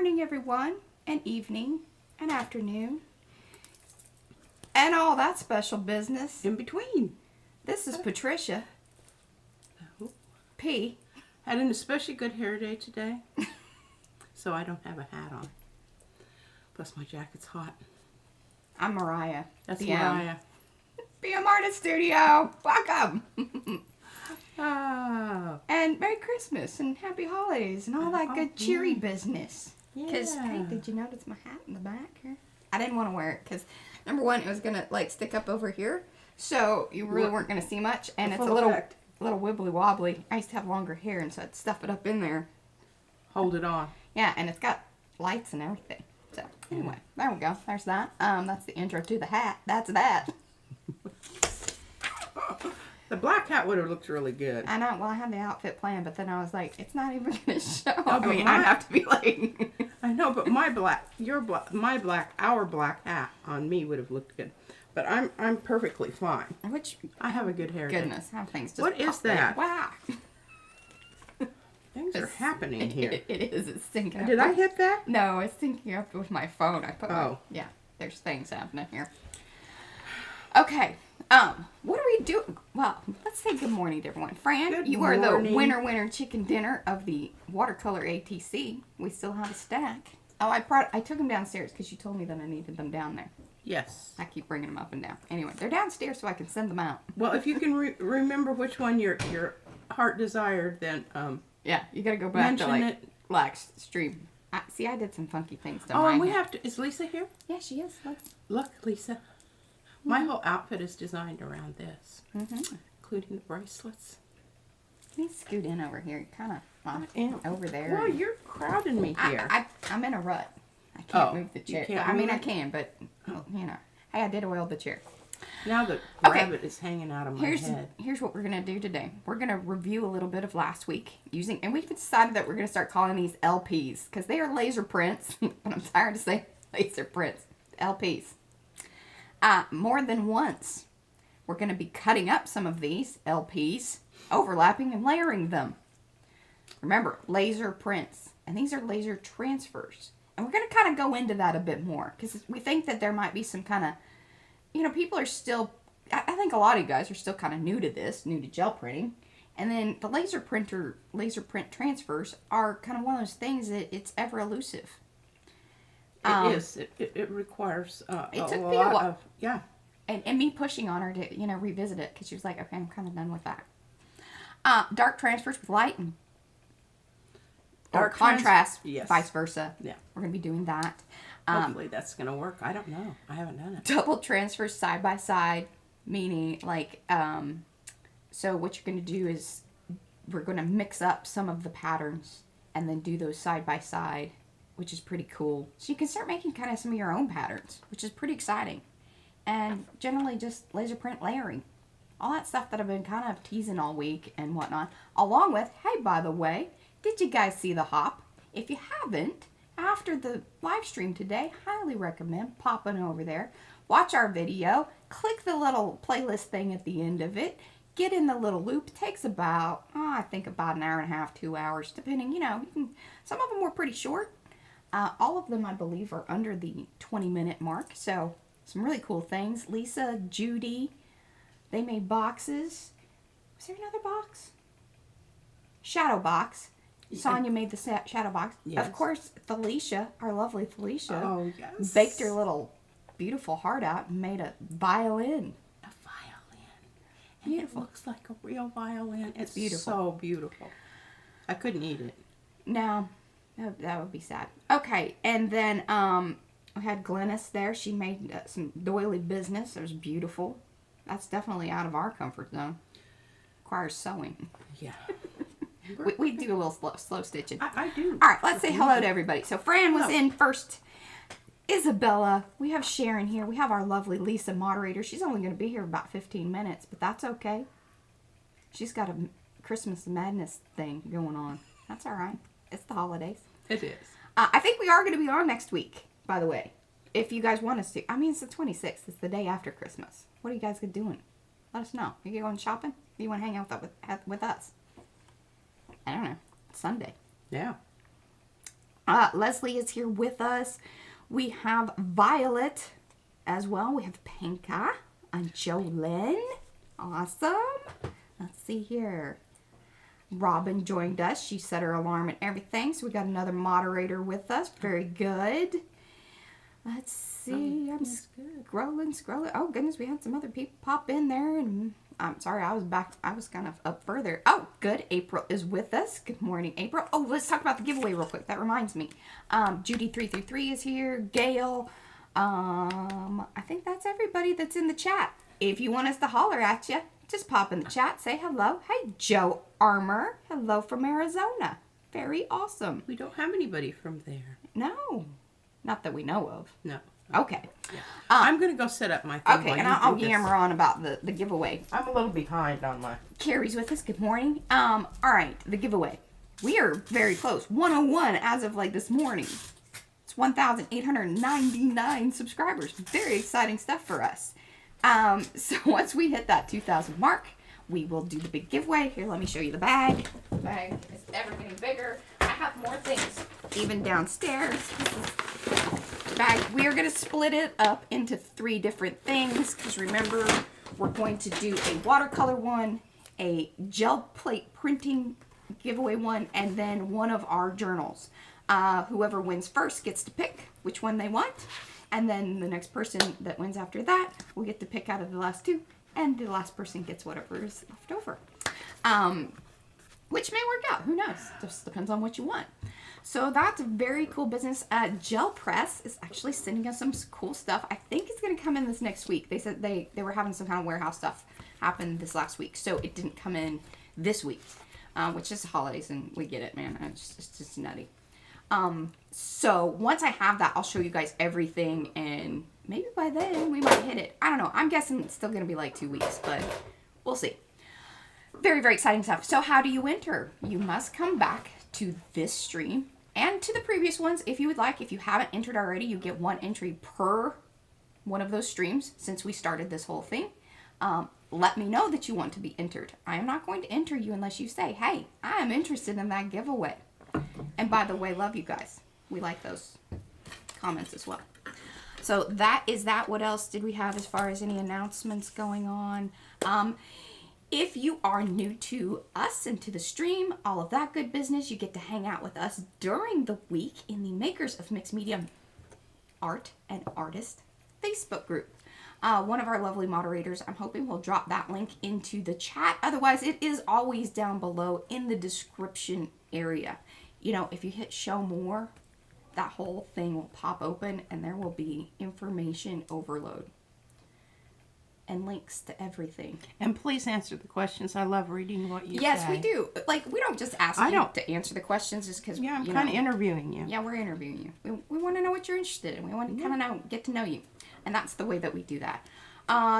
morning, everyone, and evening, and afternoon, and all that special business in between. This is Patricia P. Had an especially good hair day today, so I don't have a hat on. Plus my jacket's hot. I'm Mariah. That's PM. Mariah. PM Artist Studio. Welcome. Oh. And Merry Christmas and Happy Holidays and all that good cheery business. Because, hey, did you notice my hat in the back here? I didn't want to wear it because, number one, it was going to, like, stick up over here. So you really weren't going to see much. And it's a little wibbly wobbly. I used to have longer hair, and so I'd stuff it up in there. Hold it on. Yeah, and it's got lights and everything. So, anyway, there we go. There's that. That's the intro to the hat. That's that. The black hat would have looked really good. I know. Well, I had the outfit planned, but then I was like, it's not even going to show. No, I mean, I'd have to be like... I know, but our black hat on me would have looked good. But I'm perfectly fine. Which... I have a good hair day. Goodness, how things just... What is that? Wow. Things are happening here. It is. It's syncing up. Did I hit that? No, it's syncing up with my phone. I put Oh. Yeah, there's things happening here. Okay. What are we doing? Well, let's say good morning to everyone. Fran, Good you are the morning. winner chicken dinner of the watercolor ATC. We still have a stack. Oh, I took them downstairs because you told me that I needed them down there. Yes. I keep bringing them up and down. Anyway, they're downstairs so I can send them out. Well, if you can remember which one your heart desired, then Yeah, you gotta go back to mention like stream. See, I did some funky things to Oh, mine. and we have to. Is Lisa here? Yeah, she is. Look, Lisa. My whole outfit is designed around this, including the bracelets. Let me scoot in over here. Kind of over there. Well, you're crowding me here. I'm in a rut. I can't move the chair. You can't I mean, move I can, but you know. Hey, I did oil the chair. Now the rabbit is hanging out of my head. Here's what we're gonna do today. We're gonna review a little bit of last week and we've decided that we're gonna start calling these LPs because they are laser prints. But I'm tired of saying laser prints. LPs. More than once, we're going to be cutting up some of these LPs, overlapping and layering them. Remember, laser prints, and these are laser transfers. And we're going to kind of go into that a bit more, because we think that there might be some kind of, people are still, I think a lot of you guys are still kind of new to this, new to gel printing. And then the laser print transfers are kind of one of those things that it's ever elusive. It is. It requires it took a me lot a while. of, yeah. And me pushing on her to, revisit it, because she was like, okay, I'm kind of done with that. Dark transfers with light and or contrast, yes. Vice versa. Yeah. We're going to be doing that. Hopefully that's going to work. I don't know. I haven't done it. Double transfers side by side, meaning so what you're going to do is we're going to mix up some of the patterns and then do those side by side, which is pretty cool. So you can start making kind of some of your own patterns, which is pretty exciting. And generally just laser print layering. All that stuff that I've been kind of teasing all week and whatnot. Along with, hey, by the way, did you guys see the hop? If you haven't, after the live stream today, highly recommend popping over there. Watch our video. Click the little playlist thing at the end of it. Get in the little loop. It takes about, I think about an hour and a half, 2 hours, depending, some of them were pretty short. All of them, I believe, are under the 20-minute mark. So, some really cool things. Lisa, Judy, they made boxes. Was there another box? Shadow box. Sonia made the shadow box. Yes. Of course, Felicia, our lovely Felicia, oh, yes. baked her little beautiful heart out and made a violin. A violin. And Beautiful. It looks like a real violin. It's beautiful. so beautiful. I couldn't eat it. No, that would be sad. Okay, and then we had Glennis there. She made some doily business. It was beautiful. That's definitely out of our comfort zone. Requires sewing. Yeah. We do a little slow stitching. I do. All right, let's say hello to everybody. So Fran was Hello. in first. Isabella. We have Sharon here. We have our lovely Lisa moderator. She's only going to be here about 15 minutes, but that's okay. She's got a Christmas madness thing going on. That's all right. It's the holidays. It is. I think we are going to be on next week, by the way. If you guys want us to. I mean, it's the 26th. It's the day after Christmas. What are you guys doing? Let us know. Are you going shopping? Do you want to hang out with us? I don't know. It's Sunday. Yeah. Leslie is here with us. We have Violet as well. We have Pinka and Jolyn. Awesome. Let's see here. Robin joined us. She set her alarm and everything. So we got another moderator with us. Very good. Let's see. I'm scrolling. Oh, goodness. We had some other people pop in there. And I'm sorry. I was kind of up further. Oh, good. April is with us. Good morning, April. Oh, let's talk about the giveaway real quick. That reminds me. Judy333 is here. Gail. I think that's everybody that's in the chat. If you want us to holler at you, just pop in the chat, say hello. Hey, Joe Armour. Hello from Arizona. Very awesome. We don't have anybody from there. No. Not that we know of. No. Okay. Yeah. I'm going to go set up my thing. Okay, and I'll yammer on about the giveaway. I'm a little behind on my... Carrie's with us. Good morning. All right, the giveaway. We are very close. 101 as of like this morning. It's 1,899 subscribers. Very exciting stuff for us. So once we hit that 2,000 mark, we will do the big giveaway. Here, let me show you the bag. The bag is ever getting bigger. I have more things even downstairs. The bag. We are going to split it up into 3 different things because remember, we're going to do a watercolor one, a gel plate printing giveaway one, and then one of our journals. Whoever wins first gets to pick which one they want. And then the next person that wins after that will get to pick out of the last 2. And the last person gets whatever is left over. Which may work out. Who knows? Just depends on what you want. So that's a very cool business. Gel Press is actually sending us some cool stuff. I think it's going to come in this next week. They said they were having some kind of warehouse stuff happen this last week. So it didn't come in this week. Which is holidays and we get it, man. It's just nutty. So once I have that, I'll show you guys everything, and maybe by then we might hit it. I don't know. I'm guessing it's still going to be like 2 weeks, but we'll see. Very, very exciting stuff. So how do you enter? You must come back to this stream and to the previous ones if you would like. If you haven't entered already, you get 1 entry per one of those streams since we started this whole thing. Let me know that you want to be entered. I am not going to enter you unless you say, hey, I am interested in that giveaway. And by the way, love you guys. We like those comments as well. So that is that. What else did we have as far as any announcements going on? If you are new to us and to the stream, all of that good business, you get to hang out with us during the week in the Makers of Mixed Media Art and Artist Facebook group. One of our lovely moderators, I'm hoping will drop that link into the chat. Otherwise, it is always down below in the description area. You know, if you hit show more, that whole thing will pop open and there will be information overload and links to everything. And please answer the questions. I love reading what you say. Yes, we do. Like, we don't just ask you to answer the questions just because... Yeah, I'm kind of interviewing you. Yeah, we're interviewing you. We want to know what you're interested in. We want to kind of get to know you. And that's the way that we do that.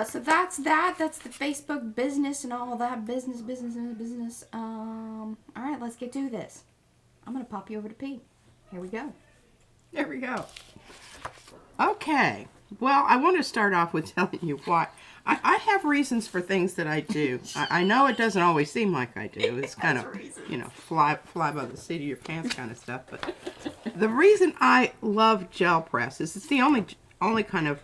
So that's that. That's the Facebook business and all that business. All right, let's get to this. I'm going to pop you over to Pete. Here we go. There we go. Okay. Well, I want to start off with telling you why. I have reasons for things that I do. I know it doesn't always seem like I do. It's kind of, you know, fly by the seat of your pants kind of stuff. But the reason I love gel press is it's the only kind of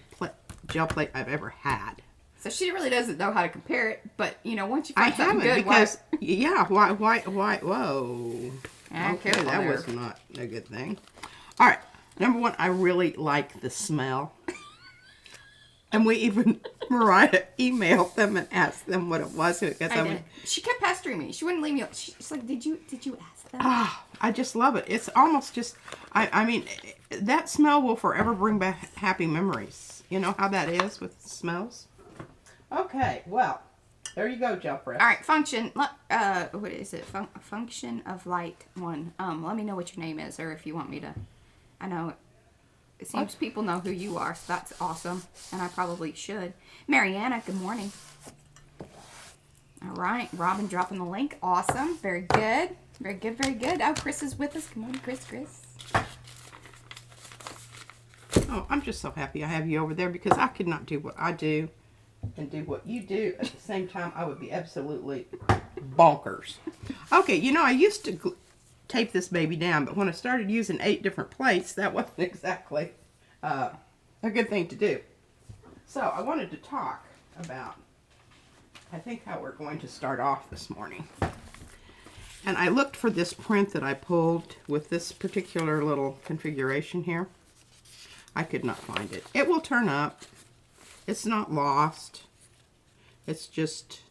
gel plate I've ever had. So she really doesn't know how to compare it, but you know, once you find something good, because why, whoa. Okay, that was not a good thing. All right, number 1, I really like the smell. And we even, Mariah emailed them and asked them what it was. Because I did. She kept pestering me. She wouldn't leave me. She's like, did you ask them? I just love it. It's almost just, I mean, that smell will forever bring back happy memories. You know how that is with smells? Okay, well, there you go, gel press. All right, function. What is it? Function of light 1. Let me know what your name is, or if you want me to. I know it seems people know who you are, so that's awesome, and I probably should. Mariana, good morning. All right, Robin dropping the link. Awesome, very good, very good, very good. Oh, Chris is with us. Good morning, Chris. Oh, I'm just so happy I have you over there because I could not do what I do and do what you do at the same time. I would be absolutely bonkers. Okay, you know, I used to tape this baby down. But when I started using 8 different plates, that wasn't exactly a good thing to do. So I wanted to talk about, I think, how we're going to start off this morning. And I looked for this print that I pulled with this particular little configuration here. I could not find it. It will turn up. It's not lost. It's just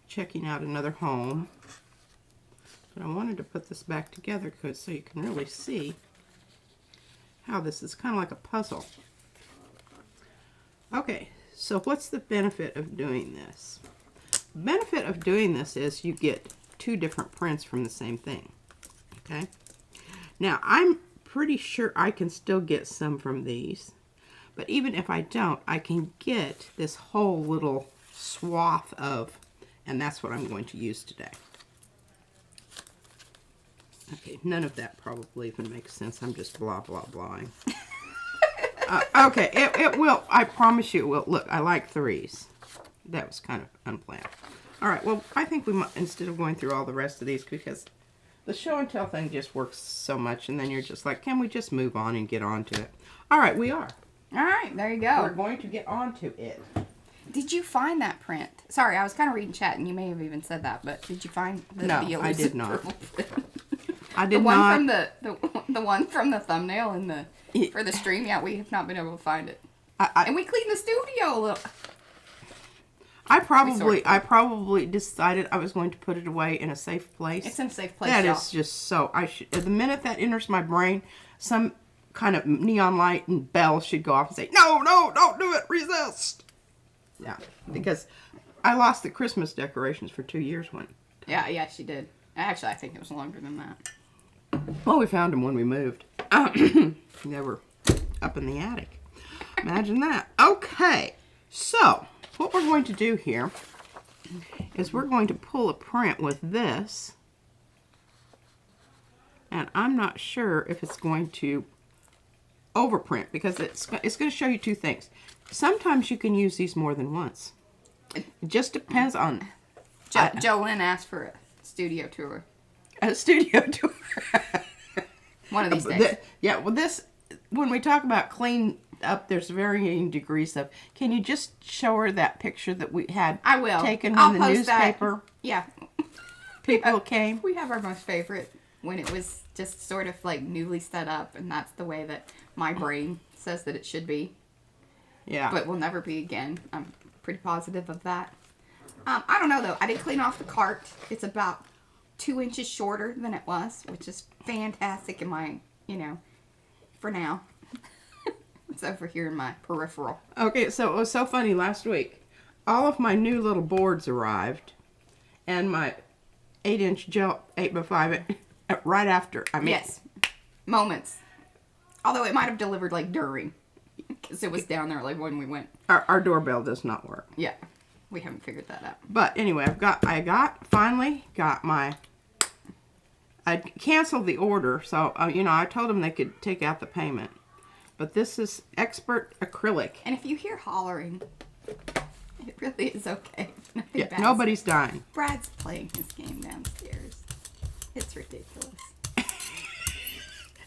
checking out another home. But I wanted to put this back together so you can really see how this is kind of like a puzzle. Okay, so what's the benefit of doing this? The benefit of doing this is you get 2 different prints from the same thing. Okay? Now, I'm pretty sure I can still get some from these. But even if I don't, I can get this whole little swath of, and that's what I'm going to use today. Okay, none of that probably even makes sense. I'm just blah, blah, blahing. Okay, it will. I promise you it will. Look, I like 3s. That was kind of unplanned. All right, well, I think we might, instead of going through all the rest of these, because the show and tell thing just works so much, and then you're just like, can we just move on and get on to it? All right, we are. All right, there you go. We're going to get on to it. Did you find that print? Sorry, I was kind of reading chat, and you may have even said that, but did you find the No, elusive I did not. purple print? I did the one not. From the one from the thumbnail and for the stream. Yeah, we have not been able to find it. And we cleaned the studio a little. I probably decided I was going to put it away in a safe place. It's in a safe place. That y'all. is just so. The minute that enters my brain, some kind of neon light and bell should go off and say, "No, no, don't do it. Resist." Yeah, because I lost the Christmas decorations for 2 years when. Yeah, she did. Actually, I think it was longer than that. Well, we found them when we moved. They were up in the attic. Imagine that. Okay, so what we're going to do here is we're going to pull a print with this. And I'm not sure if it's going to overprint because it's going to show you 2 things. Sometimes you can use these more than once. It just depends on... Jolynn asked for a studio tour. A studio tour. One of these days. Yeah, well, this, when we talk about clean up, there's varying degrees of, can you just show her that picture that we had I will. taken I'll when the post newspaper that. Yeah. people came? We have our most favorite when it was just sort of like newly set up, and that's the way that my brain says that it should be. Yeah. But will never be again. I'm pretty positive of that. I don't know, though. I did clean off the cart. It's about 2 inches shorter than it was, which is fantastic in my, for now. It's over here in my peripheral. Okay, so it was so funny last week. All of my new little boards arrived, and my 8-inch gel 8x5 right after. Yes. Moments. Although it might have delivered like during, because it was down there like when we went. Our doorbell does not work. Yeah. We haven't figured that out. But anyway, I finally got my, I canceled the order, so, I told them they could take out the payment. But this is Expert Acrylic. And if you hear hollering, it really is okay. Yeah, nobody's dying. Brad's playing his game downstairs. It's ridiculous.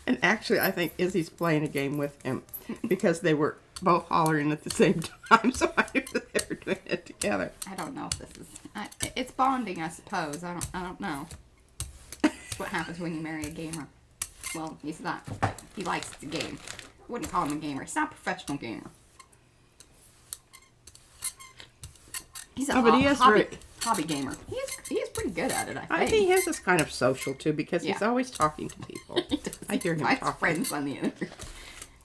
And actually, I think Izzy's playing a game with him because they were both hollering at the same time, so I knew that they were doing it together. I don't know if this is... it's bonding, I suppose. I don't know. That's what happens when you marry a gamer. Well, he's not. He likes the game. I wouldn't call him a gamer. He's not a professional gamer. He's a hobby gamer. He is pretty good at it, I think. I think his is kind of social, too, because he's always talking to people. I hear him talking. Friends on the other.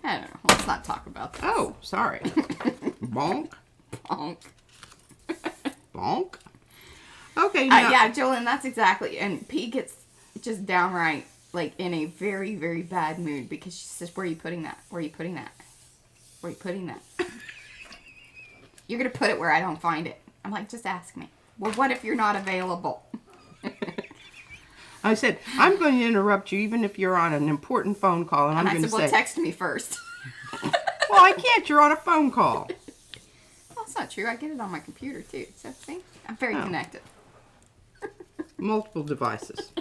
I don't know. Let's not talk about that. Oh, sorry. Bonk. Bonk. Bonk. Okay. Now, yeah, Jolene, that's exactly. And P gets just downright, like, in a very, very bad mood because she says, "Where are you putting that? Where are you putting that? Where are you putting that? You're going to put it where I don't find it." I'm like, just ask me. Well, what if you're not available? I said, I'm going to interrupt you even if you're on an important phone call. And I'm going to say, well, text me first. Well, I can't. You're on a phone call. Well, that's not true. I get it on my computer, too. So, see? I'm very connected. multiple devices.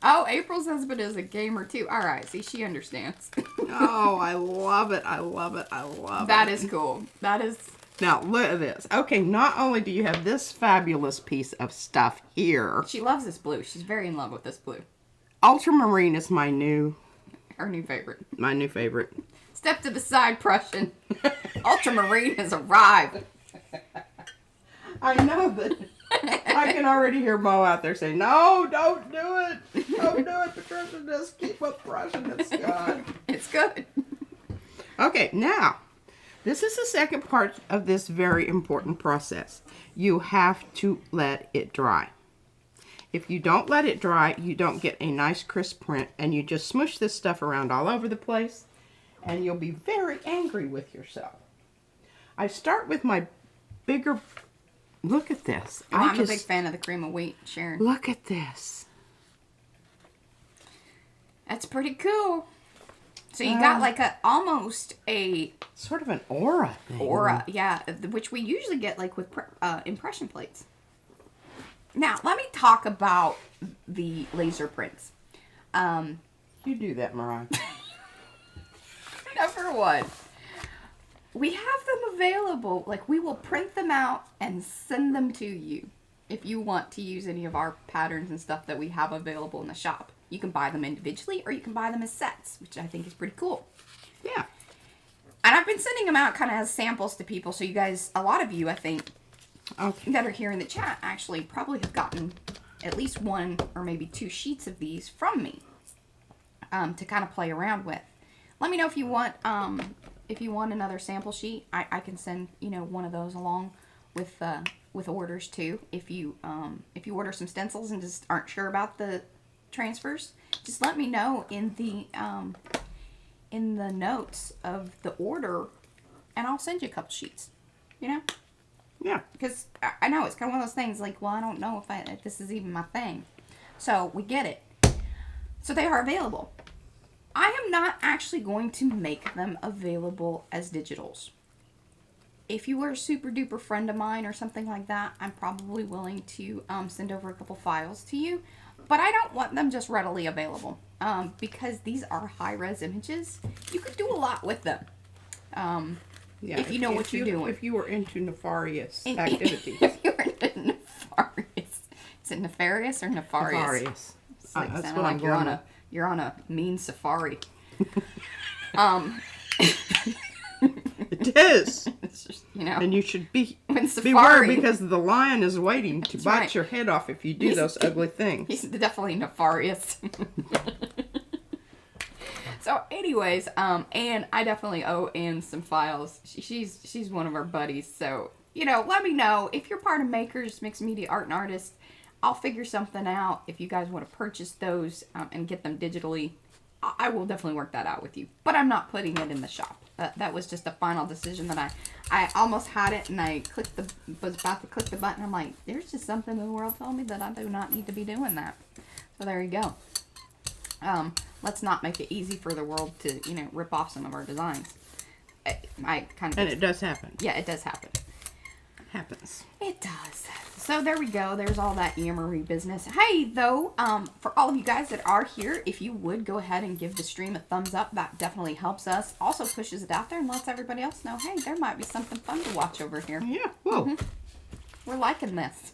Oh, April's husband is a gamer too. All right, see, she understands. Oh, I love it. I love it. I love it. That is cool. That is... Now, look at this. Okay, not only do you have this fabulous piece of stuff here. She loves this blue. She's very in love with this blue. Ultramarine is my new favorite. My new favorite. Step to the side, Prussian. Ultramarine has arrived. I know that. I can already hear Mo out there saying, "No, don't do it. Don't do it, Patricia. Just keep with Prussian. It's good." It's good. Okay, now, this is the second part of this very important process. You have to let it dry. If you don't let it dry, you don't get a nice crisp print, and you just smush this stuff around all over the place, and you'll be very angry with yourself. I start with my bigger... Look at this. I'm a big fan of the cream of wheat, Sharon. Look at this. That's pretty cool. So you got like almost a... Sort of an aura thing. Aura, yeah. Which we usually get like with impression plates. Now, let me talk about the laser prints. You do that, Mariah. Number one, we have them available. Like, we will print them out and send them to you if you want to use any of our patterns and stuff that we have available in the shop. You can buy them individually or you can buy them as sets, which I think is pretty cool. Yeah. And I've been sending them out kind of as samples to people, so you guys, a lot of you, I think, that are here in the chat actually probably have gotten at least one or maybe two sheets of these from me to kind of play around with. Let me know if you want another sample sheet. I can send, you know, one of those along with orders too. If you order some stencils and just aren't sure about the transfers, just let me know in the notes of the order, and I'll send you a couple sheets. You know. Yeah. Because I know it's kind of one of those things like, well, I don't know if this is even my thing. So we get it. So they are available. I am not actually going to make them available as digitals. If you were a super duper friend of mine or something like that, I'm probably willing to send over a couple files to you. But I don't want them just readily available. Because these are high-res images. You could do a lot with them. Yeah, if you know what you're doing. If you were into nefarious activities. If you were into nefarious. Is it nefarious or nefarious? Nefarious. It's like, That's sounding what like I'm you're on a mean safari. It is. It's just, you know. And you should When beware safari, because the lion is waiting to bite right. your head off if you do those ugly things. He's definitely nefarious. So, anyways, Anne, I definitely owe Anne some files. She's one of our buddies, so, you know, let me know. If you're part of Makers, Mixed Media Art and Artists, I'll figure something out. If you guys want to purchase those and get them digitally, I will definitely work that out with you. But I'm not putting it in the shop. That was just a final decision that I almost had it, and I was about to click the button. I'm like, there's just something in the world telling me that I do not need to be doing that. So there you go. Let's not make it easy for the world to, you know, rip off some of our designs. And it does happen. Yeah, it does happen. Happens. It does. So there we go. There's all that yammery business. Hey, though, for all of you guys that are here, if you would go ahead and give the stream a thumbs up, that definitely helps us. Also pushes it out there and lets everybody else know, hey, there might be something fun to watch over here. Yeah. Whoa. Mm-hmm. We're liking this.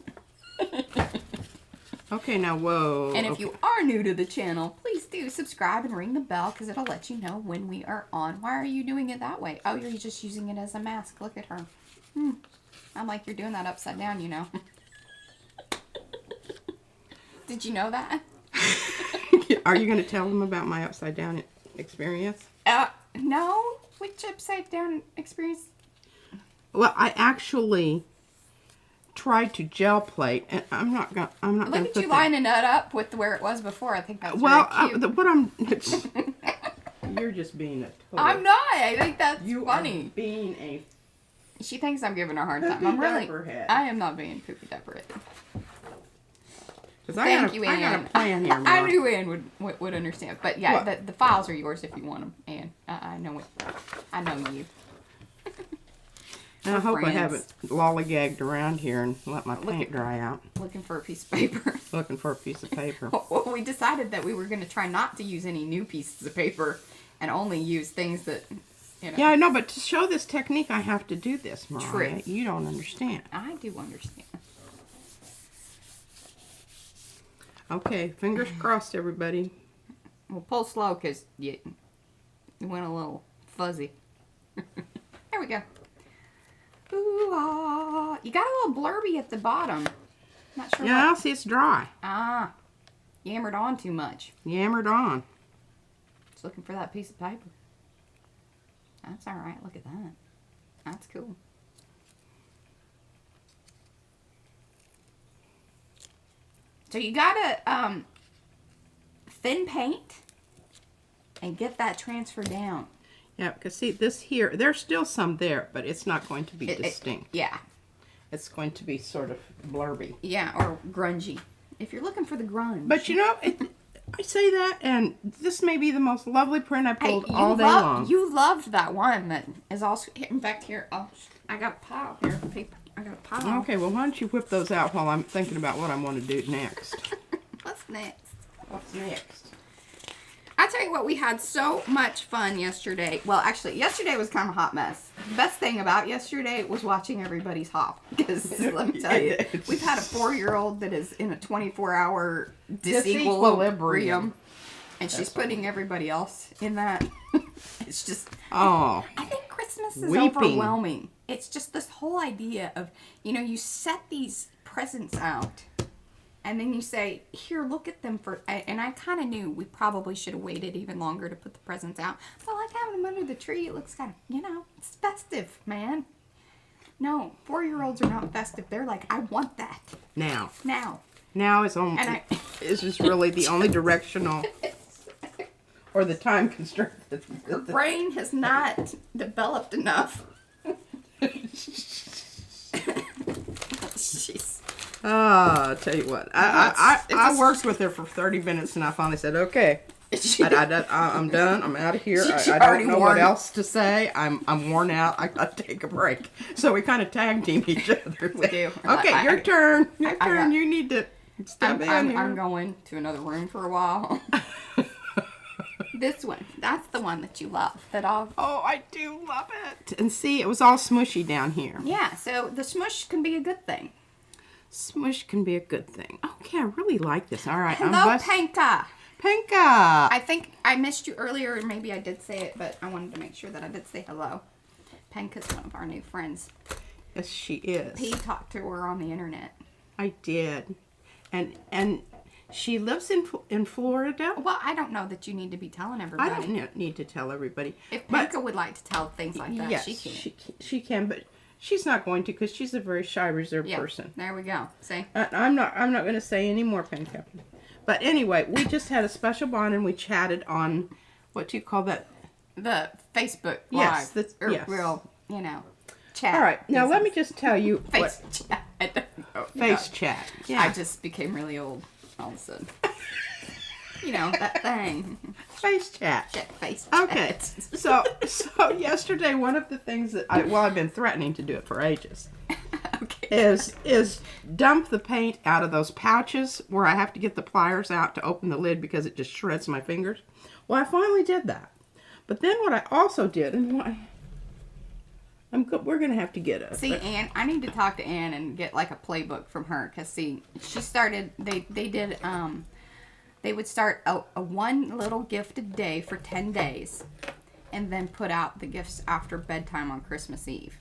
Okay, now, whoa. And if you are new to the channel, please do subscribe and ring the bell because it'll let you know when we are on. Why are you doing it that way? Oh, you're just using it as a mask. Look at her. I'm like, you're doing that upside down, you know. Did you know that? Are you going to tell them about my upside down experience? No. Which upside down experience? Well, I actually tried to gel plate, and I'm not going to Look at you lining that up with where it was before. I think that's well, really cute. You're just being a total... I'm not. I think that's you funny. Are being a... She thinks I'm giving her a hard time. Poopy I'm really... dapperhead. I am not being poopy dapperhead. Thank you, Ann. I got a plan here, Mom. I knew Ann would understand. But yeah, the files are yours if you want them, Ann. I know it. I know you. And I We're hope I friends. haven't lollygagged around here and let my paint dry out. Looking for a piece of paper. Looking for a piece of paper. Well, we decided that we were going to try not to use any new pieces of paper and only use things that, you know. Yeah, I know, but to show this technique, I have to do this, Mariah. True. You don't understand. I do understand. Okay, fingers crossed, everybody. Well, pull slow because you went a little fuzzy. There we go. Ooh, ah. You got a little blurby at the bottom. Not sure Yeah, what. see, it's dry. Ah, yammered on too much. Yammered on. Just looking for that piece of paper. That's all right. Look at that. That's cool. So you gotta thin paint and get that transfer down. Yeah, because see, this here, there's still some there, but it's not going to be distinct. Yeah. It's going to be sort of blurby. Yeah, or grungy. If you're looking for the grunge. But you know, I say that, and this may be the most lovely print I pulled all day long. You loved that one that is also. In fact, here, I got a pile here of paper. I got a pile. Okay, well, why don't you whip those out while I'm thinking about what I want to do next. What's next? What's next? I tell you what, we had so much fun yesterday. Well, actually, yesterday was kind of a hot mess. The best thing about yesterday was watching everybody's hop. Because let me tell you, we've had a 4-year-old that is in a 24-hour disequilibrium. And she's putting everybody else in that. It's just... Oh. I think Christmas is Weeping. overwhelming. It's just this whole idea of, you know, you set these presents out. And then you say, here, look at them for... And I kind of knew we probably should have waited even longer to put the presents out. But I like having them under the tree. It looks kind of, you know, it's festive, man. No, 4-year-olds are not festive. They're like, I want that. Now. Now is only... And This is really the only directional... Or the time constraint. Her brain has not developed enough. Jeez. Oh, I'll tell you what. I worked with her for 30 minutes and I finally said, okay, I'm done. I'm out of here. I don't know what else to say. I'm worn out. I got to take a break. So we kind of tag team each other. We do. Okay, your turn. Your turn. You need to step in here. I'm going to another room for a while. This one. That's the one that you love. Oh, I do love it. And see, it was all smushy down here. Yeah, so the smush can be a good thing. Smush can be a good thing. Okay, I really like this. All right. Hello, Panka. Panka. I think I missed you earlier, and maybe I did say it, but I wanted to make sure that I did say hello. Panka's one of our new friends. Yes, she is. P talked to her on the internet. I did. And she lives in Florida. Well, I don't know that you need to be telling everybody. I don't need to tell everybody. If Panka would like to tell things like that, yes, she can. She can, but she's not going to because she's a very shy, reserved person. There we go. See? I'm not going to say any more, Panka. But anyway, we just had a special bond and we chatted on what do you call that? The Facebook Yes, Live. yes. Real, you know, chat. All right. Now let me just tell you Face chat. I don't know. Face chat. Yeah. I just became really old all of a sudden. You know, that thing. Face chat. Face chat. Okay. So yesterday, one of the things that I've been threatening to do it for ages. Okay. is dump the paint out of those pouches where I have to get the pliers out to open the lid because it just shreds my fingers. Well, I finally did that. But then what I also did, and we're going to have to get it. See, Ann, I need to talk to Ann and get like a playbook from her. Because, see, she started, they would start a one little gift a day for 10 days. And then put out the gifts after bedtime on Christmas Eve.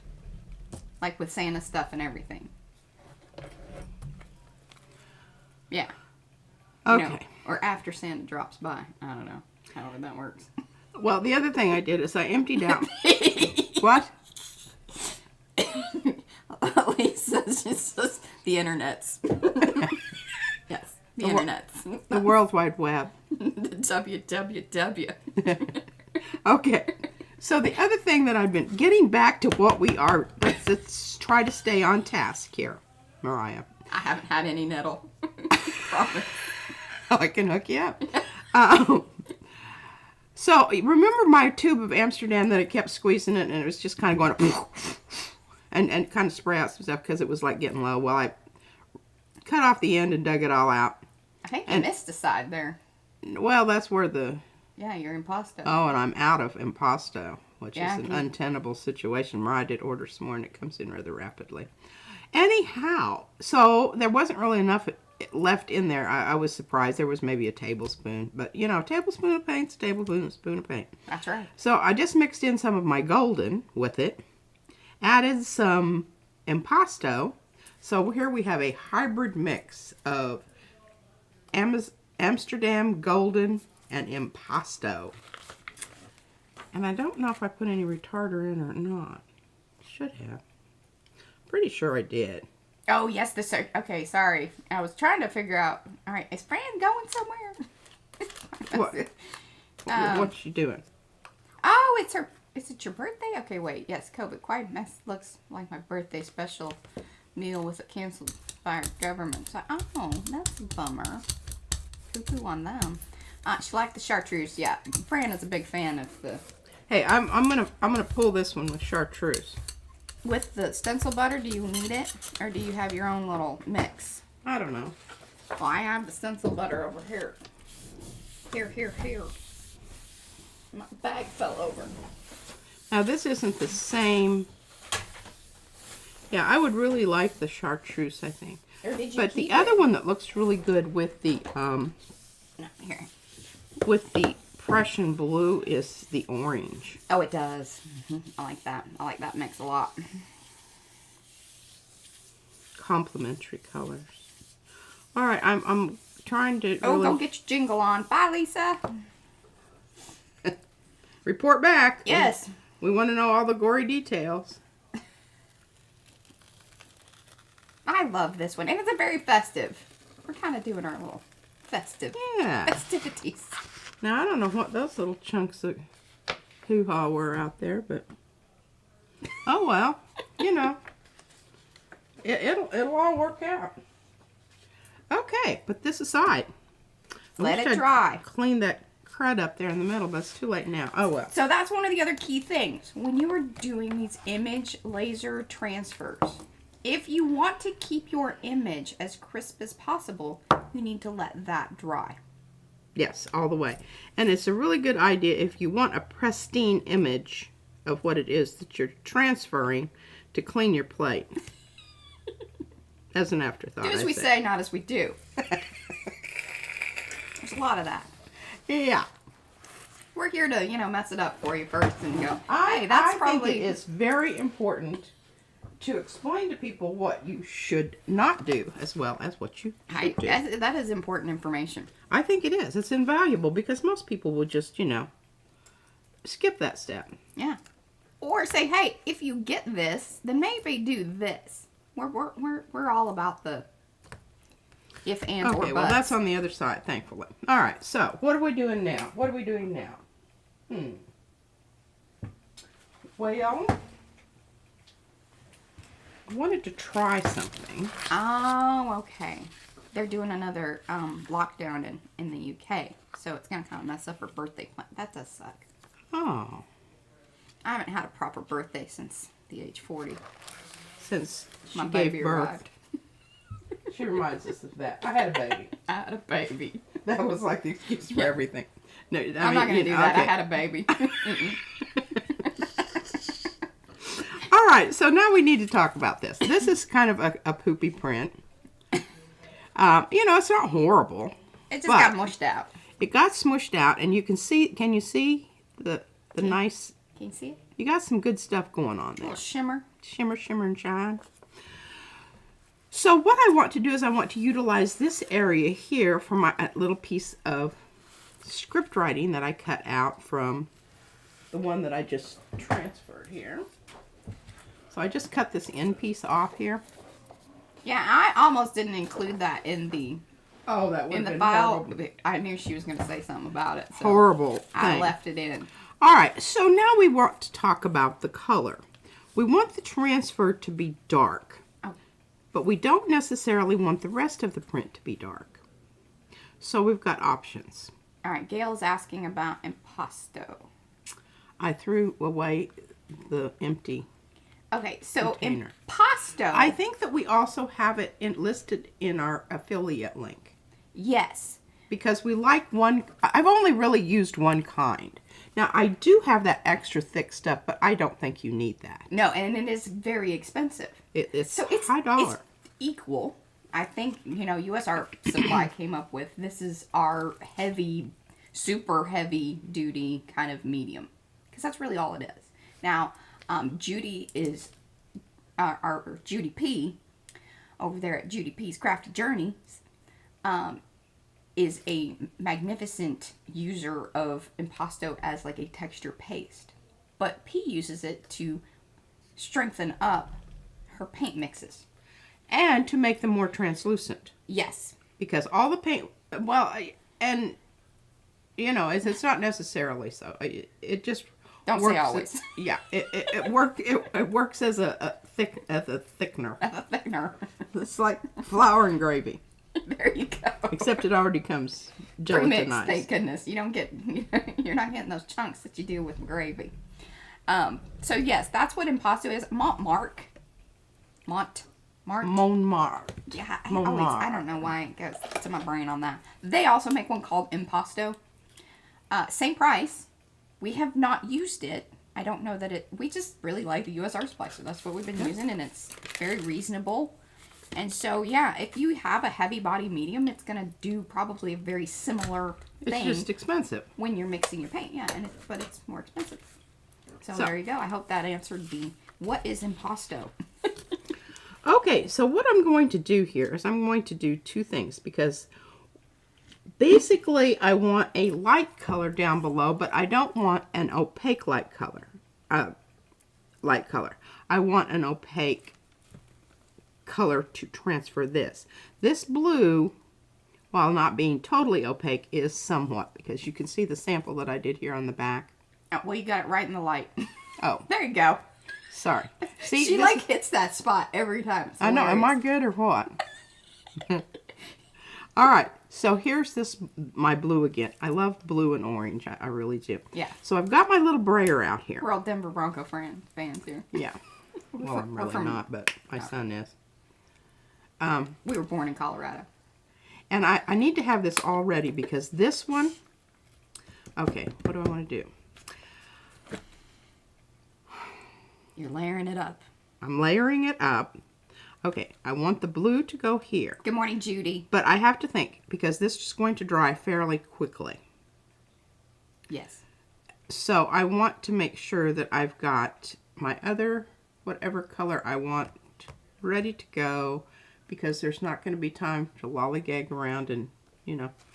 Like with Santa stuff and everything. Yeah. Okay. You know, or after Santa drops by. I don't know. However that works. Well, the other thing I did is I emptied out. What? Lisa says the internets. Yes, the internets. The World Wide Web. The WWW. Okay. So the other thing that I've been getting back to what we are, let's try to stay on task here, Mariah. I haven't had any nettle. Promise. I can hook you up. So remember my tube of Amsterdam that I kept squeezing it and it was just kind of going, and kind of spray out some stuff because it was like getting low. Well, I cut off the end and dug it all out. I think you missed a side there. Well, that's where the... Yeah, your impasto. Oh, and I'm out of impasto, which is an untenable situation where I did order some more and it comes in rather rapidly. Anyhow, so there wasn't really enough left in there. I was surprised. There was maybe a tablespoon, but you know, a tablespoon of paint's a tablespoon of paint. That's right. So I just mixed in some of my golden with it, added some impasto. So here we have a hybrid mix of Amsterdam golden and impasto. And I don't know if I put any retarder in or not. Should have. Pretty sure I did. Oh, yes, okay, sorry. I was trying to figure out, all right, is Fran going somewhere? What's she doing? Oh, is it your birthday? Okay, wait, yes, COVID quiet mess looks like my birthday special meal was canceled by our government. So, oh, that's a bummer. Poo-poo on them. She liked the chartreuse, yeah. Fran is a big fan of the... Hey, I'm gonna pull this one with chartreuse. With the stencil butter, do you need it? Or do you have your own little mix? I don't know. Well, I have the stencil butter over here. Here. My bag fell over. Now, this isn't the same. Yeah, I would really like the chartreuse, I think. Or did you but keep the other one that looks really good with the No, here. with the Prussian blue is the orange. Oh, it does. I like that. I like that mix a lot. Complementary colors. All right, I'm trying to. Oh, really... go get your jingle on. Bye, Lisa. Report back. Yes. We want to know all the gory details. I love this one, and it's a very festive. We're kind of doing our little festivities. Now, I don't know what those little chunks of hoo-ha were out there, but oh well, you know, it'll all work out. Okay, put this aside. Let it dry. Clean that crud up there in the middle, but it's too late now. Oh well. So that's one of the other key things. When you are doing these image laser transfers, if you want to keep your image as crisp as possible, you need to let that dry. Yes, all the way. And it's a really good idea if you want a pristine image of what it is that you're transferring to clean your plate. As an afterthought. Do as we say, not as we do. There's a lot of that. Yeah. We're here to, you know, mess it up for you first and go, hey, that's probably... I think it is very important to explain to people what you should not do as well as what you should do. That is important information. I think it is. It's invaluable because most people will just, you know, skip that step. Yeah. Or say, hey, if you get this, then maybe do this. We're all about the if and or buts. Okay, well that's on the other side, thankfully. All right, so what are we doing now? Well, I wanted to try something. Oh, okay. They're doing another lockdown in the UK, so it's going to kind of mess up her birthday plan. That does suck. Oh. I haven't had a proper birthday since the age 40. Since she my gave baby birth. arrived. She reminds us of that. I had a baby. I had a baby. That was like the excuse for everything. No, I'm not going to do that. Okay. I had a baby. All right, so now we need to talk about this. This is kind of a poopy print. You know, it's not horrible. It just got mushed out. It got smushed out, and you can see. Can you see the nice? Can you see it? You got some good stuff going on there. A little shimmer. Shimmer, shimmer, and shine. So what I want to do is I want to utilize this area here for my little piece of script writing that I cut out from the one that I just transferred here. So I just cut this end piece off here. Yeah, I almost didn't include that in the that in the file. Horrible. I knew she was going to say something about it. So horrible thing. I left it in. All right, so now we want to talk about the color. We want the transfer to be dark, but we don't necessarily want the rest of the print to be dark. So we've got options. All right, Gail's asking about impasto. I threw away the empty. Okay, so container. impasto. I think that we also have it listed in our affiliate link. Yes. Because we like one, I've only really used one kind. Now, I do have that extra thick stuff, but I don't think you need that. No, and it is very expensive. It's So high dollar. It's equal. I think, US Art Supply came up with, this is our heavy, super heavy duty kind of medium. Because that's really all it is. Now, Judy is, our Judy P, over there at Judy P's Crafty Journeys, is a magnificent user of impasto as like a texture paste. But P uses it to strengthen up her paint mixes. And to make them more translucent. Yes. Because all the paint, well, and, it's not necessarily so. It just Don't works say always. Yeah, it works as a thickener. A thickener. It's like flour and gravy. There you go. Except it already comes Premixed, gelatinized. thank goodness. You don't get, you're not getting those chunks that you do with gravy. So yes, that's what impasto is. Montmartre. Yeah, I don't know why it goes to my brain on that. They also make one called impasto. Same price. We have not used it. I don't know that we just really like the US Art Supply, so that's what we've been using, and it's very reasonable. And so, yeah, if you have a heavy body medium, it's going to do probably a very similar thing. It's just expensive. When you're mixing your paint, yeah, but it's more expensive. So there you go. I hope that answered what is impasto? Okay, so what I'm going to do here is I'm going to do two things, because basically I want a light color down below, but I don't want an opaque light color. I want an opaque color to transfer this. This blue, while not being totally opaque, is somewhat, because you can see the sample that I did here on the back. Oh, well, you got it right in the light. Oh. There you go. Sorry. See, she hits that spot every time. I know. Am I good or what? All right. So here's my blue again. I love blue and orange. I really do. Yeah. So I've got my little brayer out here. We're all Denver Bronco fans here. Yeah. Well, I'm really not, but my son is. We were born in Colorado. And I need to have this all ready, because this one... Okay, what do I want to do? You're layering it up. I'm layering it up. Okay, I want the blue to go here. Good morning, Judy. But I have to think, because this is going to dry fairly quickly. Yes. So I want to make sure that I've got my other, whatever color I want, ready to go, because there's not going to be time to lollygag around and,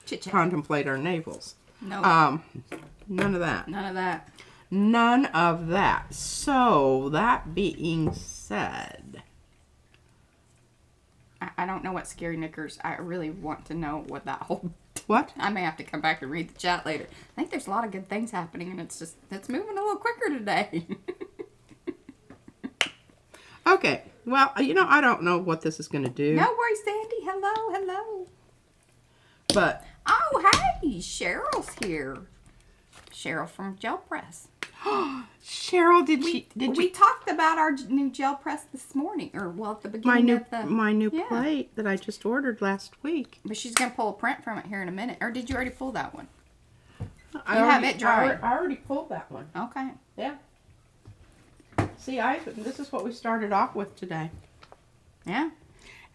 Chit-chat. contemplate our navels. No. None of that. None of that. None of that. So, that being said... I don't know what scary knickers. I really want to know what that whole... What? I may have to come back and read the chat later. I think there's a lot of good things happening, and it's moving a little quicker today. Okay. Well, I don't know what this is going to do. No worries, Sandy. Hello. But... Oh, hey! Cheryl's here. Cheryl from Gel Press. Cheryl, we talked about our new gel press this morning, or at the beginning my new plate that I just ordered last week. But she's gonna pull a print from it here in a minute. Or did you already pull that one? I have it dry. I already pulled that one. Okay. Yeah. See, this is what we started off with today. Yeah.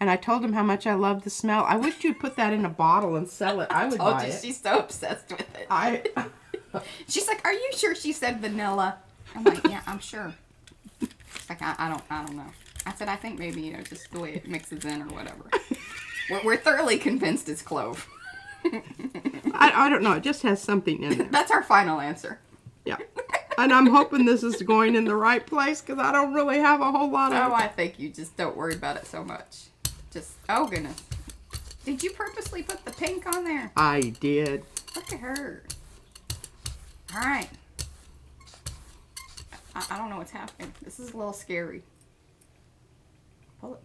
And I told him how much I love the smell. I wish you'd put that in a bottle and sell it. I would buy it. She's so obsessed with it. She's like, "Are you sure?" She said vanilla. I'm like, "Yeah, I'm sure." It's like, I don't know. I said, "I think maybe just the way it mixes in or whatever." We're thoroughly convinced it's clove. I don't know. It just has something in there. That's our final answer. Yeah. And I'm hoping this is going in the right place, because I don't really have a whole lot of... Oh, I think you just don't worry about it so much. Oh goodness. Did you purposely put the pink on there? I did. Look at her. All right. I don't know what's happening. This is a little scary. Pull it.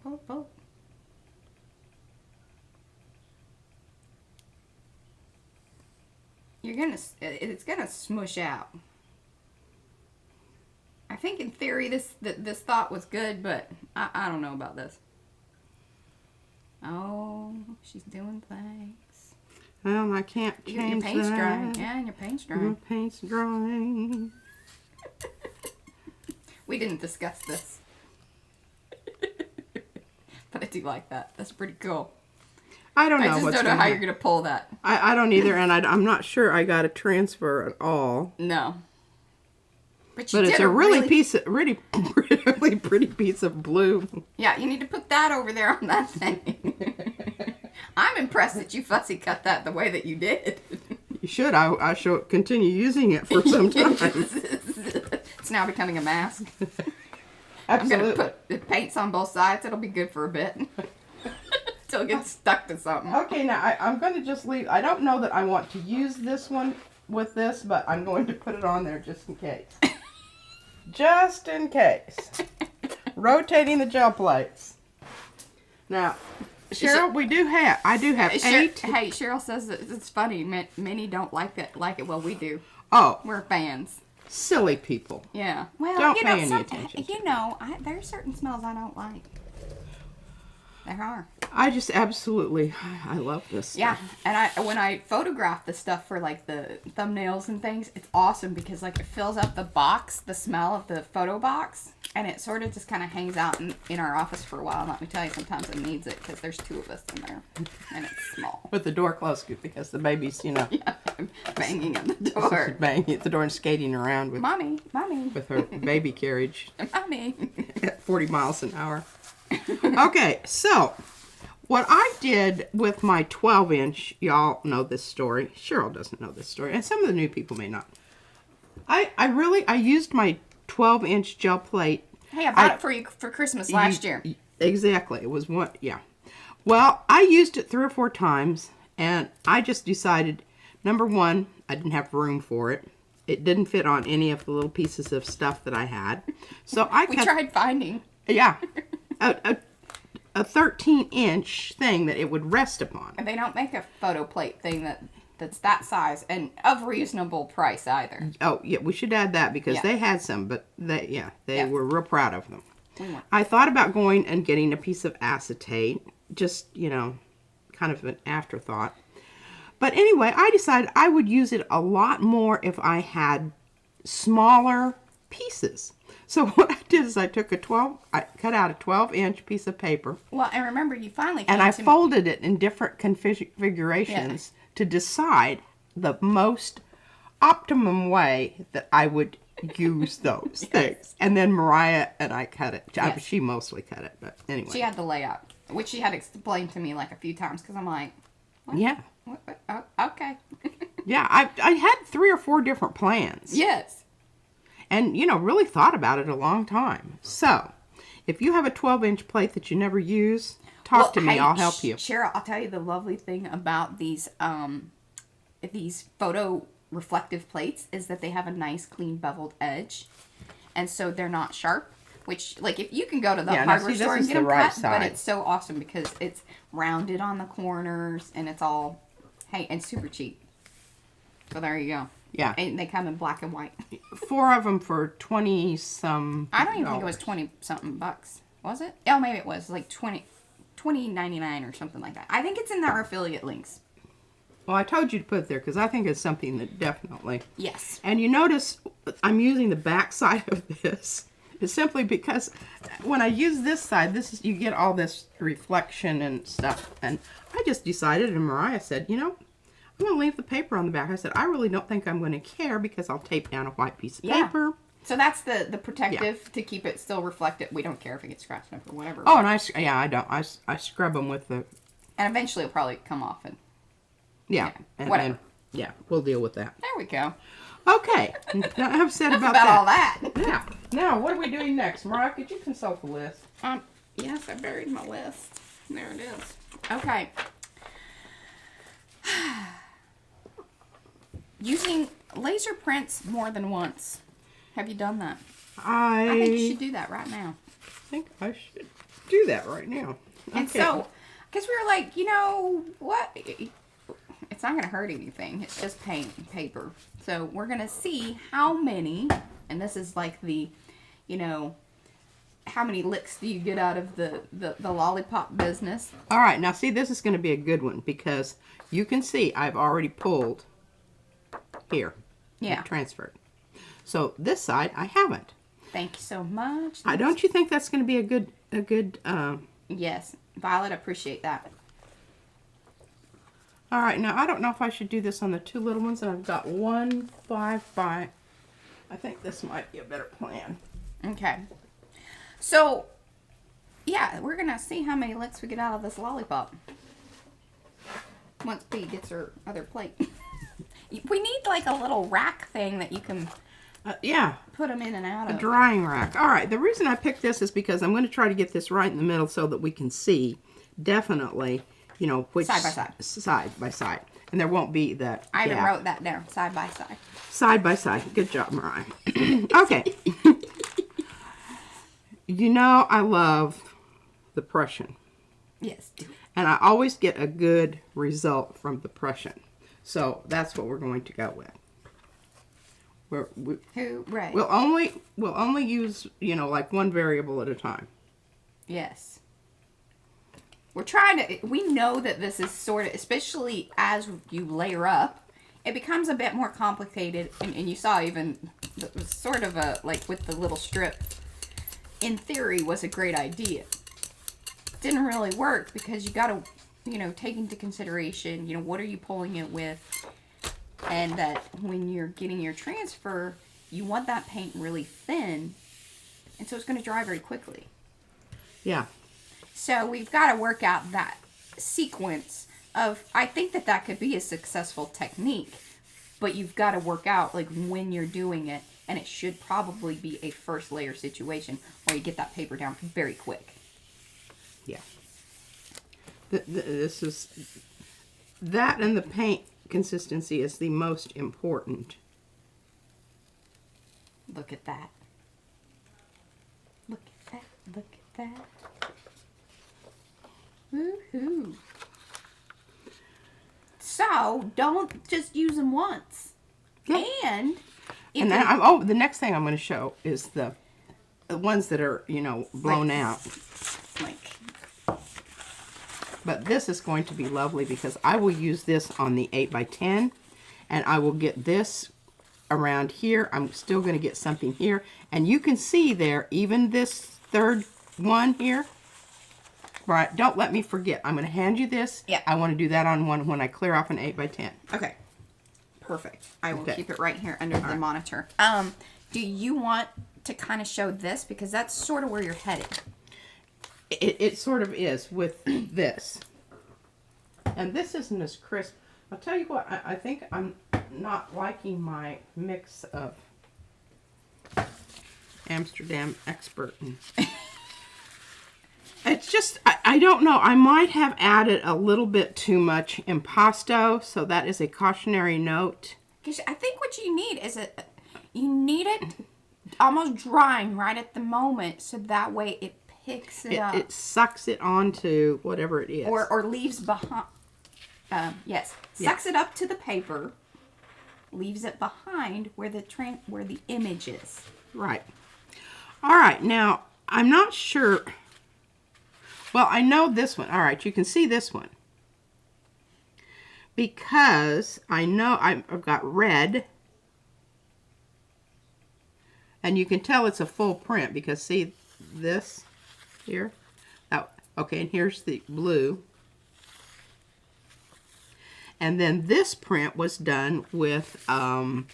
It's gonna smush out. I think in theory this thought was good, but I don't know about this. Oh, she's doing things. Well, I can't change your paint's that. drying. Yeah, and your paint's drying. My paint's drying. We didn't discuss this. But I do like that. That's pretty cool. I don't know. I just don't know how you're going to pull that. I don't either, and I'm not sure I got a transfer at all. No. But it's a really pretty piece of blue. Yeah, you need to put that over there on that thing. I'm impressed that you fussy cut that the way that you did. You should. I shall continue using it for some time. It's now becoming a mask. Absolutely. I'm going to put the paints on both sides. It'll be good for a bit. Until it gets stuck to something. Okay, now I'm going to just leave. I don't know that I want to use this one with this, but I'm going to put it on there just in case. Just in case. Rotating the gel plates. Now, Cheryl, I do have 8. Hey, Cheryl says that it's funny. Many don't like it. Well, we do. Oh. We're fans. Silly people. Yeah. Well, don't pay any attention. There's certain smells I don't like. There are. I just absolutely, I love this stuff. Yeah, and when I photograph the stuff for like the thumbnails and things, it's awesome because like it fills up the box, the smell of the photo box, and it sort of just kind of hangs out in our office for a while. And let me tell you, sometimes it needs it because there's 2 of us in there, and it's small. With the door closed because the baby's, Yeah, banging at the door. Banging at the door and skating around with Mommy. with her baby carriage Mommy. at 40 miles an hour. Okay, so what I did with my 12-inch, y'all know this story. Cheryl doesn't know this story, and some of the new people may not. I used my 12-inch gel plate. Hey, I bought it for you for Christmas last year. Exactly. It was one, yeah. Well, I used it 3 or 4 times, and I just decided, number one, I didn't have room for it. It didn't fit on any of the little pieces of stuff that I had. So we tried finding. Yeah. A 13-inch thing that it would rest upon. And they don't make a photo plate thing that's that size and of reasonable price either. Oh, yeah, we should add that because they had some, but they were real proud of them. I thought about going and getting a piece of acetate, just, kind of an afterthought. But anyway, I decided I would use it a lot more if I had smaller pieces. So what I did is I cut out a 12-inch piece of paper. Well, and remember, you finally and I folded it in different configurations to decide the most optimum way that I would use those things. And then Mariah and I cut it. Yes. She mostly cut it, but anyway. She had the layout, which she had explained to me like a few times because I'm like, what? Yeah. What? Oh, okay. Yeah, I had 3 or 4 different plans. Yes. And, really thought about it a long time. So, if you have a 12-inch plate that you never use, talk to me. Hey, I'll help you. Cheryl, I'll tell you the lovely thing about these photo reflective plates is that they have a nice, clean, beveled edge. And so they're not sharp. Which, like, if you can go to the hardware store and get them cut, but it's so awesome because it's rounded on the corners and it's all, and super cheap. So there you go. Yeah. And they come in black and white. 4 of them for 20-some. I don't even think it was 20-something bucks. Was it? Oh, maybe it was like $20.99 or something like that. I think it's in our affiliate links. Well, I told you to put it there because I think it's something that definitely. Yes. And you notice I'm using the back side of this. It's simply because when I use this side, you get all this reflection and stuff. And I just decided, and Mariah said, I'm going to leave the paper on the back. I said, I really don't think I'm going to care because I'll tape down a white piece of paper. So that's the protective to keep it still reflective. We don't care if it gets scratched up or whatever. Oh, and I don't. I scrub them with the... And eventually it'll probably come off. And whatever. We'll deal with that. There we go. Okay. Now I've said about all that. Yeah. Now, what are we doing next? Mariah, could you consult the list? Yes, I buried my list. There it is. Okay. Using laser prints more than once. Have you done that? I think you should do that right now. I think I should do that right now. And so, because we were like, what? It's not going to hurt anything. It's just paint and paper. So we're going to see how many, and this is like the you know, how many licks do you get out of the lollipop business? All right, now see, this is going to be a good one because you can see I've already pulled here. Yeah. Transferred. So this side I haven't. Thank you so much. Don't you think that's going to be a good? Yes, Violet, appreciate that. All right, now I don't know if I should do this on the two little ones, and I've got 1 5 by. I think this might be a better plan. Okay. So, yeah, we're gonna see how many licks we get out of this lollipop once P gets her other plate. We need like a little rack thing that you can Yeah, put them in and out a of. drying rack. All right, the reason I picked this is because I'm going to try to get this right in the middle so that we can see definitely, you know, which Side by side. Side by side, and there won't be that. I even gap. wrote that down, side by side. Side by side. Good job, Mariah. Okay. You know I love the Prussian. Yes, do it. And I always get a good result from the Prussian. So that's what we're going to go with. Right. We'll only use, you know, like one variable at a time. Yes. We're trying to, we know that this is sort of, especially as you layer up, it becomes a bit more complicated. And you saw even, sort of a, like with the little strip, in theory was a great idea. Didn't really work because you got to, you know, take into consideration, you know, what are you pulling it with? And that when you're getting your transfer, you want that paint really thin. And so it's going to dry very quickly. Yeah. So we've got to work out that sequence of, I think that could be a successful technique, but you've got to work out like when you're doing it, and it should probably be a first layer situation where you get that paper down very quick. Yeah. This is, that and the paint consistency is the most important. Look at that. Look at that. Look at that. Woohoo. So, don't just use them once. Yeah. And then the next thing I'm going to show is the ones that are, you know, blown out. Like, But this is going to be lovely because I will use this on the 8x10, and I will get this around here. I'm still going to get something here, and you can see there, even this third one here. Right, don't let me forget. I'm going to hand you this. Yeah. I want to do that on one when I clear off an 8x10. okay. Perfect. I will Okay. keep it right here under the monitor. Do you want to kind of show this? Because that's sort of where you're headed. It sort of is with this. And this isn't as crisp. I'll tell you what, I think I'm not liking my mix of Amsterdam Expert. It's just, I don't know. I might have added a little bit too much impasto, so that is a cautionary note. Because I think what you need is you need it almost drying right at the moment, so that way it picks it up. It sucks it onto whatever it is. Or leaves behind. Yes, sucks it up to the paper, leaves it behind where the image is. Right. All right. Now, I'm not sure. Well, I know this one. All right. You can see this one. Because I know I've got red. And you can tell it's a full print because see this here? Okay, and here's the blue. And then this print was done with, I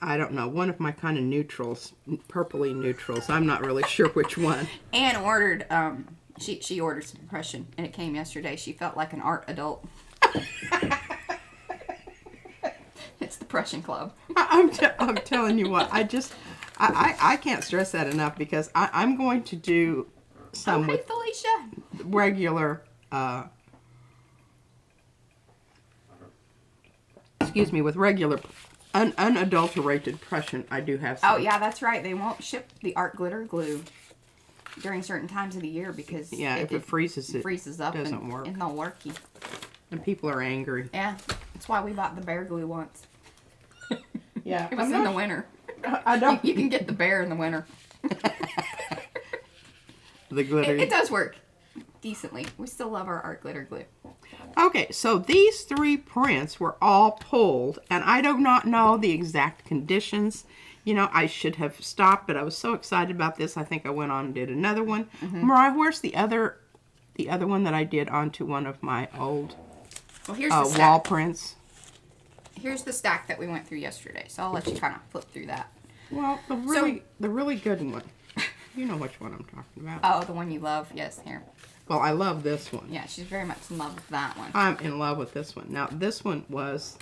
don't know, one of my kind of neutrals, purpley neutrals. I'm not really sure which one. Anne ordered, she ordered some Prussian, and it came yesterday. She felt like an art adult. It's the Prussian Club. I'm telling you what, I can't stress that enough because I'm going to do some Hey, with Felicia. regular, with regular unadulterated Prussian. I do have some. Oh, yeah, that's right. They won't ship the art glitter glue during certain times of the year because if it freezes, it freezes up doesn't and work. it's not worky. And people are angry. Yeah, that's why we bought the bear glue once. Yeah, It was in the winter. I don't. You can get the bear in the winter. The glitter. It does work decently. We still love our art glitter glue. Okay, so these 3 prints were all pulled, and I do not know the exact conditions. You know, I should have stopped, but I was so excited about this, I think I went on and did another one. Mariah, where's the other one that I did onto one of my old Well, here's the stack. wall prints? Here's the stack that we went through yesterday, so I'll let you kind of flip through that. Well, the really good one. You know which one I'm talking about. Oh, the one you love. Yes, here. Well, I love this one. Yeah, she's very much in love with that one. I'm in love with this one. Now, this one was,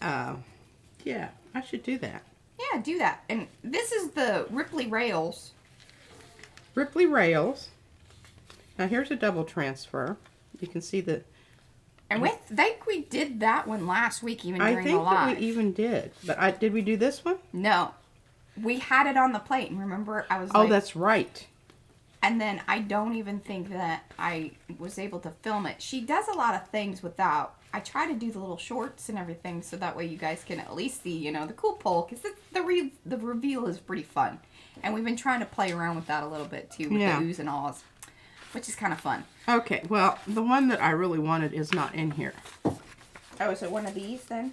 yeah, I should do that. Yeah, do that. And this is the Ripley rails. Ripley rails. Now, here's a double transfer. You can see the... And I think we did that one last week, even during the live. I think that we even did. But did we do this one? No. We had it on the plate, and remember, I was Oh, like... that's right. And then I don't even think that I was able to film it. She does a lot of things without... I try to do the little shorts and everything so that way you guys can at least see, you know, the cool pole. Because the reveal is pretty fun. And we've been trying to play around with that a little bit, too, with the oohs and ahs. Which is kind of fun. Okay, well, the one that I really wanted is not in here. Oh, is it one of these, then?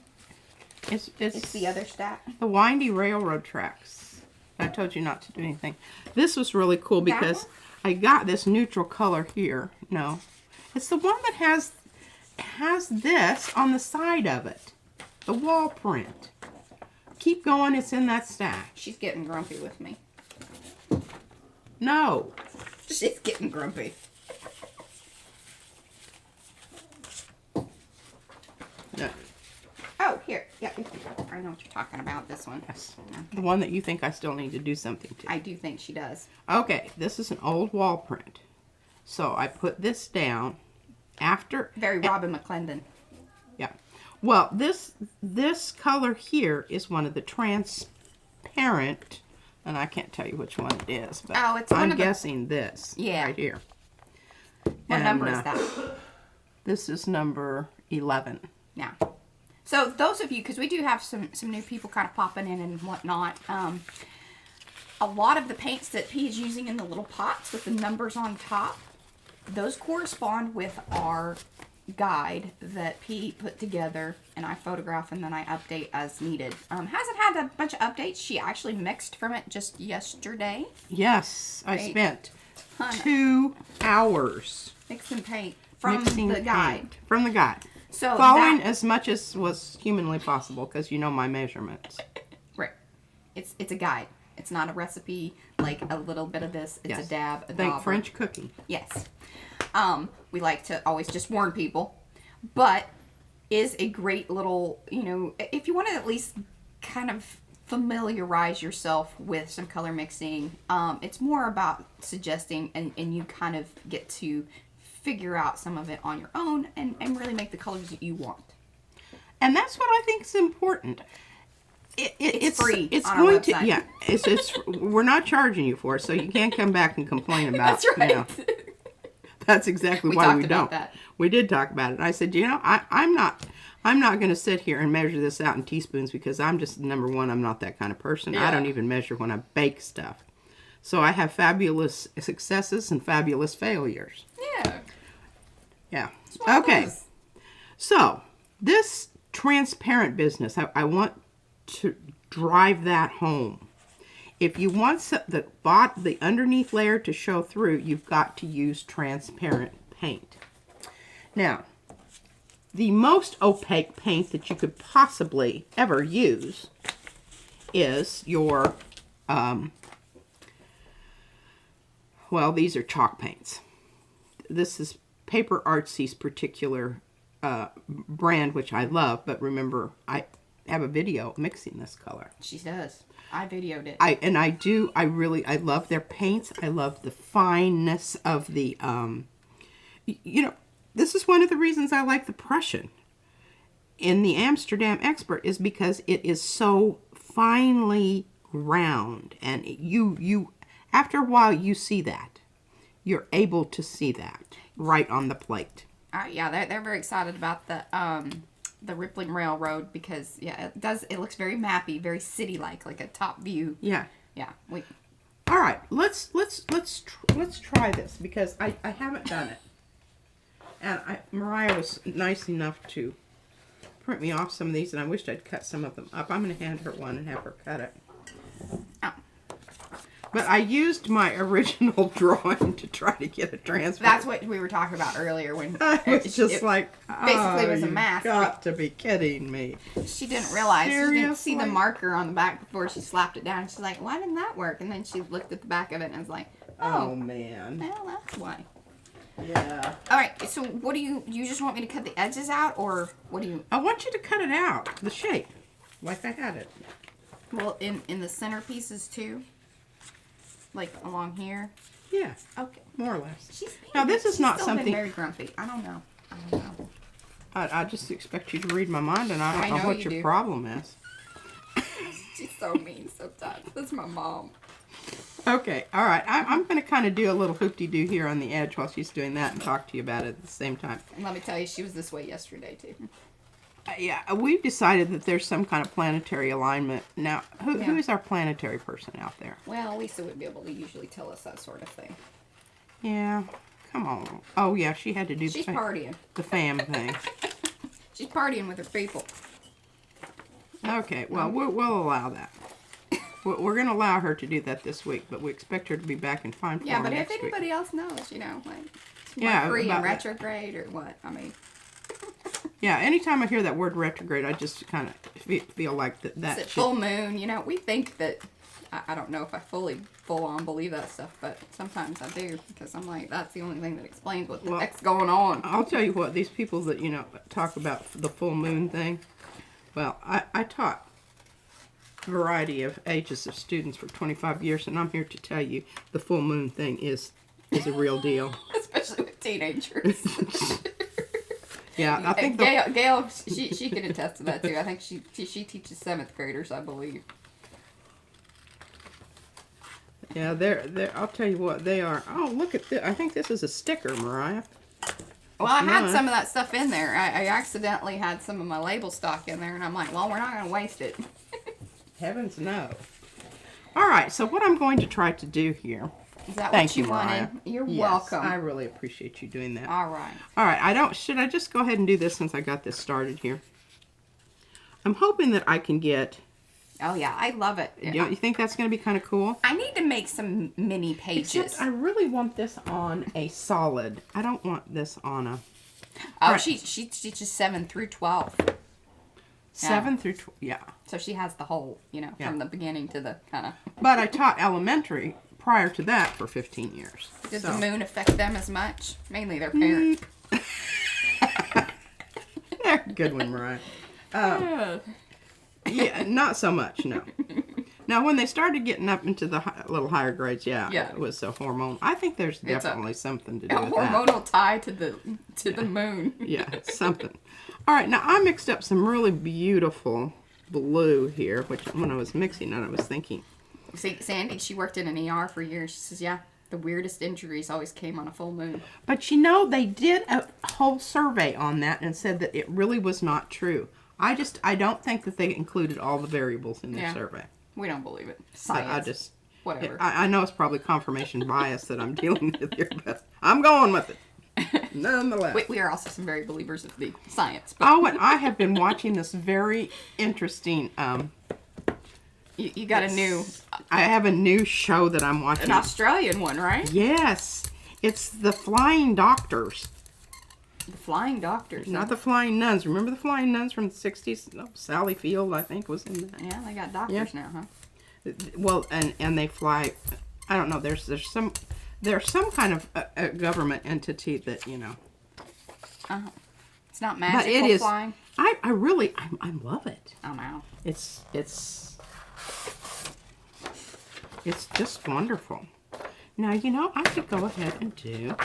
It's the other stack? The windy railroad tracks. I told you not to do anything. This was really cool because I got this neutral color here. No. It's the one that has this on the side of it. The wall print. Keep going, it's in that stack. She's getting grumpy with me. No. She's getting grumpy. No. Oh, here. Yeah, I know what you're talking about, this one. Yes. Okay. The one that you think I still need to do something to. I do think she does. Okay, this is an old wall print. So I put this down after... Very Robin McClendon. Yeah. Well, this color here is one of the transparent, and I can't tell you which one it is, but I'm guessing this right here. What number is that? This is number 11. Yeah. So those of you, because we do have some new people kind of popping in and whatnot, a lot of the paints that P is using in the little pots with the numbers on top, those correspond with our guide that P put together, and I photograph and then I update as needed. Hasn't had a bunch of updates. She actually mixed from it just yesterday. Yes, I spent 2 hours mixing paint from the guide. From the guide. So following as much as was humanly possible, because you know my measurements. Right. It's a guide. It's not a recipe like a little bit of this. It's a dab, a Think dauber. French cooking. Yes. We like to always just warn people, but is a great little, you know, if you want to at least kind of familiarize yourself with some color mixing, it's more about suggesting and you kind of get to figure out some of it on your own and really make the colors that you want. And that's what I think is important. It's free. It's on going our website. to, yeah. It's we're not charging you for it, so you can't come back and complain about. That's right. You know, that's exactly why we don't. That. We did talk about it. I said, you know, I'm not going to sit here and measure this out in teaspoons because I'm just number one. I'm not that kind of person. Yeah. I don't even measure when I bake stuff. So I have fabulous successes and fabulous failures. Yeah. Yeah. Okay. So this transparent business, I want to drive that home. If you want the underneath layer to show through, you've got to use transparent paint. Now, the most opaque paint that you could possibly ever use is your, well, these are chalk paints. This is Paper Artsy's particular brand, which I love, but remember, I have a video mixing this color. She does. I videoed it. I love their paints. I love the fineness of the, you know, this is one of the reasons I like the Prussian in the Amsterdam Expert is because it is so finely ground, and you after a while you see that. You're able to see that right on the plate. Yeah, they're very excited about the the rippling railroad because yeah, it looks very mappy, very city-like a top view. Yeah. Yeah. All right, let's try this because I haven't done it. And Mariah was nice enough to print me off some of these, and I wished I'd cut some of them up. I'm going to hand her one and have her cut it. Oh. But I used my original drawing to try to get a transfer. That's what we were talking about earlier when it's just like, basically it was a mask. You got to be kidding me. She didn't realize. Seriously? She didn't see the marker on the back before she slapped it down. She's like, why didn't that work? And then she looked at the back of it and was like, oh man. Well, that's why. Yeah. All right. So what do you just want me to cut the edges out, or what do you? I want you to cut it out, the shape, like I had it. Well, in the center pieces too. Like along here. Yeah. Okay. More or less. She's now this is not still something. Been very grumpy. I don't know. I just expect you to read my mind, and I don't know what you your do. problem is. She's so mean sometimes. That's my mom. Okay, all right. I'm going to kind of do a little hoop-de-doo here on the edge while she's doing that and talk to you about it at the same time. And let me tell you, she was this way yesterday, too. Yeah, we've decided that there's some kind of planetary alignment. Now, who is our planetary person out there? Well, Lisa would be able to usually tell us that sort of thing. Yeah, come on. Oh, yeah, she had to do She's partying. The fam thing. She's partying with her people. Okay, well, we'll allow that. We're going to allow her to do that this week, but we expect her to be back in fine form Yeah, but next if week. anybody else knows, like Yeah, Mercury and about that. retrograde or what, I mean. Yeah, anytime I hear that word retrograde, I just kind of feel like that It's a full moon, we think that, I don't know if I full on believe that stuff, but sometimes I do, because I'm like, that's the only thing that explains what the heck's going on. I'll tell you what, these people that, talk about the full moon thing, well, I taught a variety of ages of students for 25 years, and I'm here to tell you the full moon thing is a real deal. Especially with teenagers. Yeah, I think Gail, she can attest to that too. I think she teaches 7th graders, I believe. Yeah, they're. I'll tell you what they are. Oh, look at this! I think this is a sticker, Mariah. Well, I had some of that stuff in there. I accidentally had some of my label stock in there, and I'm like, well, we're not going to waste it. Heavens no. All right, so what I'm going to try to do here. Is that Thank what you Mariah. wanted? You're Yes, welcome. I really appreciate you doing that. All right. All right, should I just go ahead and do this since I got this started here? I'm hoping that I can get. Oh yeah, I love it. You think that's going to be kind of cool? I need to make some mini pages. Except I really want this on a solid. I don't want this on a. Oh, right. she teaches 7 through 12. 7 through 12, yeah. So she has the whole, from the beginning to the kind of. But I taught elementary prior to that for 15 years. Does the moon affect them as much? Mainly their parents. Good one, Mariah. Yeah, not so much, no. Now, when they started getting up into the little higher grades, yeah, it was a hormone. I think there's definitely something to do with that. A hormonal tie to the moon. Yeah, it's something. All right, now I mixed up some really beautiful blue here, which when I was mixing it, I was thinking. See, Sandy, she worked in an ER for years. She says, yeah, the weirdest injuries always came on a full moon. But they did a whole survey on that and said that it really was not true. I don't think that they included all the variables in their survey. We don't believe it. Science. Whatever. I know it's probably confirmation bias that I'm dealing with here, but I'm going with it. Nonetheless. We are also some very believers of the science. But Oh, and I have been watching this very interesting. You got a new. I have a new show that I'm watching. An Australian one, right? Yes, it's the Flying Doctors. The Flying Doctors. Not the Flying Nuns. Remember the Flying Nuns from the 60s? No, Sally Field, I think, was in that. Yeah, they got doctors now, huh? Well, and they fly. I don't know. There's some kind of a government entity that It's not magical but it is. flying. I really love it. Oh no. It's just wonderful. Now I could go ahead and do.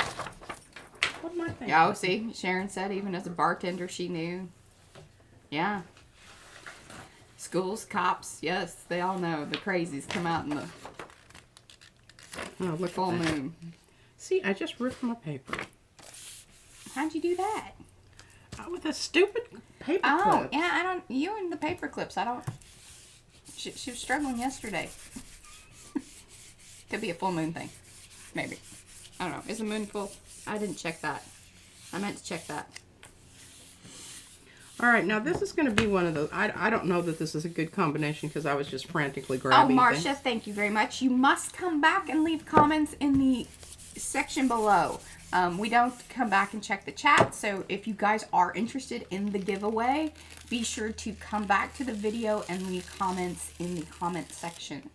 What am I thinking? Oh, see, Sharon said even as a bartender she knew. Yeah. Schools, cops, yes, they all know the crazies come out in the Oh, look full at that. moon. See, I just ripped my paper. How'd you do that? With a stupid paper Oh, clips. yeah, I don't, you and the paper clips, I don't, she was struggling yesterday. Could be a full moon thing. Maybe. I don't know. Is the moon full? I didn't check that. I meant to check that. All right, now this is going to be one of those. I don't know that this is a good combination because I was just frantically Oh, grabbing Marcia, things. thank you very much. You must come back and leave comments in the section below. We don't come back and check the chat, so if you guys are interested in the giveaway, be sure to come back to the video and leave comments in the comment section.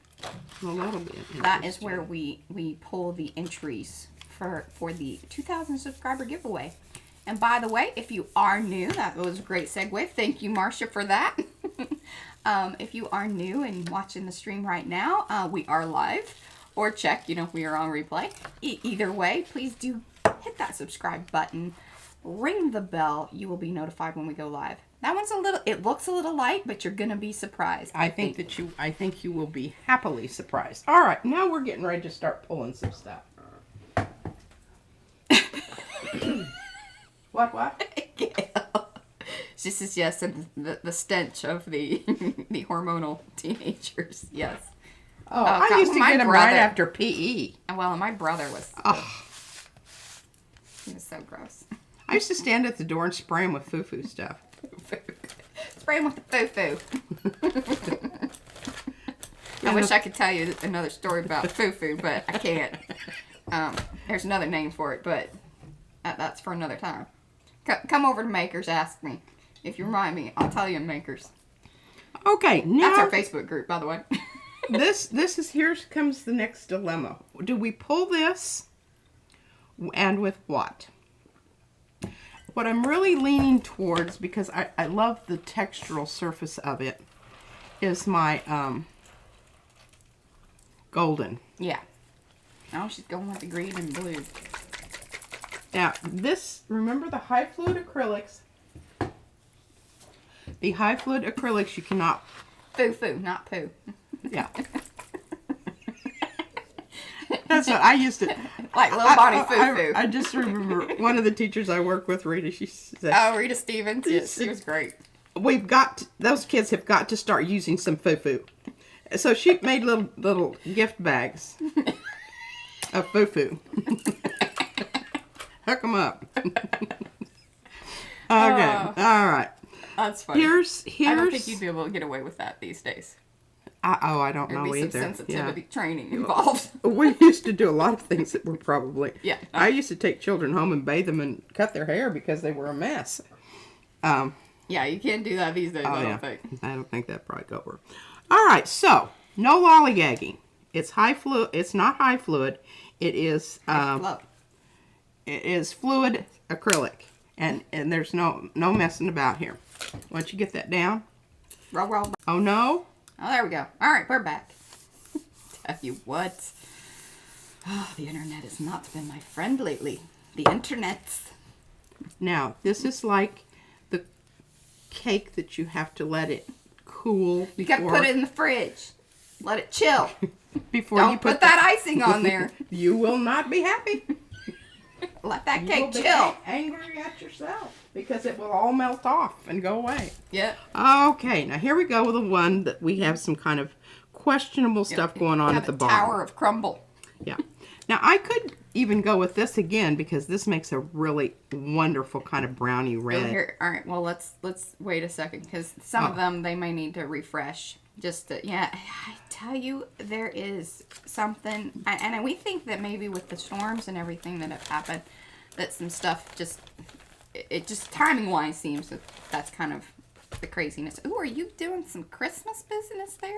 Well, that'll be interesting. That is where we pull the entries for the 2,000 subscriber giveaway. And by the way, if you are new, that was a great segue. Thank you, Marcia, for that. If you are new and watching the stream right now, we are live. Or check, if we are on replay. Either way, please do hit that subscribe button. Ring the bell. You will be notified when we go live. That one's it looks a little light, but you're going to be surprised. I think you will be happily surprised. All right, now we're getting ready to start pulling some stuff. What? This is, yes, the stench of the the hormonal teenagers. Yes. Oh, I used to get them right after PE. Well, my brother was. Oh. He was so gross. I used to stand at the door and spray them with foo-foo stuff. Spray him with the foo-foo. I wish I could tell you another story about foo-foo, but I can't. There's another name for it, but that's for another time. Come over to Makers, ask me. If you remind me, I'll tell you in Makers. Okay, now... That's our Facebook group, by the way. Here comes the next dilemma. Do we pull this, and with what? What I'm really leaning towards, because I love the textural surface of it, is my golden. Yeah. Oh, she's going with the green and blue. Now, remember the high fluid acrylics? The high fluid acrylics you cannot... Foo-foo, not poo. Yeah. That's what I used to... Like little body foo-foo. I just remember one of the teachers I work with, Rita, she said... Oh, Rita Stevens? Yes, she was great. Those kids have got to start using some foo-foo. So she made little gift bags of foo-foo. Hook them up. Okay, all right. That's funny. Here's. I don't think you'd be able to get away with that these days. I don't know There'd be either. some sensitivity training involved. We used to do a lot of things that were probably... Yeah. I used to take children home and bathe them and cut their hair because they were a mess. Yeah, you can't do that these days, I don't think. I don't think that probably go over. All right, so no lollygagging. It's high fluid. It's not high fluid. It is. It is fluid acrylic, and there's no messing about here. Once you get that down. Roll. Oh no. Oh, there we go. All right, we're back. Tell you what. Oh, the internet has not been my friend lately. The internet's. Now, this is like the cake that you have to let it cool. You got to put it in the fridge. Let it chill. Before Don't you put that icing on there. You will not be happy. Let that You cake will be chill. angry at yourself because it will all melt off and go away. Yeah. Okay, now here we go with the one that we have some kind of questionable stuff going on at the bottom. Tower of Crumble. Yeah. Now I could even go with this again because this makes a really wonderful kind of brownie red. Here. All right. Well, let's wait a second because some of them they may need to refresh. Just to, yeah, I tell you, there is something, and we think that maybe with the storms and everything that have happened, that some stuff just timing wise seems that that's kind of the craziness. Ooh, are you doing some Christmas business there?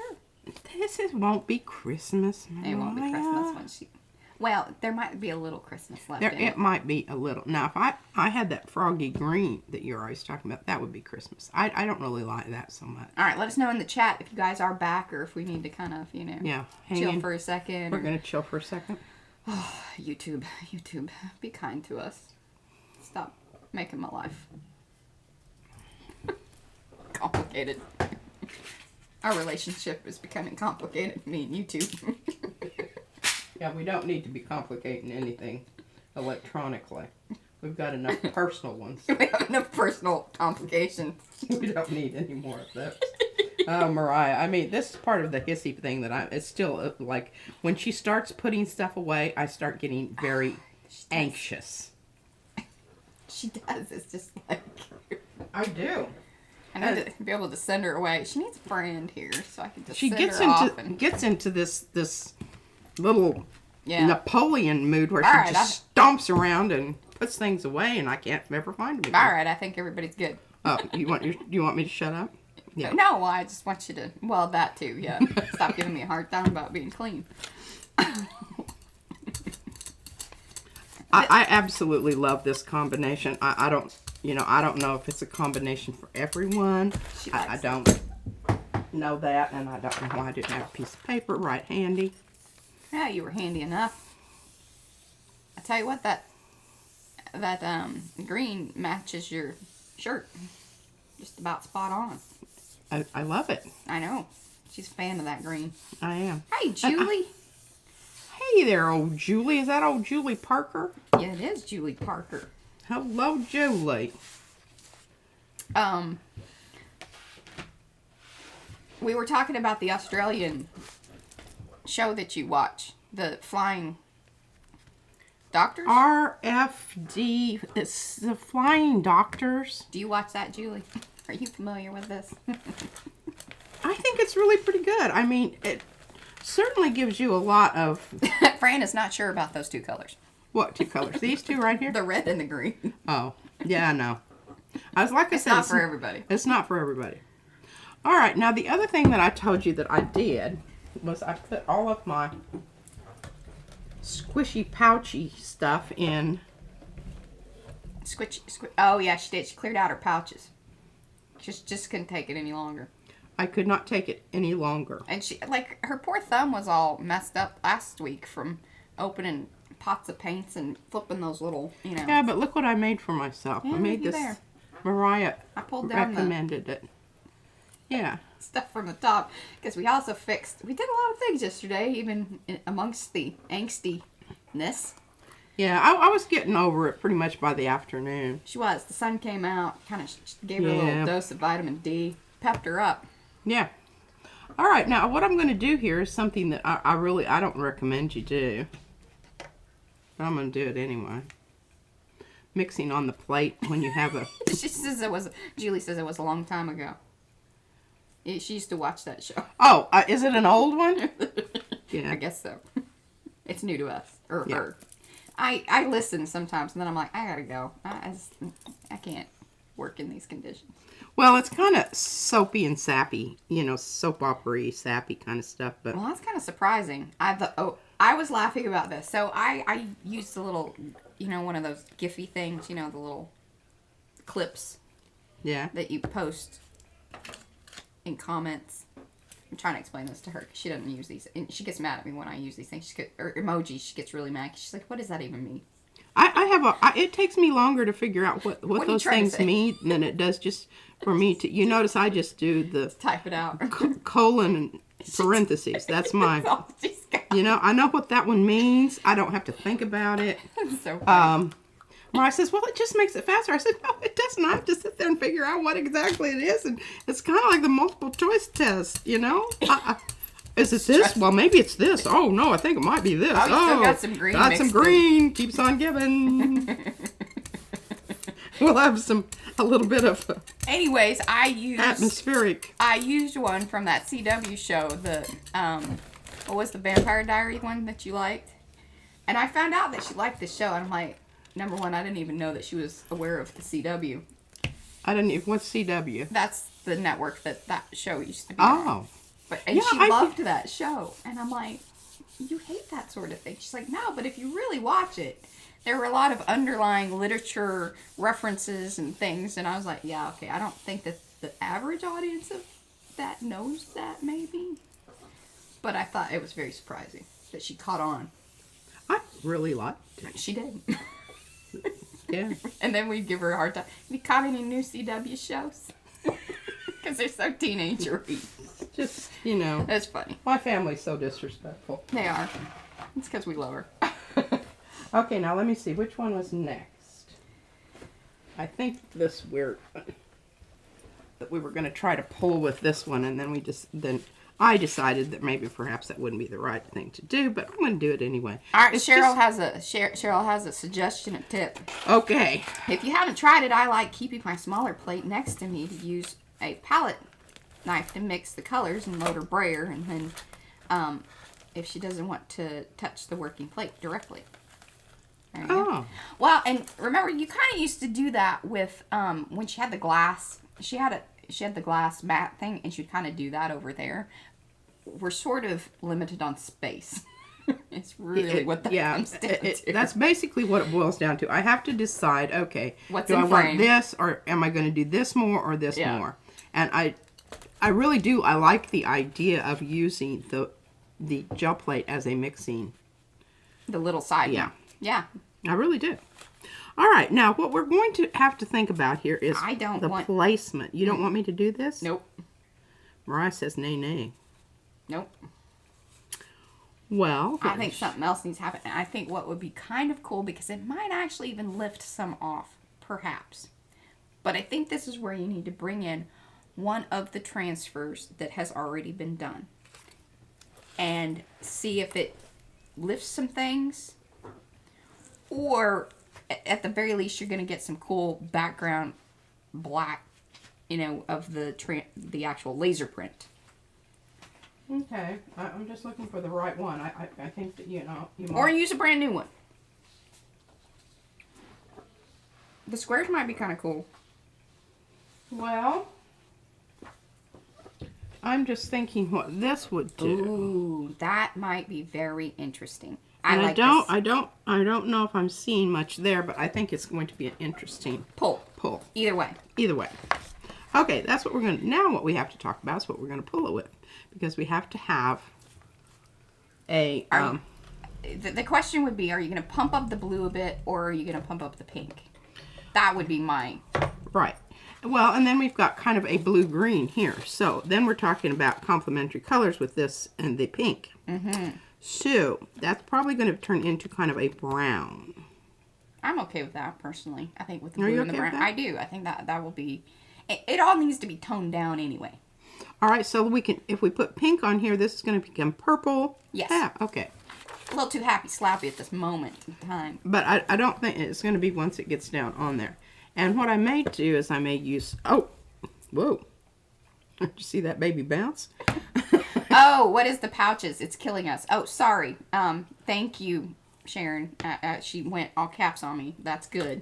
Won't be Christmas. It won't be Christmas when she. Well, there might be a little Christmas left in it. It might be a little. Now, if I had that froggy green that you're always talking about, that would be Christmas. I don't really like that so much. All right, let us know in the chat if you guys are back or if we need to kind of, chill for a second. We're going to chill for a second. Oh, YouTube, be kind to us. Stop making my life complicated. Our relationship is becoming complicated, me and YouTube. Yeah, we don't need to be complicating anything electronically. We've got enough personal ones. We have enough personal complications. We don't need any more of those. Oh, Mariah, I mean, this is part of the hissy thing that it's still like when she starts putting stuff away, I start getting very anxious. She does. It's just like... I do. I need to be able to send her away. She needs a friend here, so I can just She send gets her into off and... gets into this little Napoleon mood where All she just stomps around and puts things away, and I can't ever find them. All right, I think everybody's good. Oh, you want me to shut up? Yeah. No, well, I just want you to... Well, that too, yeah. Stop giving me a hard time about being clean. I absolutely love this combination. I don't know if it's a combination for everyone. I don't know that, and I don't know why I didn't have a piece of paper right handy. Yeah, you were handy enough. I tell you what, that green matches your shirt. Just about spot on. I love it. I know. She's a fan of that green. I am. Hey, Julie. Hey there, old Julie. Is that old Julie Parker? Yeah, it is Julie Parker. Hello, Julie. We were talking about the Australian show that you watch, the Flying Doctors. RFD. It's the Flying Doctors. Do you watch that, Julie? Are you familiar with this? I think it's really pretty good. I mean, it certainly gives you a lot of... Fran is not sure about those two colors. What two colors? These two right here? The red and the green. Oh, yeah, I know. I was like I It's said, not for everybody. It's not for everybody. All right, now the other thing that I told you that I did was I put all of my squishy, pouchy stuff in. Oh, yeah, she did. She cleared out her pouches. Just couldn't take it any longer. I could not take it any longer. And she, like, her poor thumb was all messed up last week from opening pots of paints and flipping those little, you know. Yeah, but look what I made for myself. Yeah, I made this. there. Mariah I pulled down recommended it. Yeah. stuff from the top because we also we did a lot of things yesterday, even amongst the angstiness. Yeah, I was getting over it pretty much by the afternoon. She was. The sun came out, kind of gave her a little dose of vitamin D, pepped her up. Yeah. All right, now what I'm going to do here is something that I don't recommend you do. But I'm going to do it anyway. Mixing on the plate when you have a... Julie says it was a long time ago. She used to watch that show. Oh, is it an old one? Yeah. I guess so. It's new to us. Or her. I listen sometimes, and then I'm like, I gotta go. I can't work in these conditions. Well, it's kind of soapy and sappy, soap opera-y, sappy kind of stuff. But well, that's kind of surprising. I was laughing about this. So I used the little, one of those Giphy things, the little clips. Yeah. That you post in comments. I'm trying to explain this to her because she doesn't use these. And she gets mad at me when I use these things. Or emojis, she gets really mad. She's like, what does that even mean? It takes me longer to figure out what those things mean than it does just for me to... You notice I just do the... Type it out. Colon and parentheses. That's my... I know what that one means. I don't have to think about it. That's so funny. Mariah says, well, it just makes it faster. I said, no, it doesn't. I have to sit there and figure out what exactly it is. And it's kind of like the multiple choice test, Is it this? Well, maybe it's this. Oh, no, I think it might be this. Oh, you still got some green. Got some green. Keeps on giving. We'll have a little bit of Anyways, atmospheric. I used one from that CW show, what was the Vampire Diary one that you liked? And I found out that she liked this show, and I'm like, number one, I didn't even know that she was aware of the CW. What's CW? That's the network that show used to be on. And she loved that show. And I'm like, you hate that sort of thing. She's like, no, but if you really watch it, there were a lot of underlying literature references and things. And I was like, yeah, okay, I don't think that the average audience of that knows that, maybe. But I thought it was very surprising that she caught on. I really liked it. She did. Yeah. And then we'd give her a hard time. Have you caught any new CW shows? Because they're so teenager-y. Just, That's funny. My family's so disrespectful. They are. It's because we love her. Okay, now let me see. Which one was next? I think that we were going to try to pull with this one, and then I decided that maybe perhaps that wouldn't be the right thing to do, but I'm going to do it anyway. All right, Cheryl has a suggestion, a tip. Okay. If you haven't tried it, I like keeping my smaller plate next to me to use a palette knife to mix the colors and load her brayer, and then if she doesn't want to touch the working plate directly. There you go. Well, and remember, you kind of used to do that with when she had the glass. She had the glass mat thing, and she'd kind of do that over there. We're sort of limited on space. It's really what that comes down to. That's basically what it boils down to. I have to decide, okay, do I want this, or am I going to do this more or this more? And I really do. I like the idea of using the gel plate as a mixing. The little side. Yeah. Yeah. I really do. All right. Now, what we're going to have to think about here is the placement. You don't want me to do this? Nope. Mariah says nay, nay. Nope. Well, I think something else needs to happen. I think what would be kind of cool, because it might actually even lift some off, perhaps. But I think this is where you need to bring in one of the transfers that has already been done and see if it lifts some things, or at the very least you're going to get some cool background black, of the actual laser print. Okay, I'm just looking for the right one. I think that you might. Or use a brand new one. The squares might be kind of cool. Well, I'm just thinking what this would do. Ooh, that might be very interesting. I don't know if I'm seeing much there, but I think it's going to be an interesting pull. Either way. Okay, that's what we're going to, now what we have to talk about is what we're going to pull it with. Because we have to have a, the question would be, are you going to pump up the blue a bit, or are you going to pump up the pink? That would be mine. Right. Well, and then we've got kind of a blue-green here. So then we're talking about complementary colors with this and the pink. Mm-hmm. So that's probably going to turn into kind of a brown. I'm okay with that, personally. I think with the blue and the brown. I do. I think that will be... It all needs to be toned down anyway. All right, so we can, if we put pink on here, this is going to become purple. Yes. Yeah, okay. A little too happy slappy at this moment in time. But I don't think it's going to be once it gets down on there. And what I may do is I may use... Oh, whoa. Did you see that baby bounce? Oh, what is the pouches? It's killing us. Oh, sorry. Thank you, Sharon. She went all caps on me. That's good.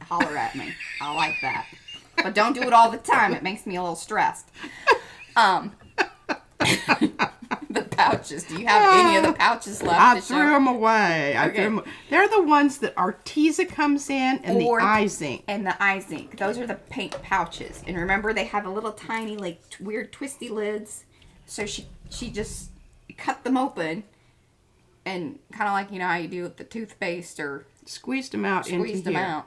Holler at me. I like that. But don't do it all the time. It makes me a little stressed. The pouches. Do you have any of the pouches left? I threw them away. Okay. They're the ones that Arteza comes in, and the eye zinc. And the eye zinc. Those are the paint pouches. And remember, they have a little tiny, like, weird twisty lids. So she just cut them open, and kind of like, how you do with the toothpaste, or squeezed them out into here.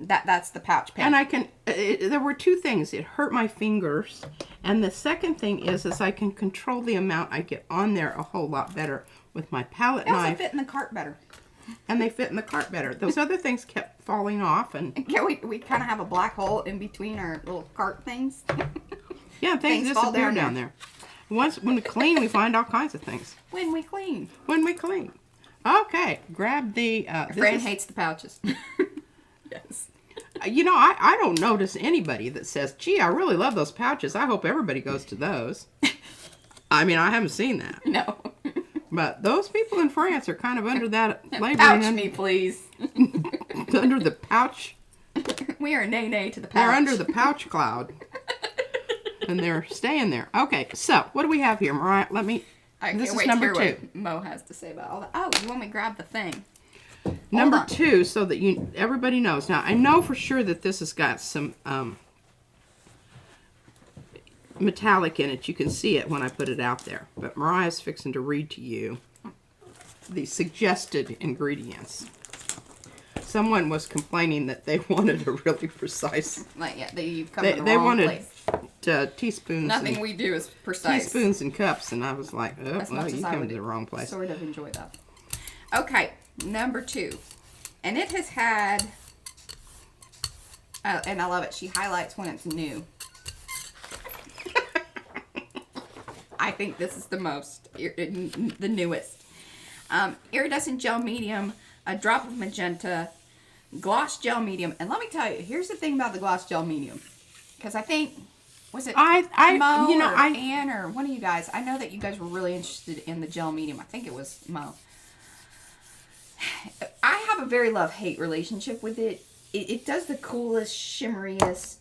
That's the pouch pen. And I can, there were two things. It hurt my fingers. And the second thing is I can control the amount I get on there a whole lot better with my palette knife. They also fit in the cart better. And they fit in the cart better. Those other things kept falling off. And we kind of have a black hole in between our little cart things. Yeah, things disappear down there. When we clean, we find all kinds of things. When we clean. Okay, grab the... Fran hates the pouches. Yes. I don't notice anybody that says, gee, I really love those pouches. I hope everybody goes to those. I mean, I haven't seen that. No. But those people in France are kind of under that labeling. Pouch me, please. Under the pouch. We are nay to the pouch. They're under the pouch cloud. And they're staying there. Okay, so what do we have here, Mariah? This is number 2. What Mo has to say about all that. Oh, you want me to grab the thing? Number 2, so that everybody knows. Now, I know for sure that this has got some metallic in it. You can see it when I put it out there. But Mariah's fixing to read to you the suggested ingredients. Someone was complaining that they wanted a really precise... you've come to the wrong place. Teaspoons. Nothing we do is precise. Teaspoons and cups, and I was like, oh, well, you come to the wrong place. Sort of enjoy that. Okay, number 2. And it has had, oh, and I love it, she highlights when it's new. I think this is the newest. Iridescent gel medium, a drop of magenta, gloss gel medium. And let me tell you, here's the thing about the gloss gel medium. Because I think, was it Mo or Ann or one of you guys? I know that you guys were really interested in the gel medium. I think it was Mo. I have a very love-hate relationship with it. It does the coolest, shimmeriest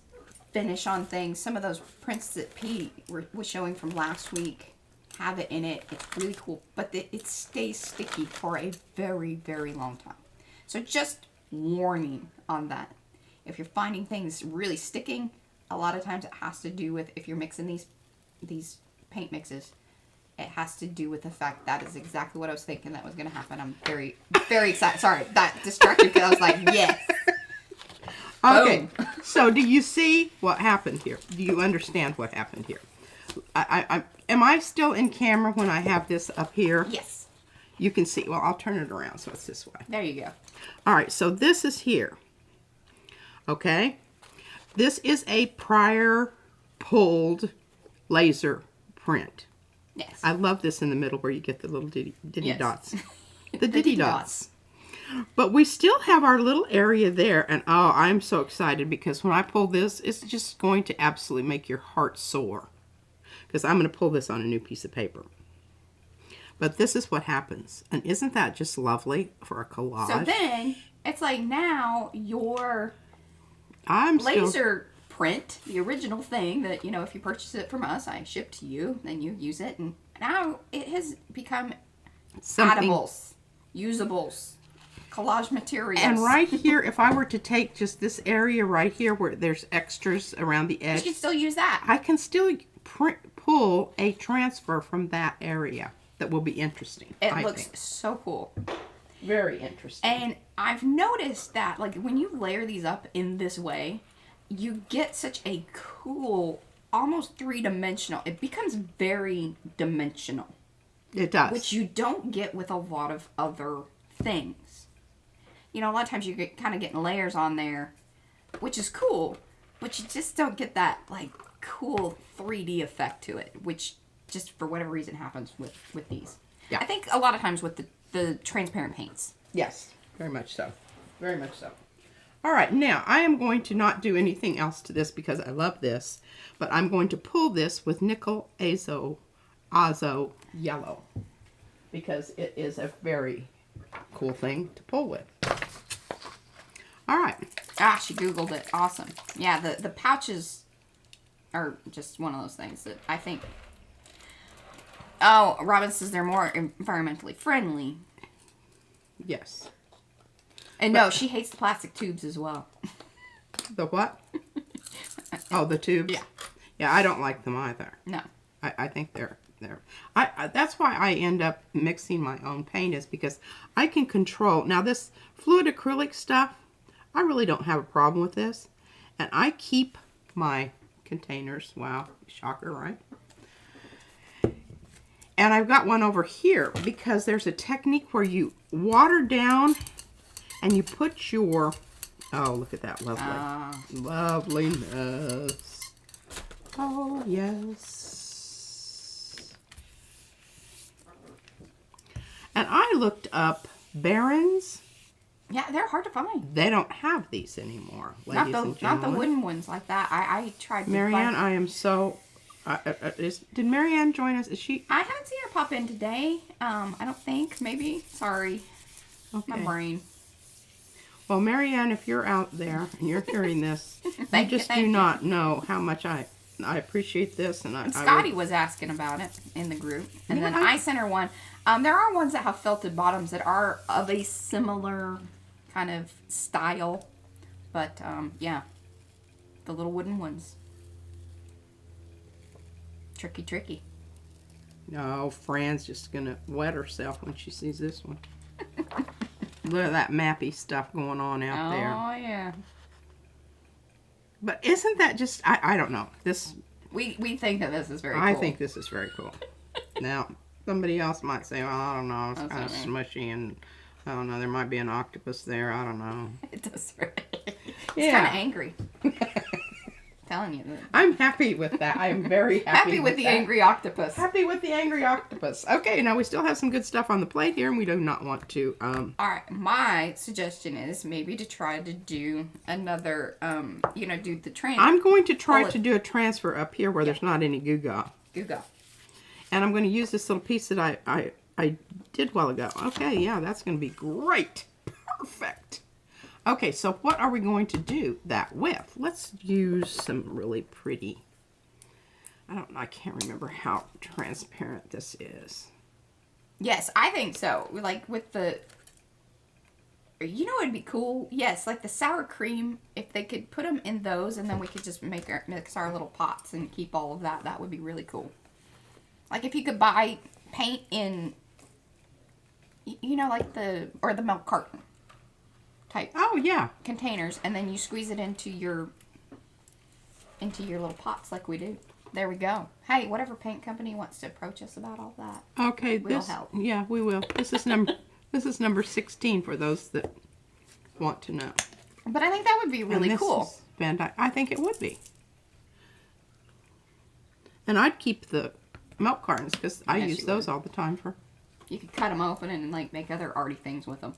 finish on things. Some of those prints that Pete was showing from last week have it in it. It's really cool, but it stays sticky for a very, very long time. So just warning on that. If you're finding things really sticking, a lot of times it has to do with, if you're mixing these paint mixes, it has to do with the fact that is exactly what I was thinking that was going to happen. I'm very, very excited. Sorry, that distracted because I was like, yes. Okay, so do you see what happened here? Do you understand what happened here? Am I still in camera when I have this up here? Yes. You can see. Well, I'll turn it around so it's this way. There you go. All right, so this is here. Okay? This is a prior pulled laser print. Yes. I love this in the middle where you get the little ditty Yes. dots. The ditty dots. But we still have our little area there, and oh, I'm so excited because when I pull this, it's just going to absolutely make your heart soar. Because I'm going to pull this on a new piece of paper. But this is what happens. And isn't that just lovely for a collage? So then, it's like now your laser print, the original thing that, you know, if you purchase it from us, I ship to you, then you use it. And now it has become addables, usables, collage materials. And right here, if I were to take just this area right here where there's extras around the edge. You can still use that. I can still pull a transfer from that area that will be interesting. It looks so cool. Very interesting. And I've noticed that, like, when you layer these up in this way, you get such a cool, almost three-dimensional. It becomes very dimensional. It does. Which you don't get with a lot of other things. You know, a lot of times you get kind of getting layers on there, which is cool, but you just don't get that, like, cool 3D effect to it, which just for whatever reason happens with these. Yeah. I think a lot of times with the transparent paints. Yes, very much so. Very much so. All right, now I am going to not do anything else to this because I love this, but I'm going to pull this with nickel azo yellow because it is a very cool thing to pull with. All right. Ah, she Googled it. Awesome. Yeah, the pouches are just one of those things that I think... Oh, Robin says they're more environmentally friendly. Yes. And no, she hates the plastic tubes as well. The what? Oh, the tubes? Yeah. Yeah, I don't like them either. No. I think they're that's why I end up mixing my own paint, is because I can control. Now this fluid acrylic stuff, I really don't have a problem with this. And I keep my containers. Wow, shocker, right? And I've got one over here because there's a technique where you water down and you put your, oh, look at that lovely, loveliness. Oh, yes. And I looked up Barron's. Yeah, they're hard to find. They don't have these anymore, ladies and gentlemen. Not the wooden ones like that. I tried to Marianne, I am so... did Marianne join us? Is she? I haven't seen her pop in today. I don't think. Maybe. Sorry. Okay. My brain. Well, Marianne, if you're out there and you're hearing this, you just do not know how much I appreciate this. And Scotty was asking about it in the group. And then I sent her one. There are ones that have felted bottoms that are of a similar kind of style. But, yeah. The little wooden ones. Tricky. No, Fran's just gonna wet herself when she sees this one. Look at that mappy stuff going on out there. Oh yeah. But isn't that just? I don't know. This. We think that this is very cool. I think this is very cool. Now somebody else might say, well, I don't know, it's kind of smushy and I don't know. There might be an octopus there. I don't know. It does. It's Yeah. kind of angry. Telling you. I'm happy with that. I am very happy With the that. angry octopus. Happy with the angry octopus. Okay, now we still have some good stuff on the plate here, and we do not want to. All right, my suggestion is maybe to try to do another, do the train. I'm going to try to do a transfer up here where there's not any goo-gaw. Goo-gaw. And I'm going to use this little piece that I did a while ago. Okay, yeah, that's going to be great. Perfect. Okay, so what are we going to do that with? Let's use some really pretty, I can't remember how transparent this is. Yes, I think so. Like with the, it'd be cool. Yes, like the sour cream, if they could put them in those and then we could just mix our little pots and keep all of that, that would be really cool. Like if you could buy paint in, like the milk carton type. Oh, yeah. Containers, and then you squeeze it into your little pots like we do. There we go. Hey, whatever paint company wants to approach us about all that. Okay, we'll help. Yeah, we will. This is number 16 for those that want to know. But I think that would be really cool. I think it would be. And I'd keep the milk cartons because I use those all the time for. You could cut them open and like make other arty things with them.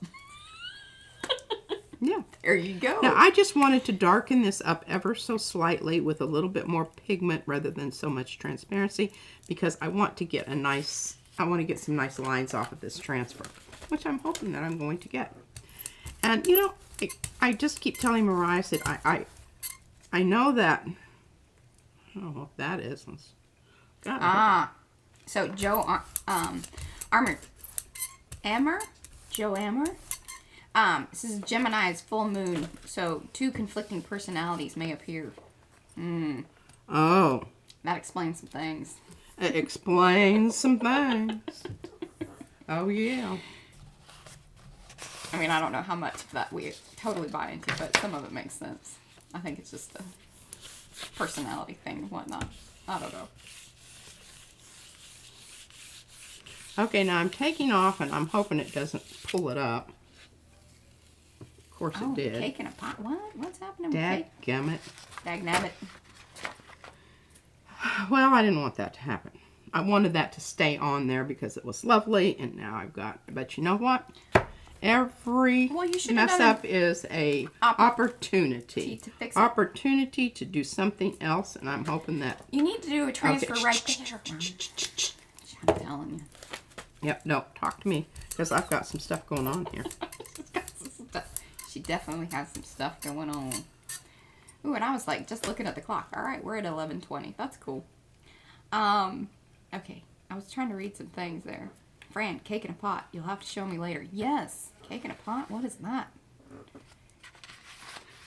Yeah. There you go. Now, I just wanted to darken this up ever so slightly with a little bit more pigment rather than so much transparency because I want to get some nice lines off of this transfer, which I'm hoping that I'm going to get. And, I just keep telling Mariah, I said, I know that, I don't know what that is. So Joe Ammer. This is Gemini's full moon, so 2 conflicting personalities may appear. Oh. That explains some things. It explains some things. Oh, yeah. I mean, I don't know how much of that we totally buy into, but some of it makes sense. I think it's just a personality thing and whatnot. I don't know. Okay, now I'm taking off, and I'm hoping it doesn't pull it up. Of course it did. Cake in a pot? What? What's happening with cake? Dadgummit. Dagnabbit. Well, I didn't want that to happen. I wanted that to stay on there because it was lovely, and now I've got. But you know what? Every mess up is a opportunity. To fix it. Opportunity to do something else, and I'm hoping that. You need to do a transfer right there. I'm telling you. Yep. No, talk to me because I've got some stuff going on here. She definitely has some stuff going on. Ooh, and I was like, just looking at the clock. All right, we're at 11:20. That's cool. Okay. I was trying to read some things there. Fran, cake in a pot. You'll have to show me later. Yes. Cake in a pot? What is that?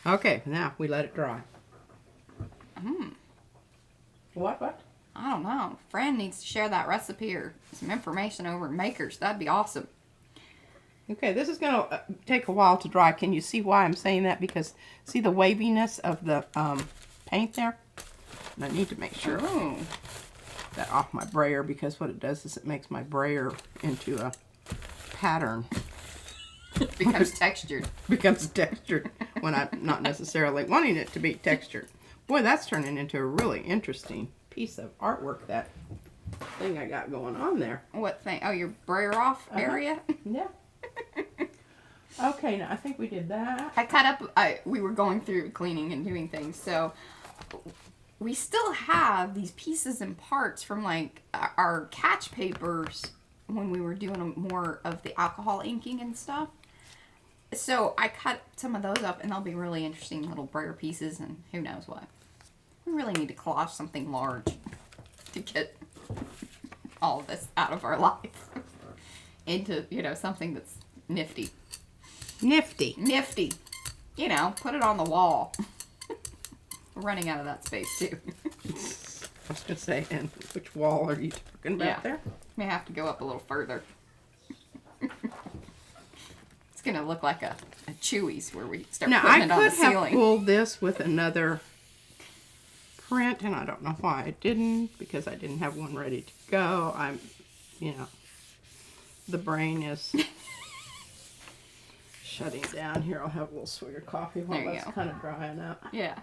Okay, now we let it dry. What? I don't know. Fran needs to share that recipe or some information over at Makers. That'd be awesome. Okay, this is going to take a while to dry. Can you see why I'm saying that? Because see the waviness of the paint there? And I need to make sure that off my brayer because what it does is it makes my brayer into a pattern. It becomes textured. Becomes textured when I'm not necessarily wanting it to be textured. Boy, that's turning into a really interesting piece of artwork, that thing I got going on there. What thing? Oh, your brayer off area? Yeah. Okay, now I think we did that. I cut up, we were going through cleaning and doing things, so we still have these pieces and parts from like our catch papers when we were doing more of the alcohol inking and stuff. So I cut some of those up and they'll be really interesting little brayer pieces and who knows what. We really need to collage something large to get all of this out of our life into, something that's nifty. Nifty. Put it on the wall. We're running out of that space too. I was going to say, and which wall are you talking about there? May have to go up a little further. It's going to look like a Chewy's where we start putting it on the ceiling. Now, I could have pulled this with another print, and I don't know why I didn't, because I didn't have one ready to go. The brain is shutting down here. I'll have a little swig of coffee while There you that's go. kind of drying out. Yeah.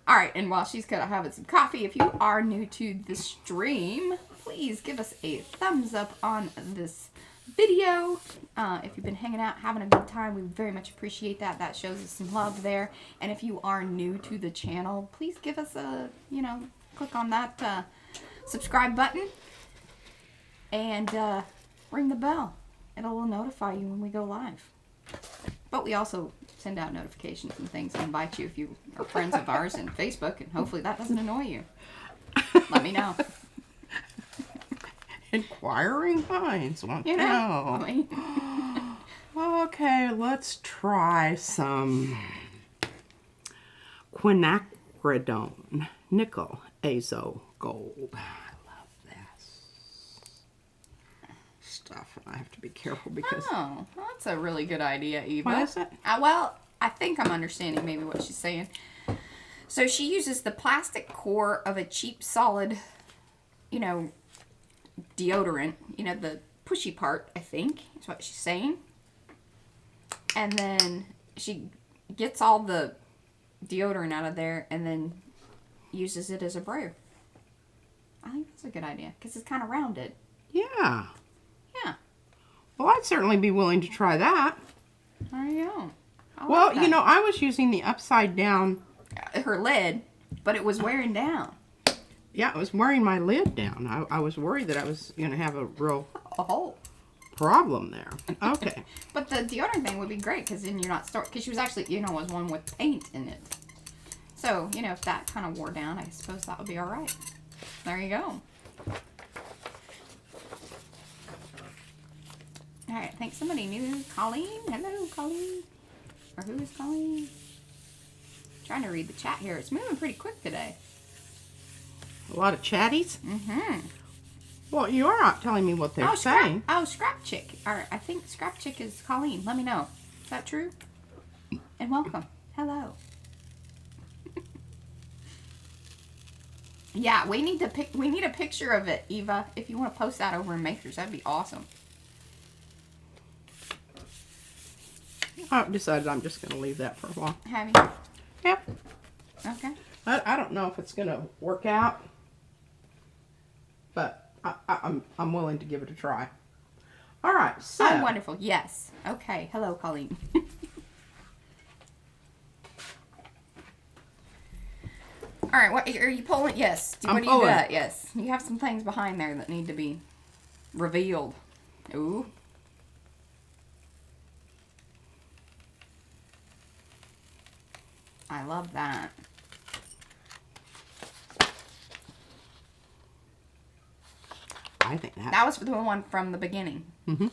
All right, and while she's kind of having some coffee, if you are new to the stream, please give us a thumbs up on this video. If you've been hanging out, having a good time, we very much appreciate that. That shows us some love there. And if you are new to the channel, please give us a, click on that subscribe button and ring the bell. It'll notify you when we go live. But we also send out notifications and things and invite you if you are friends of ours in Facebook, and hopefully that doesn't annoy you. Let me know. Inquiring minds want to know. I mean, Okay, let's try some quinacridone nickel azo gold. I love this stuff, and I have to be careful because oh, well, that's a really good idea, Eva. What is it? Well, I think I'm understanding maybe what she's saying. So she uses the plastic core of a cheap, solid, deodorant, the pushy part, I think, is what she's saying. And then she gets all the deodorant out of there and then uses it as a brayer. I think that's a good idea because it's kind of rounded. yeah. Yeah. Well, I'd certainly be willing to try that. There you go. Well, I was using the upside down. Her lid, but it was wearing down. Yeah, I was wearing my lid down. I was worried that I was going to have a real A hole. problem there. Okay. But the deodorant thing would be great because then you're not because she was actually, was one with paint in it. So, if that kind of wore down, I suppose that would be all right. There you go. All right, I think somebody new. Colleen? Hello, Colleen. Or who is Colleen? Trying to read the chat here. It's moving pretty quick today. A lot of chatties? Mm-hmm. Well, you are not telling me what they're saying. Scrap Chick. All right, I think Scrap Chick is Colleen. Let me know. Is that true? And welcome. Hello. Yeah, we need a picture of it, Eva. If you want to post that over in Makers, that'd be awesome. I've decided I'm just going to leave that for a while. Have you? Yep. Okay. I don't know if it's going to work out, but I'm willing to give it a try. All right, so. Oh, wonderful. Yes. Okay. Hello, Colleen. All right. What are you pulling? Yes. What do you got? Yes. You have some things behind there that need to be revealed. Ooh. I love that. I think that was the one from the beginning. Mm-hmm.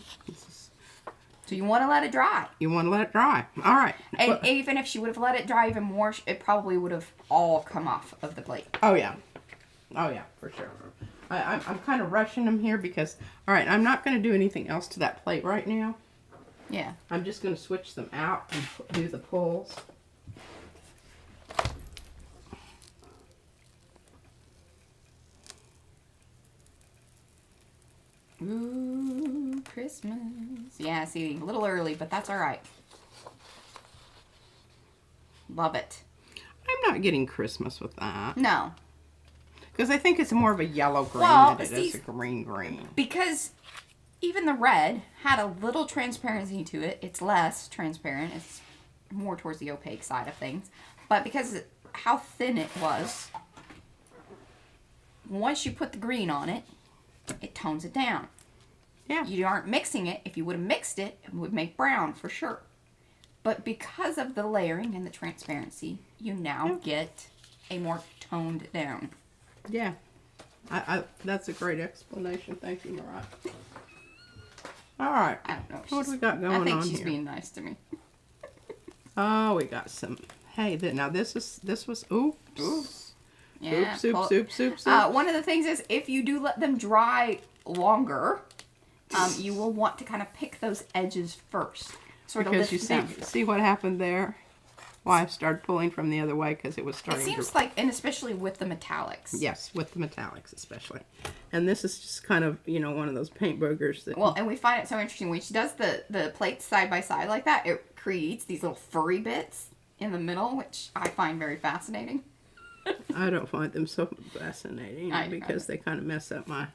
So you want to let it dry. You want to let it dry. All right. And even if she would have let it dry even more, it probably would have all come off of the plate. Oh, yeah. Oh, yeah, for sure. I'm kind of rushing them here because, all right, I'm not going to do anything else to that plate right now. Yeah. I'm just going to switch them out and do the pulls. Ooh, Christmas. Yeah, see, a little early, but that's all right. Love it. I'm not getting Christmas with that. No. Because I think it's more of a yellow green than it is a green. Because even the red had a little transparency to it. It's less transparent. It's more towards the opaque side of things. But because how thin it was, once you put the green on it, it tones it down. Yeah. You aren't mixing it. If you would have mixed it, it would make brown for sure. But because of the layering and the transparency, you now get a more toned down. Yeah. That's a great explanation. Thank you, Mariah. All right. I don't know. What do we got going on here? I think she's being nice to me. Oh, we got some. Hey, now this was. Oops. Yeah. Oops. One of the things is if you do let them dry longer, you will want to kind of pick those edges first. Sort of because lift you them. see what happened there. why I started pulling from the other way, because it was It starting seems to... like, and especially with the metallics. Yes, with the metallics especially. And this is just kind of, you know, one of those paint boogers that... Well, and we find it so interesting. When she does the plates side by side like that, it creates these little furry bits in the middle, which I find very fascinating. I don't find them so fascinating because they kind of mess up my...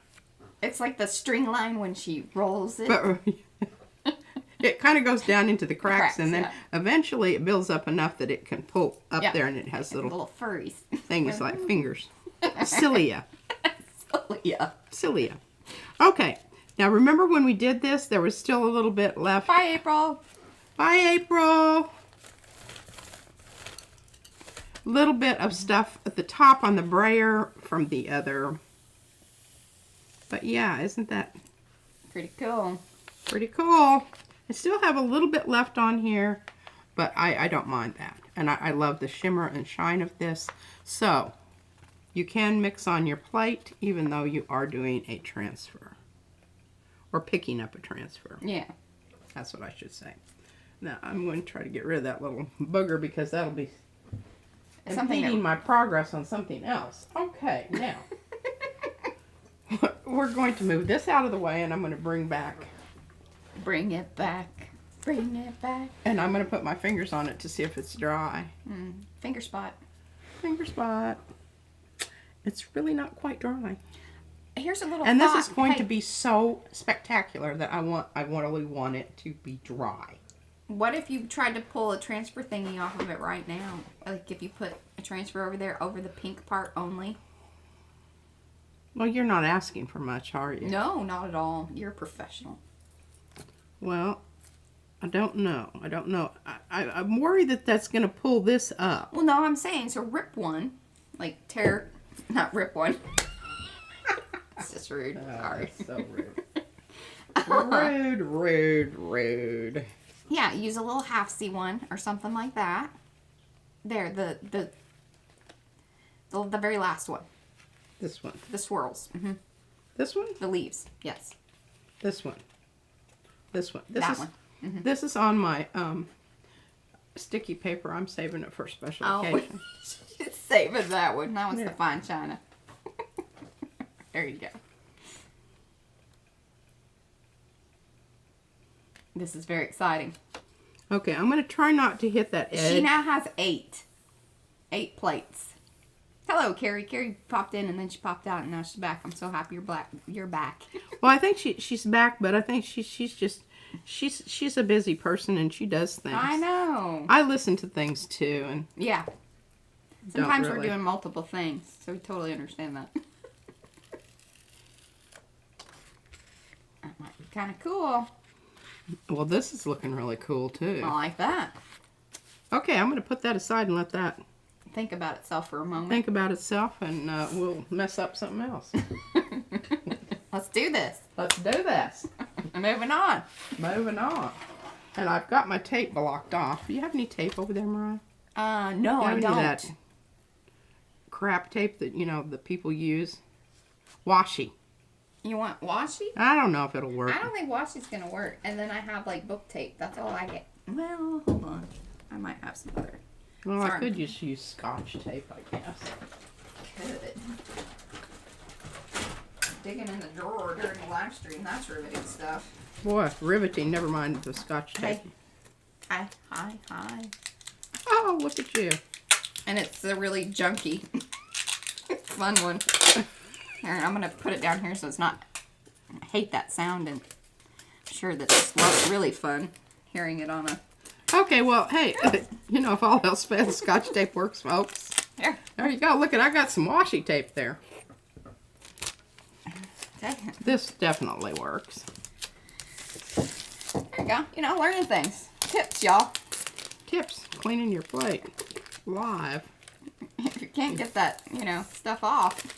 It's like the string line when she rolls it. But it kind of goes down into the cracks, and then eventually it builds up enough that it can pull up there, and it has little furries. things like fingers. Cilia. Cilia. Cilia. Okay. Now remember when we did this, there was still a little bit left. Bye, April. Bye, April. Little bit of stuff at the top on the brayer from the other. But yeah, isn't that pretty cool? Pretty cool. I still have a little bit left on here, but I don't mind that. And I love the shimmer and shine of this. So, you can mix on your plate even though you are doing a transfer. Or picking up a transfer. Yeah. That's what I should say. Now, I'm going to try to get rid of that little booger because that'll be impeding my progress on something else. Okay, now. We're going to move this out of the way, and I'm going to bring back. Bring it back. Bring it back. And I'm going to put my fingers on it to see if it's dry. Finger spot. Finger spot. It's really not quite dry. Here's a little And thought. this is going to be so spectacular that I really want it to be dry. What if you tried to pull a transfer thingy off of it right now? Like if you put a transfer over there over the pink part only? Well, you're not asking for much, are you? No, not at all. You're a professional. Well, I don't know. I don't know. I'm worried that that's going to pull this up. Well, no, I'm saying, so rip one. Like not rip one. It's just rude. Sorry. So rude. rude. Yeah, use a little half C one or something like that. There, the very last one. This one. The swirls. Mm-hmm. This one? The leaves. Yes. This one. This one. That one. Mm-hmm. This is on my sticky paper. I'm saving it for a special occasion. She's saving that one. That one's the fine china. There you go. This is very exciting. Okay, I'm going to try not to hit that edge. She now has 8 plates. Hello, Carrie. Carrie popped in and then she popped out and now she's back. I'm so happy you're back. Well, I think she's back, but I think she's a busy person and she does things. I know. I listen to things too, and yeah. Sometimes we're doing multiple things, so we totally understand that. That might be kind of cool. Well, this is looking really cool too. I like that. Okay, I'm going to put that aside and let that think about itself for a moment. think about itself, and we'll mess up something else. Let's do this. Let's do this. Moving on. Moving on. And I've got my tape blocked off. Do you have any tape over there, Mariah? No, I don't. That crap tape that, the people use. Washi. You want washi? I don't know if it'll work. I don't think washi's going to work. And then I have, like, book tape. That's all I get. Well, hold on. I might have some other. Well, I could just use Scotch tape, I guess. Could. Digging in the drawer during the live stream. That's riveting stuff. Boy, riveting. Never mind the Scotch tape. Hi. Oh, look at you. And it's a really junky, fun one. Here, I'm going to put it down here so it's not... I hate that sound, and I'm sure that this was really fun hearing it on a... Okay, well, hey, if all else fails, Scotch tape works, folks. Here. There you go. Look, I got some washi tape there. Okay. This definitely works. There you go. Learning things. Tips, y'all. Tips. Cleaning your plate. Live. If you can't get that, stuff off.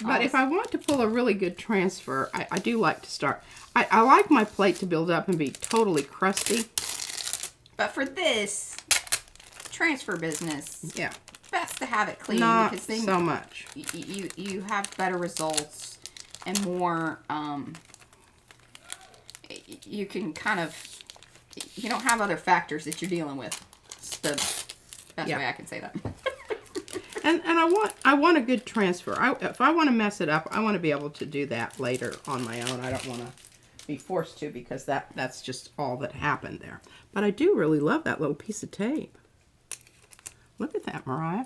But if I want to pull a really good transfer, I do like to start. I like my plate to build up and be totally crusty. But for this transfer business, yeah, best to have it clean. Not because then so much. You have better results and more. You can kind of. You don't have other factors that you're dealing with. It's the best Yeah. way I can say that. And I want a good transfer. If I want to mess it up, I want to be able to do that later on my own. I don't want to be forced to, because that's just all that happened there. But I do really love that little piece of tape. Look at that, Mariah.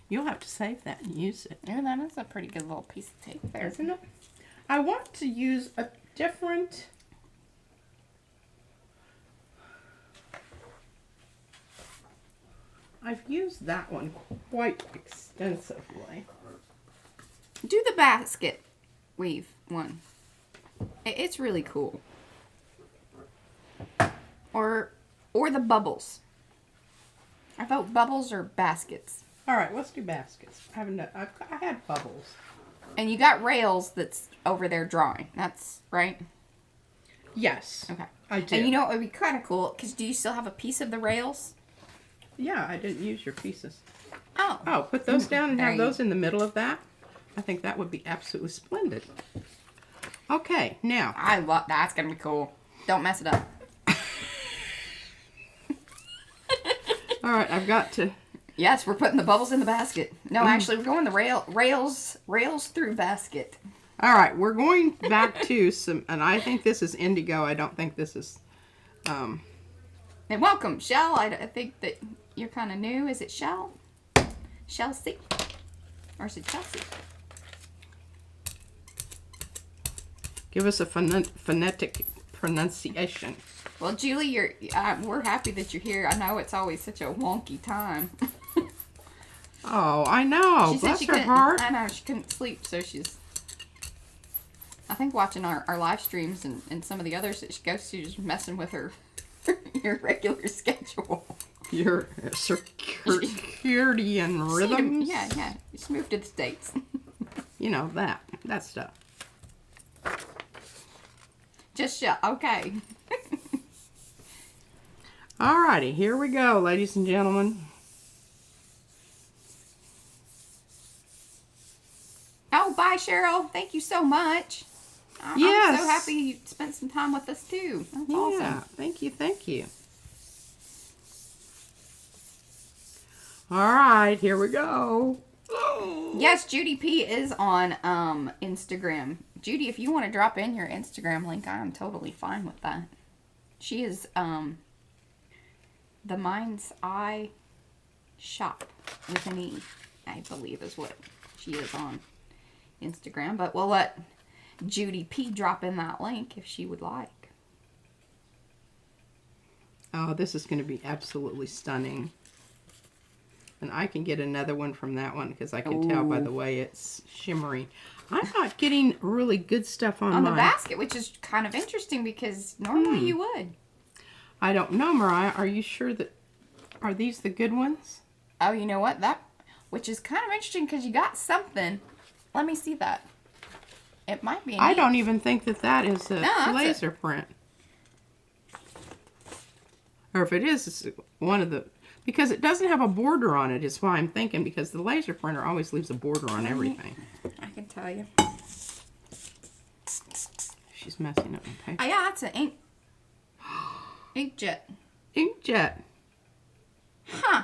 You'll have to save that and use it. Yeah, that is a pretty good little piece of tape there. Isn't it? I want to use a different... I've used that one quite extensively. Do the basket weave one. It's really cool. Or the bubbles. I vote bubbles or baskets. All right, let's do baskets. I had bubbles. And you got rails that's over there drawing. That's right? Yes. Okay. I do. And you know what would be kind of cool? Because do you still have a piece of the rails? Yeah, I didn't use your pieces. Oh. Oh, put those down and There have you- those in the middle of that. I think that would be absolutely splendid. Okay, now. I love that's going to be cool. Don't mess it up. All right, I've got to... Yes, we're putting the bubbles in the basket. No, actually, we're going the rails through basket. All right, we're going back to some... And I think this is indigo. I don't think this is... And welcome, Shell. I think that you're kind of new. Is it Shell? Chelsea? Or is it Chelsea? Give us a phonetic pronunciation. Well, Julie, we're happy that you're here. I know it's always such a wonky time. Oh, I know. She said Bless she her couldn't. heart. I know she couldn't sleep, so she's. I think watching our live streams and some of the others that she goes to, just messing with her your regular schedule. Your circadian rhythms. Yeah. Just moved to the States. You know, that stuff. Just shut. Okay. Alrighty, here we go, ladies and gentlemen. Oh, bye, Cheryl. Thank you so much. I'm Yes. so happy you spent some time with us, too. That's awesome. Yeah, thank you. Alright, here we go. Yes, Judy P is on Instagram. Judy, if you want to drop in your Instagram link, I am totally fine with that. She is the Mind's Eye Shop with an E, I believe is what she is on Instagram. But we'll let Judy P drop in that link if she would like. Oh, this is going to be absolutely stunning. And I can get another one from that one because I can tell by the way it's shimmering. I'm not getting really good stuff on the mine. basket, which is kind of interesting because normally you would. I don't know, Mariah. Are you sure that... Are these the good ones? Oh, you know what? Which is kind of interesting because you got something. Let me see that. It might be an I ink. don't even think that is a that's laser print. Or if it is, it's one of the... Because it doesn't have a border on it is why I'm thinking. Because the laser printer always leaves a border on everything. I can tell you. She's messing up my Oh, paper. yeah, that's an inkjet. Inkjet. Huh.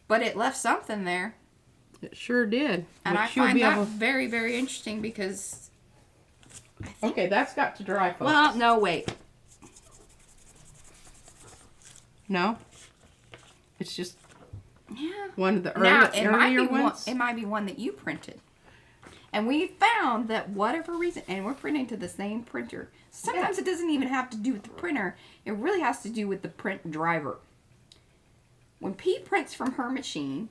But it left something there. It sure did. And Which I you'll find be that able- very, very interesting because... Okay, that's got to dry, folks. Well, no, wait. No? It's just Yeah. one of the Now, it might earlier be one. ones? It might be one that you printed. And we found that whatever reason, and we're printing to the same printer. Sometimes it doesn't even have to do with the printer. It really has to do with the print driver. When P prints from her machine,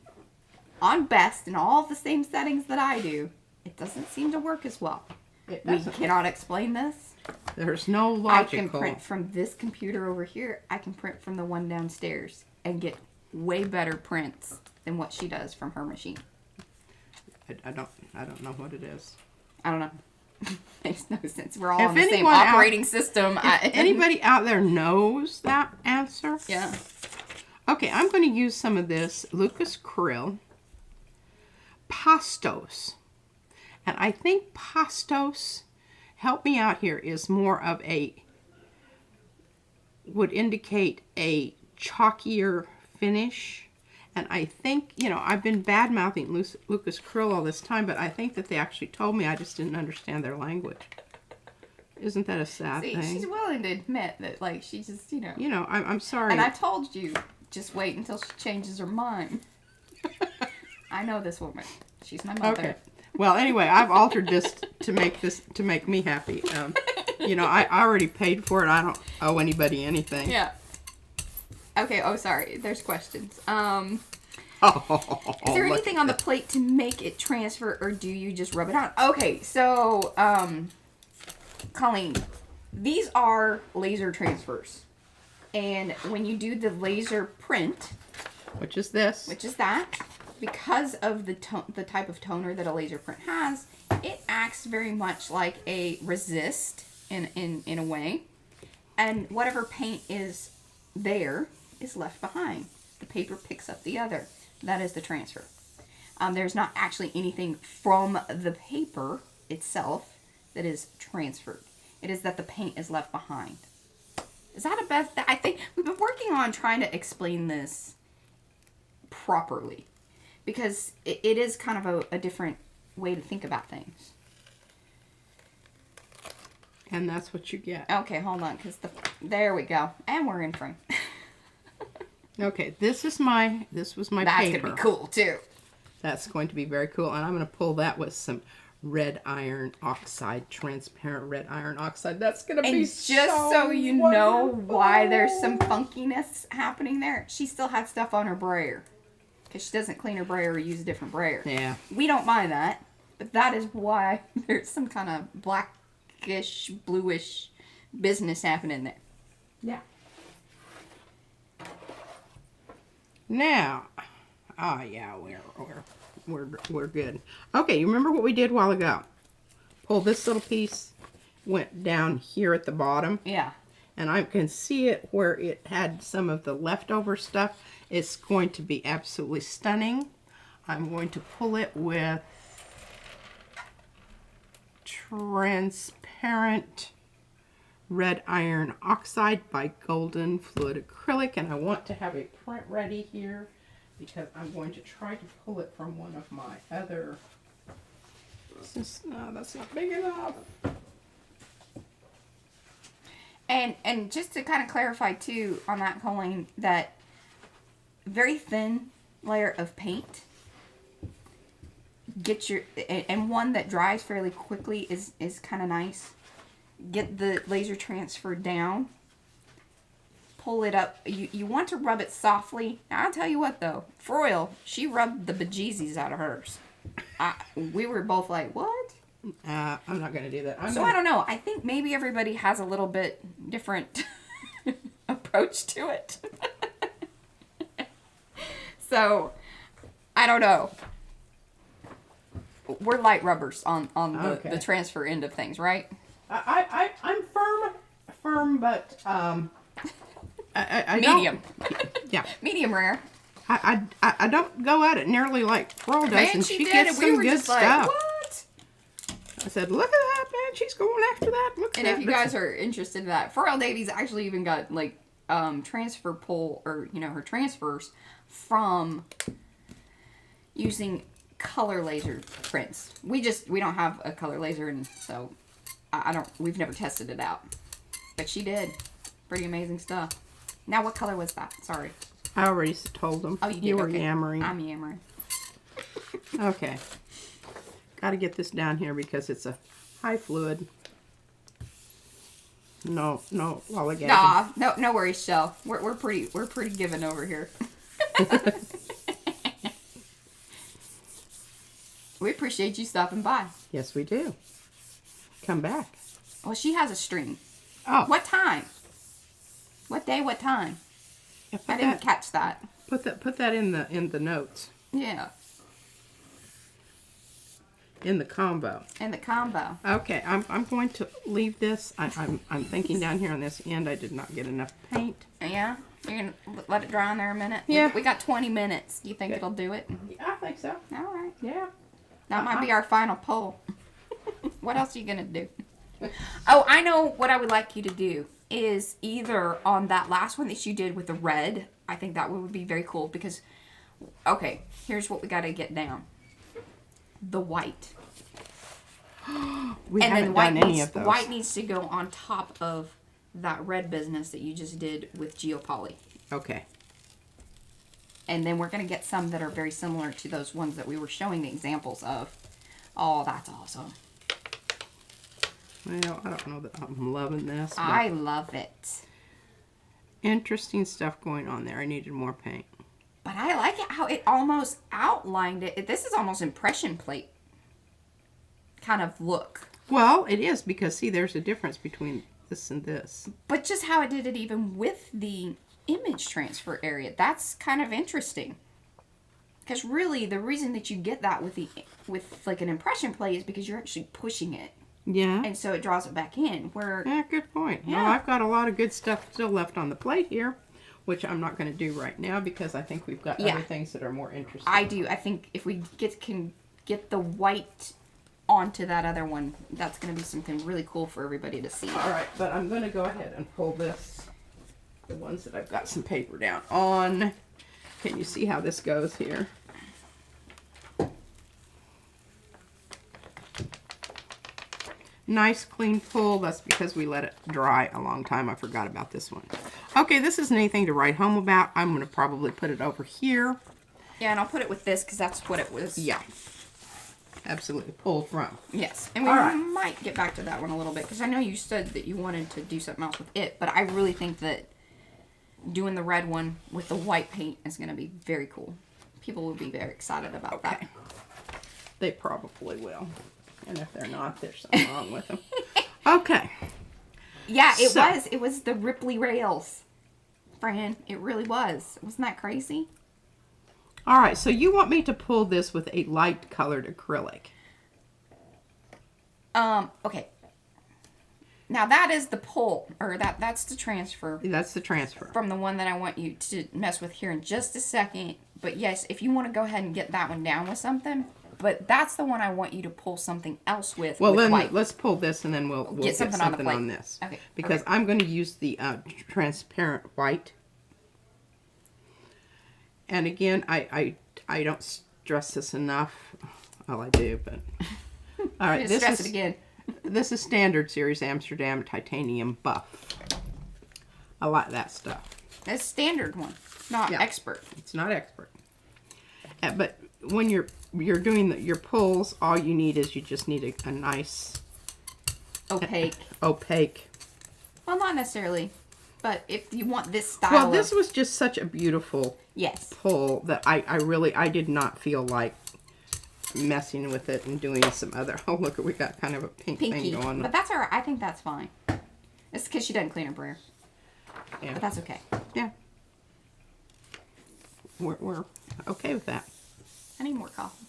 on best and all the same settings that I do, it doesn't seem to work as well. It We doesn't. cannot explain this. There's no I can logical. print from this computer over here. I can print from the one downstairs and get way better prints than what she does from her machine. I don't know what it is. I don't know. Makes no sense. We're all If on the same anyone out- operating system. Anybody out there knows that answer? Yeah. Okay, I'm going to use some of this Lucas Krill Pastos. And I think Pastos, help me out here, is more of would indicate a chalkier finish. And I think, you know, I've been bad-mouthing Lucas Krill all this time, but I think that they actually told me I just didn't understand their language. Isn't that a sad thing? She's willing to admit that, like, she just, you know. You know, I'm sorry. And I told you, just wait until she changes her mind. I know this woman. She's my mother. Okay. Well, anyway, I've altered this to make me happy. You know, I already paid for it. I don't owe anybody anything. Yeah. Okay, oh, sorry. There's questions. Is there anything on the plate to make it transfer, or do you just rub it on? Okay, so, Colleen, these are laser transfers. And when you do the laser print, which is this, that, because of the type of toner that a laser print has, it acts very much like a resist in a way. And whatever paint is there is left behind. The paper picks up the other. That is the transfer. There's not actually anything from the paper itself that is transferred. It is that the paint is left behind. Is that a best? I think we've been working on trying to explain this properly, because it is kind of a different way to think about things. And that's what you get. Okay, hold on, because there we go, and we're in frame. Okay, this was my That's paper. gonna be cool too. That's going to be very cool, and I'm going to pull that with some red iron oxide, transparent red iron oxide. That's going to be just so you know why there's some funkiness happening there, she still had stuff on her brayer, because she doesn't clean her brayer or use a different brayer. Yeah. We don't mind that, but that is why there's some kind of blackish, bluish business happening there. Yeah. Now, yeah, we're good. Okay, you remember what we did a while ago? Pull this little piece, went down here at the bottom. Yeah. And I can see it where it had some of the leftover stuff. It's going to be absolutely stunning. I'm going to pull it with transparent red iron oxide by Golden Fluid Acrylic, and I want to have a print ready here because I'm going to try to pull it from one of my other. No, that's not big enough. And just to kind of clarify too on that, Colleen, that very thin layer of paint, and one that dries fairly quickly is kind of nice. Get the laser transfer down, pull it up. You want to rub it softly. Now, I'll tell you what though, Froyle, she rubbed the bejesus out of hers. We were both like, what? I'm not going to do that. I don't know. I think maybe everybody has a little bit different approach to it. So, I don't know. We're light rubbers on the transfer end of things, right? I'm firm, but I medium. Yeah, medium rare. I don't go at it nearly like Froyle does, Man, and she she did, gets and we some were good just stuff. like, what? I said, look at that, man. She's going after that. Look at And that. if you guys are interested in that, Froyle Davies actually even got like transfer pull, or her transfers from using color laser prints. We don't have a color laser, and so we've never tested it out. But she did. Pretty amazing stuff. Now, what color was that? Sorry. I already told them. Oh, you did? You were okay. yammering. I'm yammering. Okay. Got to get this down here because it's a high fluid. No, lollygagging. Nah, no worries, Shell. We're pretty given over here. We appreciate you stopping by. Yes, we do. Come back. Well, she has a stream. Oh. What time? What day? What time? Yeah, I didn't catch that. Put that in the notes. Yeah. In the combo. In the combo. Okay, I'm going to leave this. I'm thinking down here on this end I did not get enough paint. Yeah? You're going to let it dry on there a minute? Yeah. We got 20 minutes. Do you think it'll do it? Yeah, I think so. All right. Yeah. That might be our final poll. What else are you going to do? Oh, I know what I would like you to do. is either on that last one that you did with the red. I think that would be very cool because, okay, here's what we got to get down. The white. We haven't done any of those. White needs to go on top of that red business that you just did with Geopoly. Okay. And then we're going to get some that are very similar to those ones that we were showing the examples of. Oh, that's awesome. Well, I don't know that I'm loving this. But I love it. interesting stuff going on there. I needed more paint. But I like it how it almost outlined it. This is almost impression plate kind of look. Well, it is because, see, there's a difference between this and this. But just how it did it even with the image transfer area. That's kind of interesting. Because really, the reason that you get that with like an impression plate is because you're actually pushing it. Yeah. And so it draws it back in. Where Yeah, good point. Yeah. Well, I've got a lot of good stuff still left on the plate here, which I'm not going to do right now because I think we've got other things that are more interesting. I do. I think if we can get the white onto that other one, that's going to be something really cool for everybody to see. All right, but I'm going to go ahead and pull this, the ones that I've got some paper down on. Can you see how this goes here? Nice clean pull. That's because we let it dry a long time. I forgot about this one. Okay, this isn't anything to write home about. I'm going to probably put it over here. Yeah, and I'll put it with this because that's what it was. Yeah. Absolutely. Pulled from. Yes. And we might get back to that one a little bit because I know you said that you wanted to do something else with it, but I really think that doing the red one with the white paint is going to be very cool. People will be very excited about that. They probably will. And if they're not, there's something wrong with them. Okay. Yeah, it was the Ripley rails, Fran. It really was. Wasn't that crazy? All right, so you want me to pull this with a light colored acrylic. Okay. Now that is the pull, or that's the transfer. That's the transfer. From the one that I want you to mess with here in just a second. But yes, if you want to go ahead and get that one down with something, but that's the one I want you to pull something else with. Well, with then white. let's pull this and then we'll get something on this. Okay. Because I'm going to use the transparent white. And again, I don't stress this enough. Well, I do, but all right. Just stress it again. This is Standard Series Amsterdam Titanium Buff. I like that stuff. That's standard one, not expert. It's not expert. But when you're doing your pulls, all you need is you just need a nice opaque. Well, not necessarily, but if you want this style. Well, this was just such a beautiful pull that I did not feel like messing with it and doing some other. Oh, look, we got kind of a pinky thing going. But that's all right. I think that's fine. It's because she doesn't clean her hair. Yeah. But that's okay. Yeah. We're okay with that. I need more coffee.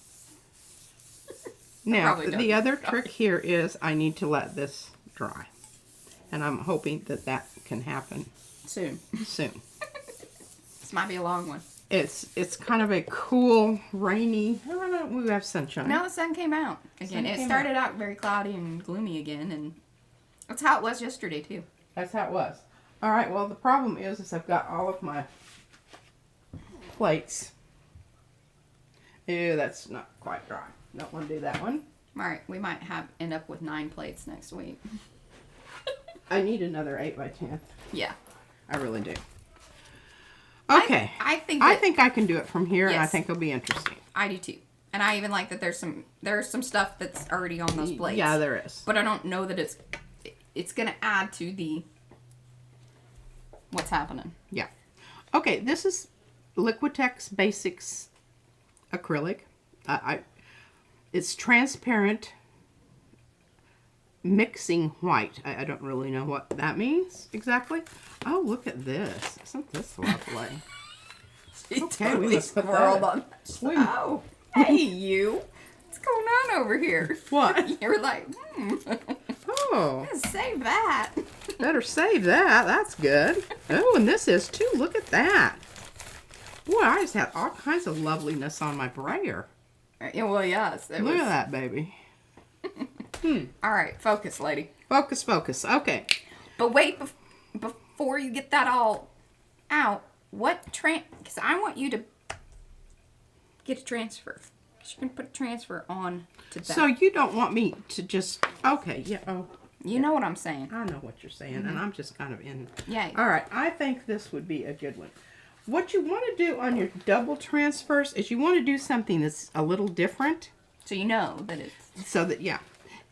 Now, the other trick here is I need to let this dry. And I'm hoping that can happen soon. This might be a long one. It's kind of a cool, rainy. I don't know. We have sunshine. Now the sun came out again. It started out very cloudy and gloomy again, and that's how it was yesterday too. That's how it was. All right. Well, the problem is I've got all of my plates. Ew, that's not quite dry. Don't want to do that one. All right. We might end up with 9 plates next week. I need another 8x10. Yeah. I really do. Okay. I think I can do it from here, and I think it'll be interesting. I do too. And I even like that there's some stuff that's already on those plates. Yeah, there is. But I don't know that it's going to add to the what's happening. Yeah. Okay, this is Liquitex Basics acrylic. It's transparent mixing white. I don't really know what that means exactly. Oh, look at this. Isn't this lovely? Okay, we just squirreled on that. Oh, hey you. What's going on over here? What? You're like, Oh. Save that. Better save that. That's good. Oh, and this is too. Look at that. Boy, I just had all kinds of loveliness on my brayer. Yeah, well, yes. Look at that, baby. All right, focus, lady. Focus. Okay. But wait, before you get that all out, because I want you to get a transfer. You can put a transfer on to that. So you don't want me to just, okay, yeah, oh. You know what I'm saying. I know what you're saying, and I'm just kind of in. Yeah. All right, I think this would be a good one. What you want to do on your double transfers is you want to do something that's a little different. So you know that it's... So that, yeah.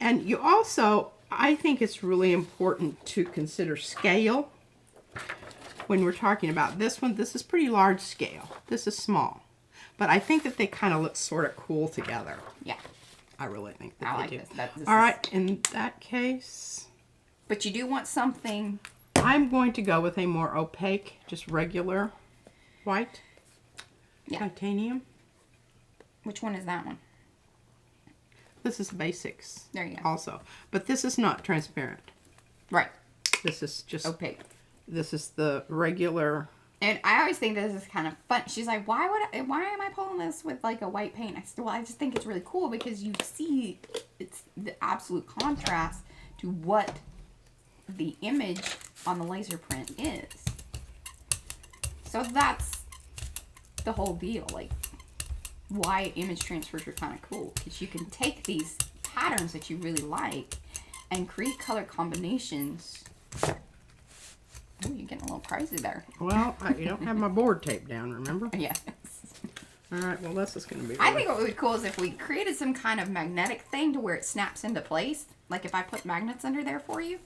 And you also, I think it's really important to consider scale. When we're talking about this one, this is pretty large scale. This is small. But I think that they kind of look sort of cool together. Yeah. I really think that I they like do. this. All right, in that case... But you do want something... I'm going to go with a more opaque, just regular white. Yeah. Titanium. Which one is that one? This is basics. There you go. Also. But this is not transparent. Right. This is just... Opaque. This is the regular... And I always think this is kind of fun. She's like, why am I pulling this with like a white paint? I said, well, I just think it's really cool because you see it's the absolute contrast to what the image on the laser print is. So that's the whole deal. Like, why image transfers are kind of cool. Because you can take these patterns that you really like and create color combinations. Oh, you're getting a little pricey there. Well, you don't have my board taped down, remember? Yes. All right, well, this is going to be... I think what would be cool is if we created some kind of magnetic thing to where it snaps into place. Like if I put magnets under there for you.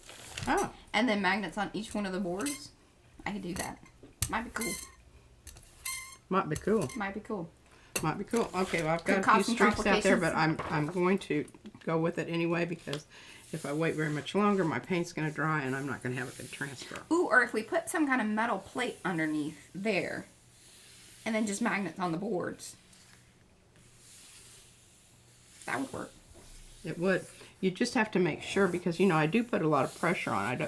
Oh. And then magnets on each one of the boards. I could do that. Might be cool. Might be cool. Might be cool. Might be cool. Okay, well, I've Could got a cause few some streaks out there, but complications. I'm going to go with it anyway because if I wait very much longer, my paint's going to dry and I'm not going to have a good transfer. Ooh, or if we put some kind of metal plate underneath there. And then just magnets on the boards. That would work. It would. You just have to make sure because, you know, I do put a lot of pressure on.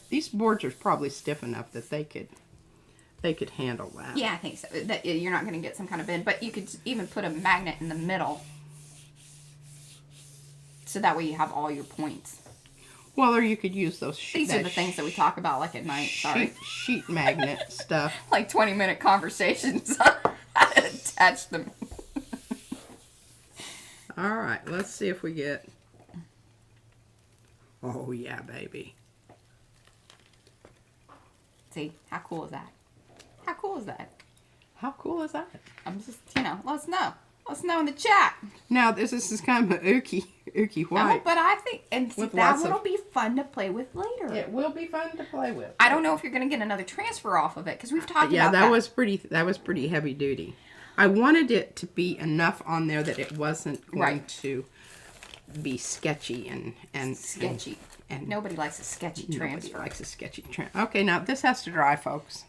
These boards are probably stiff enough that they could handle that. Yeah, I think so. That you're not going to get some kind of bend. But you could even put a magnet in the middle. So that way you have all your points. Well, or you could use those These are the things that we talk about like at night. Sorry. Sheet magnet stuff. Like 20-minute conversations. How to attach them. All right, let's see if we get... Oh, yeah, baby. See, how cool is that? How cool is that? How cool is that? I'm just, let us know. Let us know in the chat. Now, this is kind of an ooky white. Oh, but I think, and see, With that lots of- will be fun to play with later. It will be fun to play with. I don't know if you're going to get another transfer off of it, because we've talked Yeah, about that. that was pretty heavy duty. I wanted it to be enough on there that it wasn't going Right. to be sketchy and Sketchy. And Nobody likes a sketchy nobody transfer. likes a sketchy transfer. Okay, now this has to dry, folks.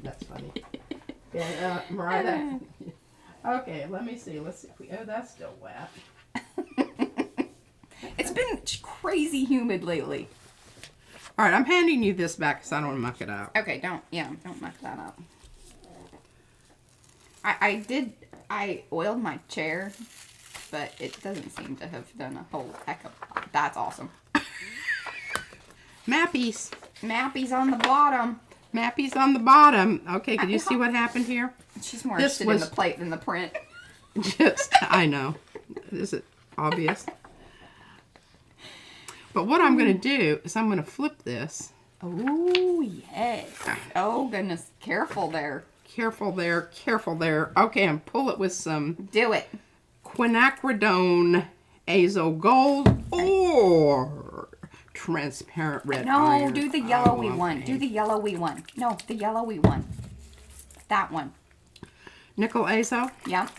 That's funny. Yeah, Mariah. Okay, let me see. Let's see if we. Oh, that's still wet. It's been crazy humid lately. All right, I'm handing you this back because I don't want to muck it up. Okay, don't muck that up. I oiled my chair, but it doesn't seem to have done a whole heck of. That's awesome. Mappies. Mappy's on the bottom. Mappies on the bottom. Okay, can you see what happened here? She's more This interested in was- the plate than the print. I know. Is it obvious? But what I'm going to do is I'm going to flip this. Oh, yes. Oh, goodness. Careful there. Careful there, careful there. Okay, and pull it with some Do it. quinacridone azo gold or transparent red No, iron. do the I yellowy love one. pink. Do the yellowy one. No, the yellowy one. That one. Nickel azo? Yep.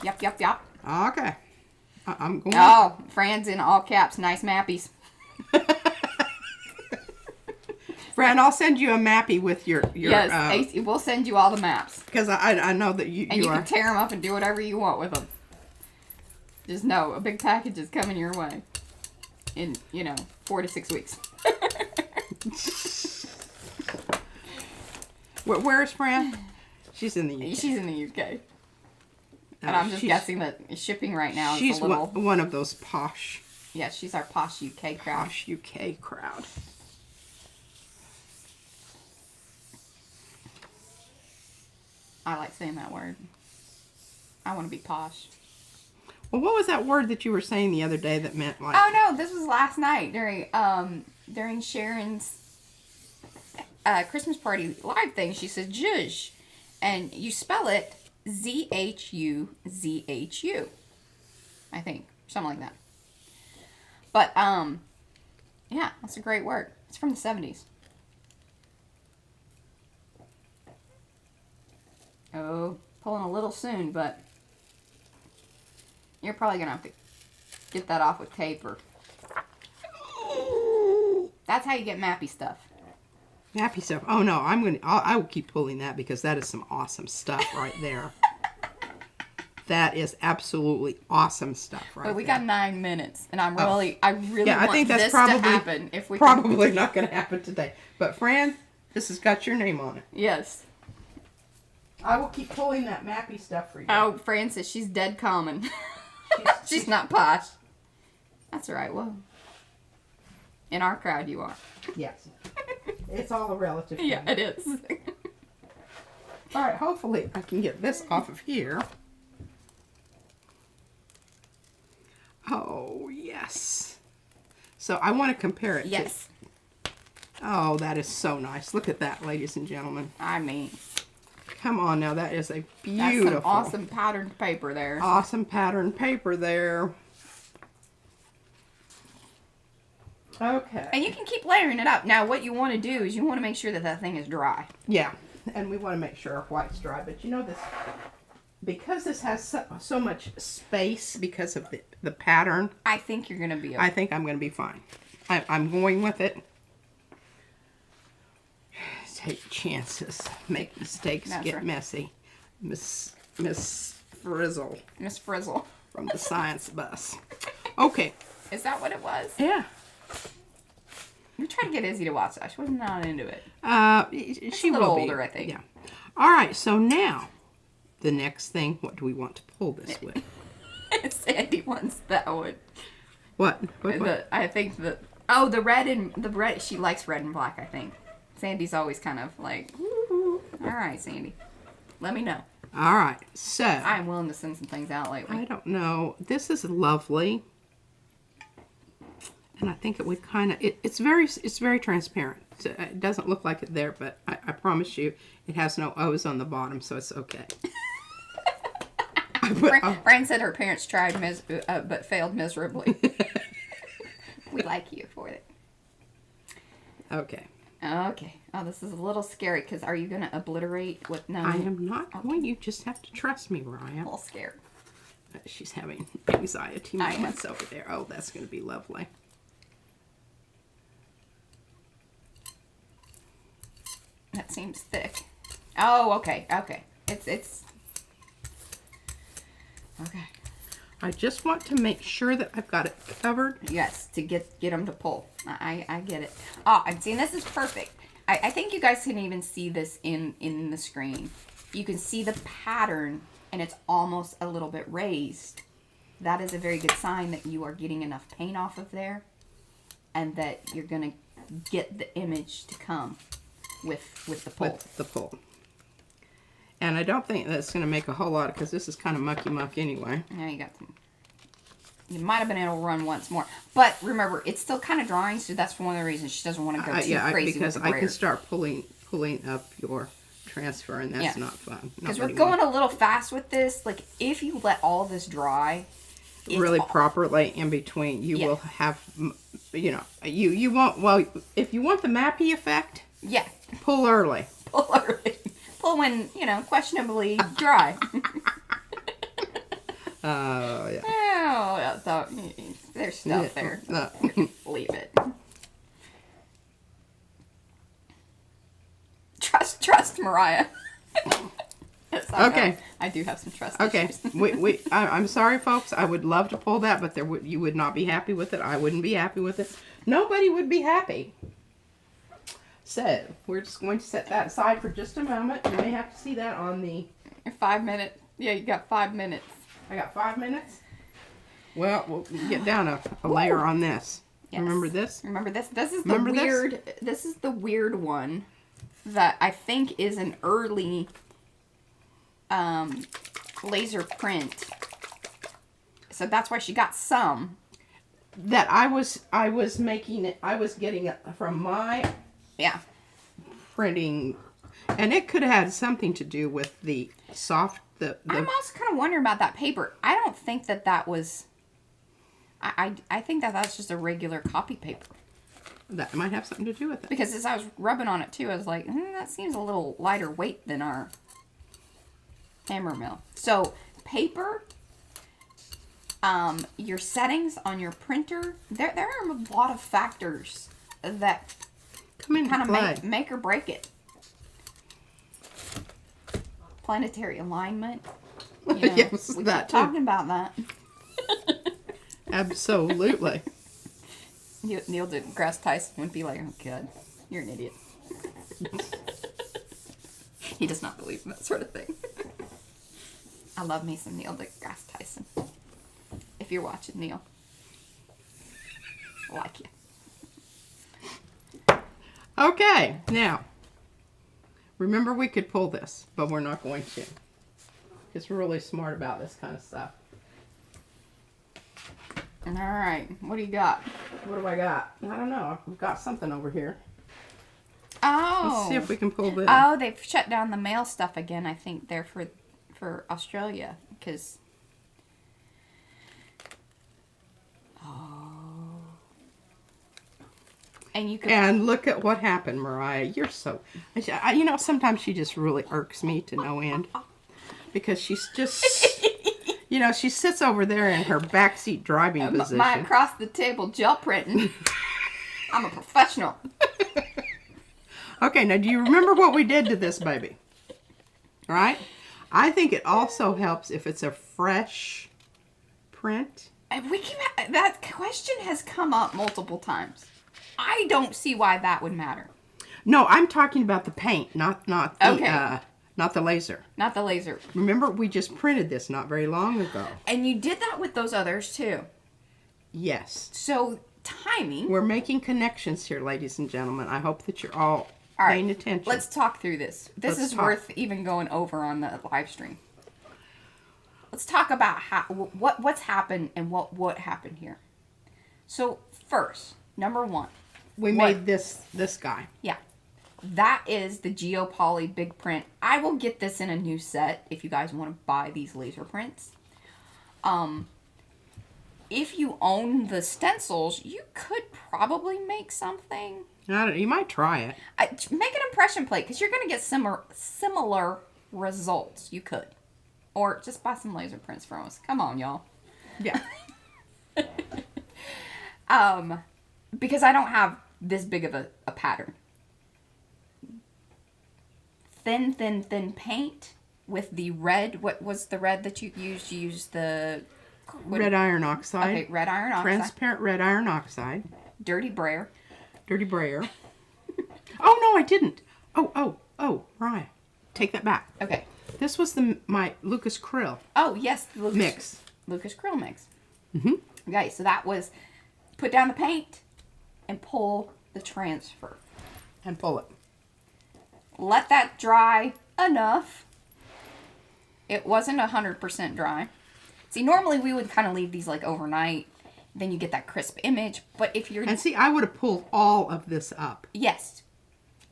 Yep. Okay. I'm going. Oh, Fran's in all caps. Nice mappies. Fran, I'll send you a mappy with your Yes, AC, we'll send you all the maps. because I know that you And you are. can tear them up and do whatever you want with them. Just know, a big package is coming your way. In, 4 to 6 weeks. Where's Fran? She's in the UK. She's in the UK. And I'm just guessing that shipping right now is she's a little... one of those posh. Yeah, she's our posh UK crowd. Posh UK crowd. I like saying that word. I want to be posh. Well, what was that word that you were saying the other day that meant like... Oh, no, this was last night during Sharon's Christmas party live thing. She said zhuzh. And you spell it ZHUZHU. I think. Something like that. But, yeah, that's a great word. It's from the 70s. Oh, pulling a little soon, but you're probably going to have to get that off with tape or... That's how you get mappy stuff. Mappy stuff. Oh, no, I will keep pulling that because that is some awesome stuff right there. That is absolutely awesome stuff right But we there. got 9 minutes, and I really Yeah, I want think that's this probably, to happen. If we probably not going to happen today. But, Fran, this has got your name on it. Yes. I will keep pulling that mappy stuff for you. Oh, Frances, she's dead common. She's not posh. That's all right. Well, in our crowd, you are. Yes. It's all a relative thing. Yeah, it is. All right, hopefully I can get this off of here. Oh, yes. So I want to compare it Yes. to... Oh, that is so nice. Look at that, ladies and gentlemen. I mean, Come on now, that is a beautiful... that's some awesome patterned paper there. Awesome pattern paper there. Okay. And you can keep layering it up. Now, what you want to do is you want to make sure that that thing is dry. Yeah, and we want to make sure our white's dry. But you know this, because this has so much space because of the pattern, I think you're going to be okay. I think I'm going to be fine. I'm going with it. Take chances. Make mistakes. That's Get right. messy. Miss Frizzle Miss Frizzle. from the science bus. Okay. Is that what it was? Yeah. We tried to get Izzy to watch that. She was not into it. She a little will be. older, I think. Yeah. All right. So now, the next thing. What do we want to pull this with? Sandy wants that one. What? What? I think the the red. She likes red and black. I think Sandy's always kind of like, woo-hoo. All right, Sandy, let me know. All right. So I am willing to send some things out lately. I don't know. This is lovely, and I think it would kind of. It's very transparent. It doesn't look like it there, but I promise you, it has no O's on the bottom, so it's okay. Fran said her parents tried but failed miserably. We like you for it. Okay. Okay. Oh, this is a little scary because are you going to obliterate what? No. I am not going. You just have to trust me, Ryan. A little scared. She's having anxiety I am. moments over there. Oh, that's going to be lovely. That seems thick. Oh, okay. Okay. It's okay. I just want to make sure that I've got it covered. Yes, to get them to pull. I get it. Oh, and see, this is perfect. I think you guys can even see this in the screen. You can see the pattern, and it's almost a little bit raised. That is a very good sign that you are getting enough paint off of there, and that you're going to get the image to come with the pull. With the pull. And I don't think that's going to make a whole lot because this is kind of mucky anyway. Now you got some. You might have been able to run once more. But remember, it's still kind of drying, so that's one of the reasons she doesn't want to go too crazy because with the I brayer. can start pulling up your transfer, and that's not fun. Because we're going a little fast with this. Like, if you let all this dry... really properly in between, you will have, you know, you won't, well, if you want the mappy effect, pull early. Pull early. Pull when, you know, questionably dry. Oh, yeah. Oh, so, there's stuff there. Leave it. Trust Mariah. Yes, Okay. I do have some trust Okay. issues. I'm sorry, folks. I would love to pull that, but you would not be happy with it. I wouldn't be happy with it. Nobody would be happy. So, we're just going to set that aside for just a moment. You may have to see that on the... 5 minutes. Yeah, you got 5 minutes. I got 5 minutes. Well, we'll get down a layer on this. Yes. Remember this? Remember this? This is the Remember this? weird. This is the weird one that I think is an early laser print. So that's why she got some. That I was making it. I was getting it from my printing, and it could have had something to do with the soft. I'm also kind of wondering about that paper. I don't think that was. I think that's just a regular copy paper. That might have something to do with it. Because as I was rubbing on it too, I was like, that seems a little lighter weight than our hammer mill. So paper, your settings on your printer, there are a lot of factors that Come in kind of play. make or break it. Planetary alignment. You know, Yes, we that keep too. talking about that. Absolutely. Neil deGrasse Tyson would be like, oh god, you're an idiot. He does not believe in that sort of thing. I love me some Neil deGrasse Tyson. If you're watching, Neil, I like you. Okay, now, remember we could pull this, but we're not going to. Because we're really smart about this kind of stuff. All right, what do you got? What do I got? I don't know. I've got something over here. Oh. Let's see if we can pull this. Oh, they've shut down the mail stuff again. I think they're for Australia because. Oh. And you could. And look at what happened, Mariah. You're so... you know, sometimes she just really irks me to no end. Because she's just... You know, she sits over there in her backseat driving position. My across the table gel printing. I'm a professional. Okay, now do you remember what we did to this baby? All right? I think it also helps if it's a fresh print. And that question has come up multiple times. I don't see why that would matter. No, I'm talking about the paint, not the Okay. Not the laser. Not the laser. Remember, we just printed this not very long ago. And you did that with those others too. Yes. So timing. We're making connections here, ladies and gentlemen. I hope that you're all paying attention. Let's talk through this. This Let's is talk. worth even going over on the live stream. Let's talk about what's happened and what happened here. So first, number one. We made this guy. Yeah. That is the Geopoly big print. I will get this in a new set if you guys want to buy these laser prints. If you own the stencils, you could probably make something. You might try it. Make an impression plate because you're going to get similar results. You could. Or just buy some laser prints from us. Come on, y'all. Yeah. Because I don't have this big of a pattern. Thin paint with the red. What was the red that you used? You used the... Red iron oxide. Okay, red iron oxide. Transparent red iron oxide. Dirty brayer. Dirty brayer. Oh, no, I didn't. Oh, Mariah. Take that back. Okay. This was my Lucas Krill Oh, yes. mix. Lucas Krill mix. Mm-hmm. Okay, so that was put down the paint and pull the transfer. And pull it. Let that dry enough. It wasn't 100% dry. See, normally we would kind of leave these like overnight. Then you get that crisp image. But if you're... And see, I would have pulled all of this up. Yes.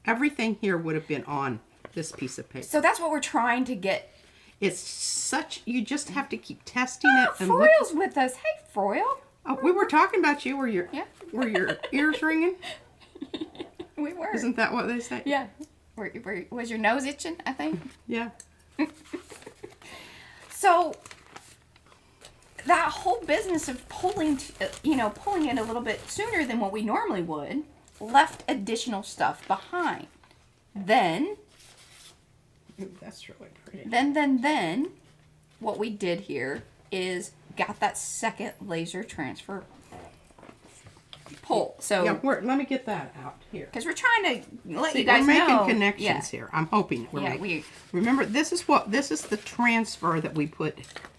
Everything here would have been on this piece of paper. So that's what we're trying to get. It's such... You just have to keep testing it. And Froyle's with us. Hey, Froyle. Oh, we were talking about you. Were your ears ringing? We were. Isn't that what they say? Yeah. Was your nose itching, I think? Yeah. So... that whole business of pulling it a little bit sooner than what we normally would left additional stuff behind. Then, Ooh, that's really pretty. then, what we did here is got that second laser transfer pull. So, Yeah, let me get that out here. because we're trying to let See, you guys we're making know. connections here. I'm hoping we're Yeah, making. Remember, this is the transfer that we put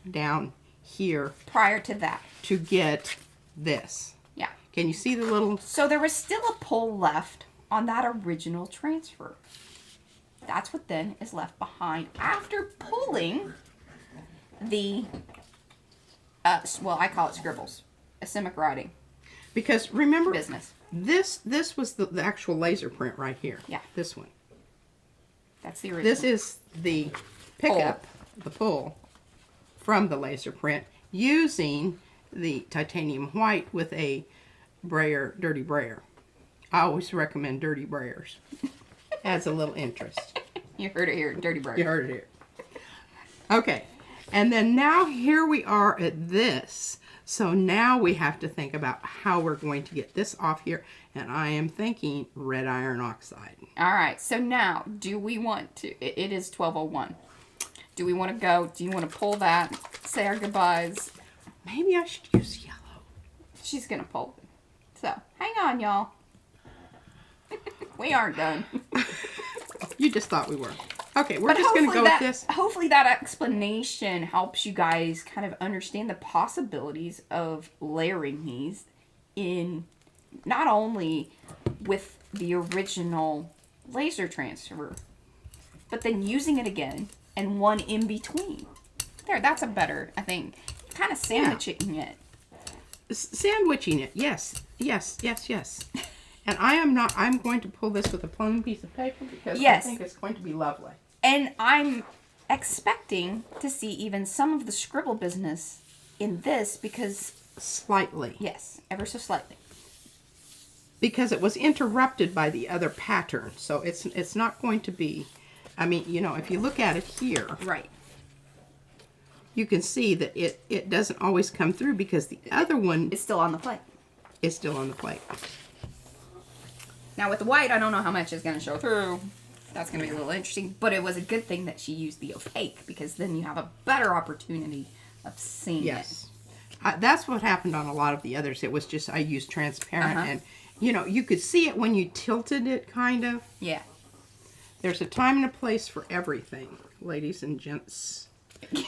down here prior to that. to get this. Yeah. Can you see the little... So there was still a pull left on that original transfer. That's what then is left behind after pulling the, well, I call it scribbles, asymmetric writing Because remember, business. this was the actual laser print right here. Yeah. This one. That's the original. This is the pickup, the pull from the laser print using the titanium white with a brayer, dirty brayer. I always recommend dirty brayers. Adds a little interest. You heard it here, dirty bird. You heard it here. Okay. And then now here we are at this. So now we have to think about how we're going to get this off here. And I am thinking red iron oxide. All right. So now, do we want to, it is 12:01. Do we want to go, do you want to pull that, say our goodbyes? Maybe I should use yellow. She's going to pull it. So, hang on, y'all. We aren't done. You just thought we were. Okay, we're just going to go with this. Hopefully that explanation helps you guys kind of understand the possibilities of layering these in not only with the original laser transfer, but then using it again and one in between. There, that's a better, I think, kind of sandwiching it. Sandwiching it, yes. Yes, yes, yes. And I'm going to pull this with a plain piece of paper because I think it's going to be lovely. And I'm expecting to see even some of the scribble business in this because... Slightly. Yes, ever so slightly. Because it was interrupted by the other pattern. So it's not going to be... I mean, you know, if you look at it here... Right. You can see that it doesn't always come through because the other one... It's still on the plate. Is still on the plate. Now with the white, I don't know how much is going to show through. That's going to be a little interesting. But it was a good thing that she used the opaque because then you have a better opportunity of seeing it. That's what happened on a lot of the others. It was just I used transparent and, you know, you could see it when you tilted it kind of. Yeah. There's a time and a place for everything, ladies and gents.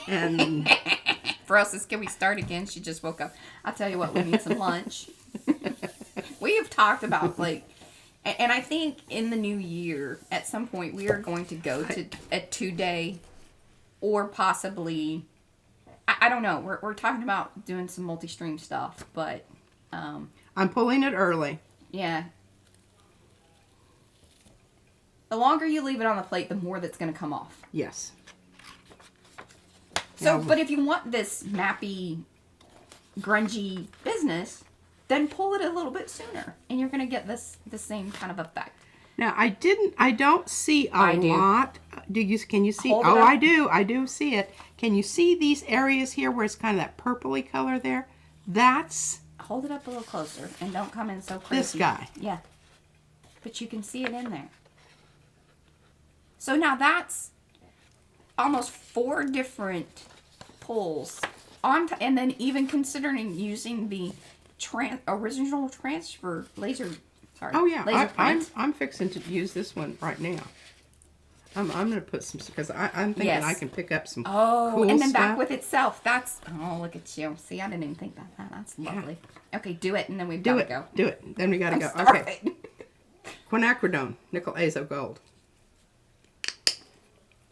And for us, can we start again? She just woke up. I'll tell you what, we need some lunch. We have talked about, like, and I think in the new year, at some point, we are going to go to a 2-day or possibly, I don't know. We're talking about doing some multi-stream stuff, but... I'm pulling it early. Yeah. The longer you leave it on the plate, the more that's going to come off. Yes. So, but if you want this mappy, grungy business, then pull it a little bit sooner, and you're going to get the same kind of effect. Now, I don't see a lot. Can you see? Hold it Oh, up. I do see it. Can you see these areas here where it's kind of that purpley color there? That's... Hold it up a little closer, and don't come in so crazy. This guy. Yeah. But you can see it in there. So now that's almost 4 different pulls and then even considering using the original transfer laser. Sorry. Oh yeah, laser print. I'm fixing to use this one right now. I'm gonna put some because I'm thinking I can pick up some. Oh, cool and then stuff. back with itself. That's look at you. See, I didn't even think about that. That's lovely. Yeah. Okay, do it, and then we've got to go. Do it. Then we gotta go. Start Okay. it. Quinacridone, nickel azo gold.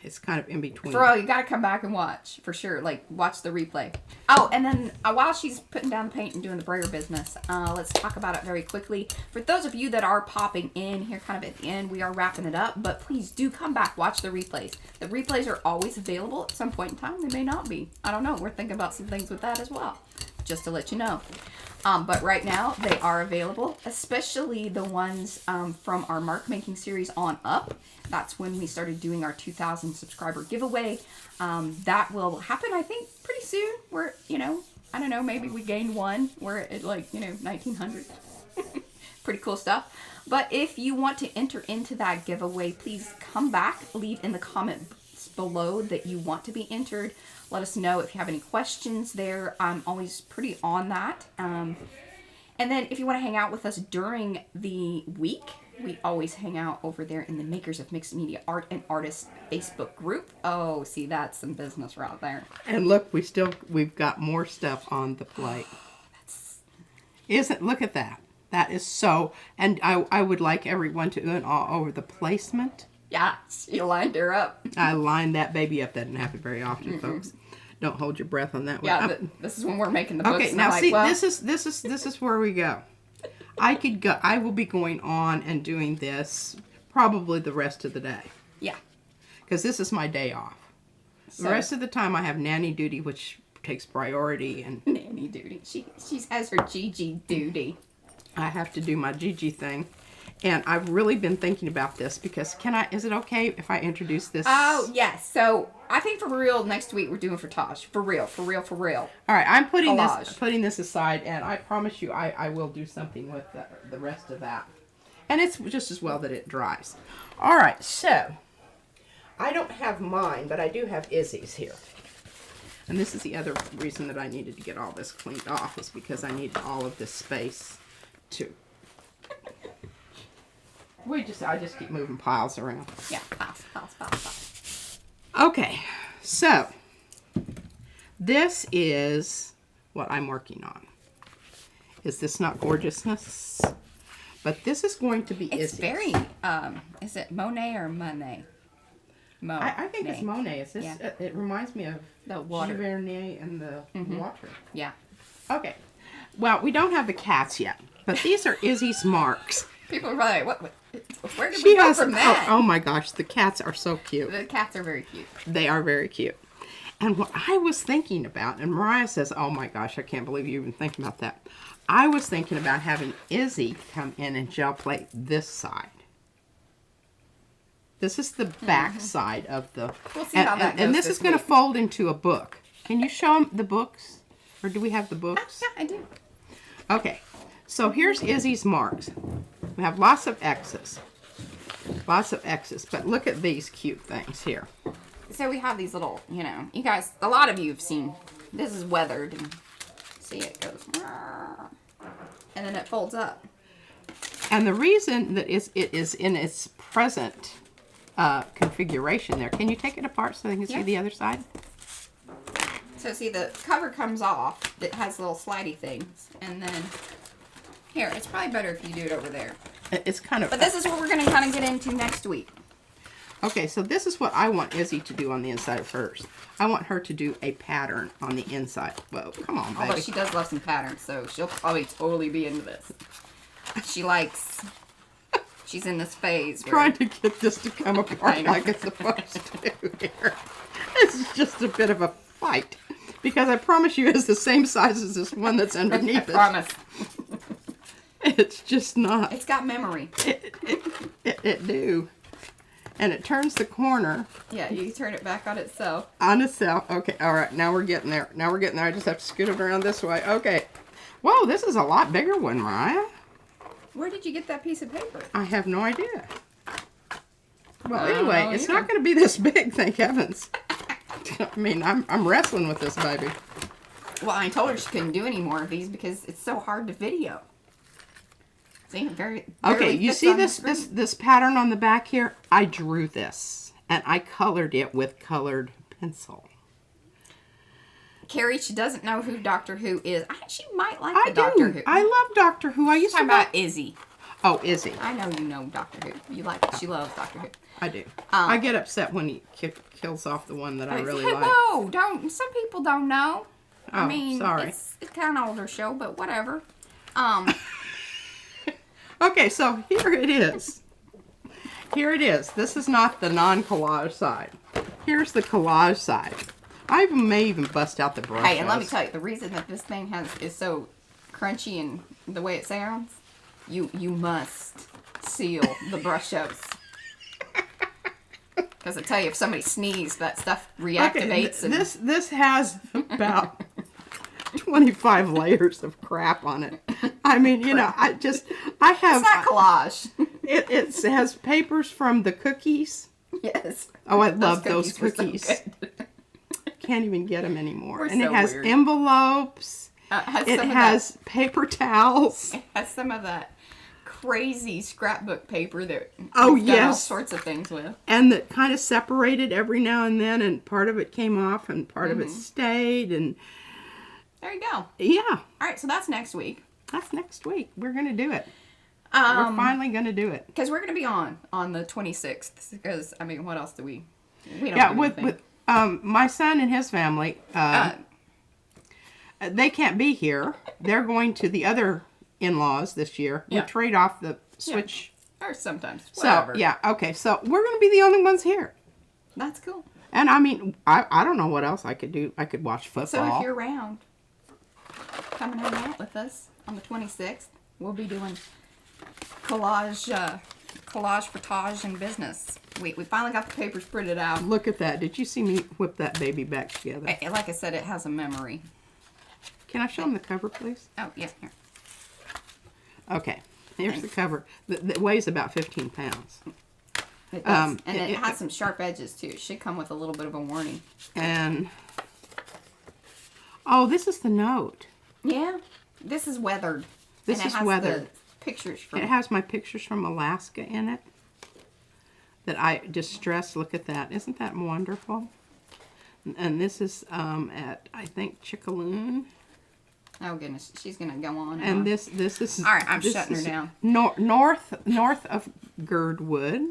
It's kind of in between. Bro, you gotta come back and watch, for sure. Like, watch the replay. Oh, and then while she's putting down the paint and doing the brayer business, let's talk about it very quickly. For those of you that are popping in here kind of at the end, we are wrapping it up, but please do come back, watch the replays. The replays are always available at some point in time. They may not be. I don't know. We're thinking about some things with that as well, just to let you know. But right now, they are available, especially the ones from our mark making series on up. That's when we started doing our 2,000 subscriber giveaway. That will happen, I think, pretty soon. We're, I don't know, maybe we gained one. We're at 1,900. Pretty cool stuff. But if you want to enter into that giveaway, please come back, leave in the comments below that you want to be entered. Let us know if you have any questions there. I'm always pretty on that. And then if you want to hang out with us during the week, we always hang out over there in the Makers of Mixed Media Art and Artists Facebook group. Oh, see, that's some business right there. And look, we've got more stuff on the plate. Look at that. That is so, and I would like everyone to go all over the placement. Yeah, you lined her up. I lined that baby up. That doesn't happen very often, folks. Don't hold your breath on that one. Yeah, this is when we're making the books. Okay, now see, this is where we go. I will be going on and doing this probably the rest of the day. Yeah. Because this is my day off. The rest of the time I have nanny duty, which takes priority, and nanny duty. She has her Gigi duty. I have to do my Gigi thing. And I've really been thinking about this because is it okay if I introduce this? Oh, yes. So I think for real next week we're doing frontage. For real. All right, I'm putting collage. putting this aside, and I promise you I will do something with the rest of that. And it's just as well that it dries. All right, so I don't have mine, but I do have Izzy's here. And this is the other reason that I needed to get all this cleaned off, is because I needed all of this space too. I just keep moving piles around. Yeah, piles. Okay, so this is what I'm working on. Is this not gorgeousness? But this is going to be It's Izzy's. very, is it Monet or Monet? I think it's Monet. Is this? Yeah. It reminds me of The water. Giverny and the water. Yeah. Okay. Well, we don't have the cats yet, but these are Izzy's marks. People are probably like, where did we go from that? Oh my gosh, the cats are so cute. The cats are very cute. They are very cute. And what I was thinking about, and Mariah says, oh my gosh, I can't believe you even think about that. I was thinking about having Izzy come in and gel plate this side. This is the back side of the... We'll see how that goes. And this is going to fold into a book. Can you show them the books? Or do we have the books? Yeah, I do. Okay. So here's Izzy's marks. We have lots of X's. But look at these cute things here. So we have these little, you guys, a lot of you have seen, this is weathered. And see, it goes, and then it folds up. And the reason that it is in its present configuration there. Can you take it apart so they can see the other side? So see, the cover comes off. It has little slidey things. And then, here, it's probably better if you do it over there. It's kind of... But this is what we're going to kind of get into next week. Okay, so this is what I want Izzy to do on the inside of hers. I want her to do a pattern on the inside. Whoa, come on, baby. Although she does love some patterns, so she'll probably totally be into this. She's in this phase. Trying to get this to come apart like it's supposed to here. This is just a bit of a fight. Because I promise you it's the same size as this one that's underneath it. I promise. It's just not. It's got memory. It do. And it turns the corner. Yeah, you turn it back on itself. On itself. Okay, all right. Now we're getting there. I just have to scoot it around this way. Okay. Whoa, this is a lot bigger one, Mariah. Where did you get that piece of paper? I have no idea. Well, anyway, it's not going to be this big, thank heavens. I mean, I'm wrestling with this baby. Well, I told her she couldn't do any more of these because it's so hard to video. See, okay, you see this pattern on the back here? I drew this, and I colored it with colored pencil. Carrie, she doesn't know who Doctor Who is. She might like Doctor Who. I love Doctor Who. I used to about Izzy. Oh, Izzy. I know you know Doctor Who. She loves Doctor Who. I do. I get upset when he kills off the one that I really like. Whoa, don't. Some people don't know. Oh, I mean, sorry. It's kind of older show, but whatever. Okay, so here it is. Here it is. This is not the non-collage side. Here's the collage side. I may even bust out the brush. Hey, and let me tell you, the reason that this thing is so crunchy and the way it sounds, you must seal the brush ups. Because I tell you, if somebody sneezes, that stuff reactivates. Okay, this has about 25 layers of crap on it. I mean, I have... It's not collage. It has papers from the cookies. Yes. Oh, I love those cookies. So Can't even get them anymore. And it has weird. Envelopes. It has paper towels. It has some of that crazy scrapbook paper that Oh, we've done all yes. sorts of things with. And that kind of separated every now and then, and part of it came off and part of it stayed, and There you go. yeah, All right, so that's next week. that's next week. We're gonna do it. We're finally gonna do it. Because we're going to be on the 26th. Because, I mean, what else do we don't Yeah, do with anything. my son and his family, they can't be here. They're going to the other in-laws this year. Yeah. We trade off the switch. Or sometimes. So, Whatever. yeah, okay. So, we're going to be the only ones here. That's cool. And, I mean, I don't know what else I could do. I could watch football. So if you're around, come and hang out with us on the 26th. We'll be doing collage, frontage, and business. We finally got the papers printed out. Look at that. Did you see me whip that baby back together? Like I said, it has a memory. Can I show them the cover, please? Oh, yeah, here. Okay. Here's the cover. That weighs about 15 pounds. It does. And it has some sharp edges, too. It should come with a little bit of a warning. And, oh, this is the note. Yeah. This is weathered. This and is it has weathered. The pictures from It has my pictures from Alaska in it that I distressed. Look at that. Isn't that wonderful? And this is at, I think, Chickaloon. Oh, goodness. She's going to go on. And this is... All right, I'm this shutting her is down. North of Girdwood.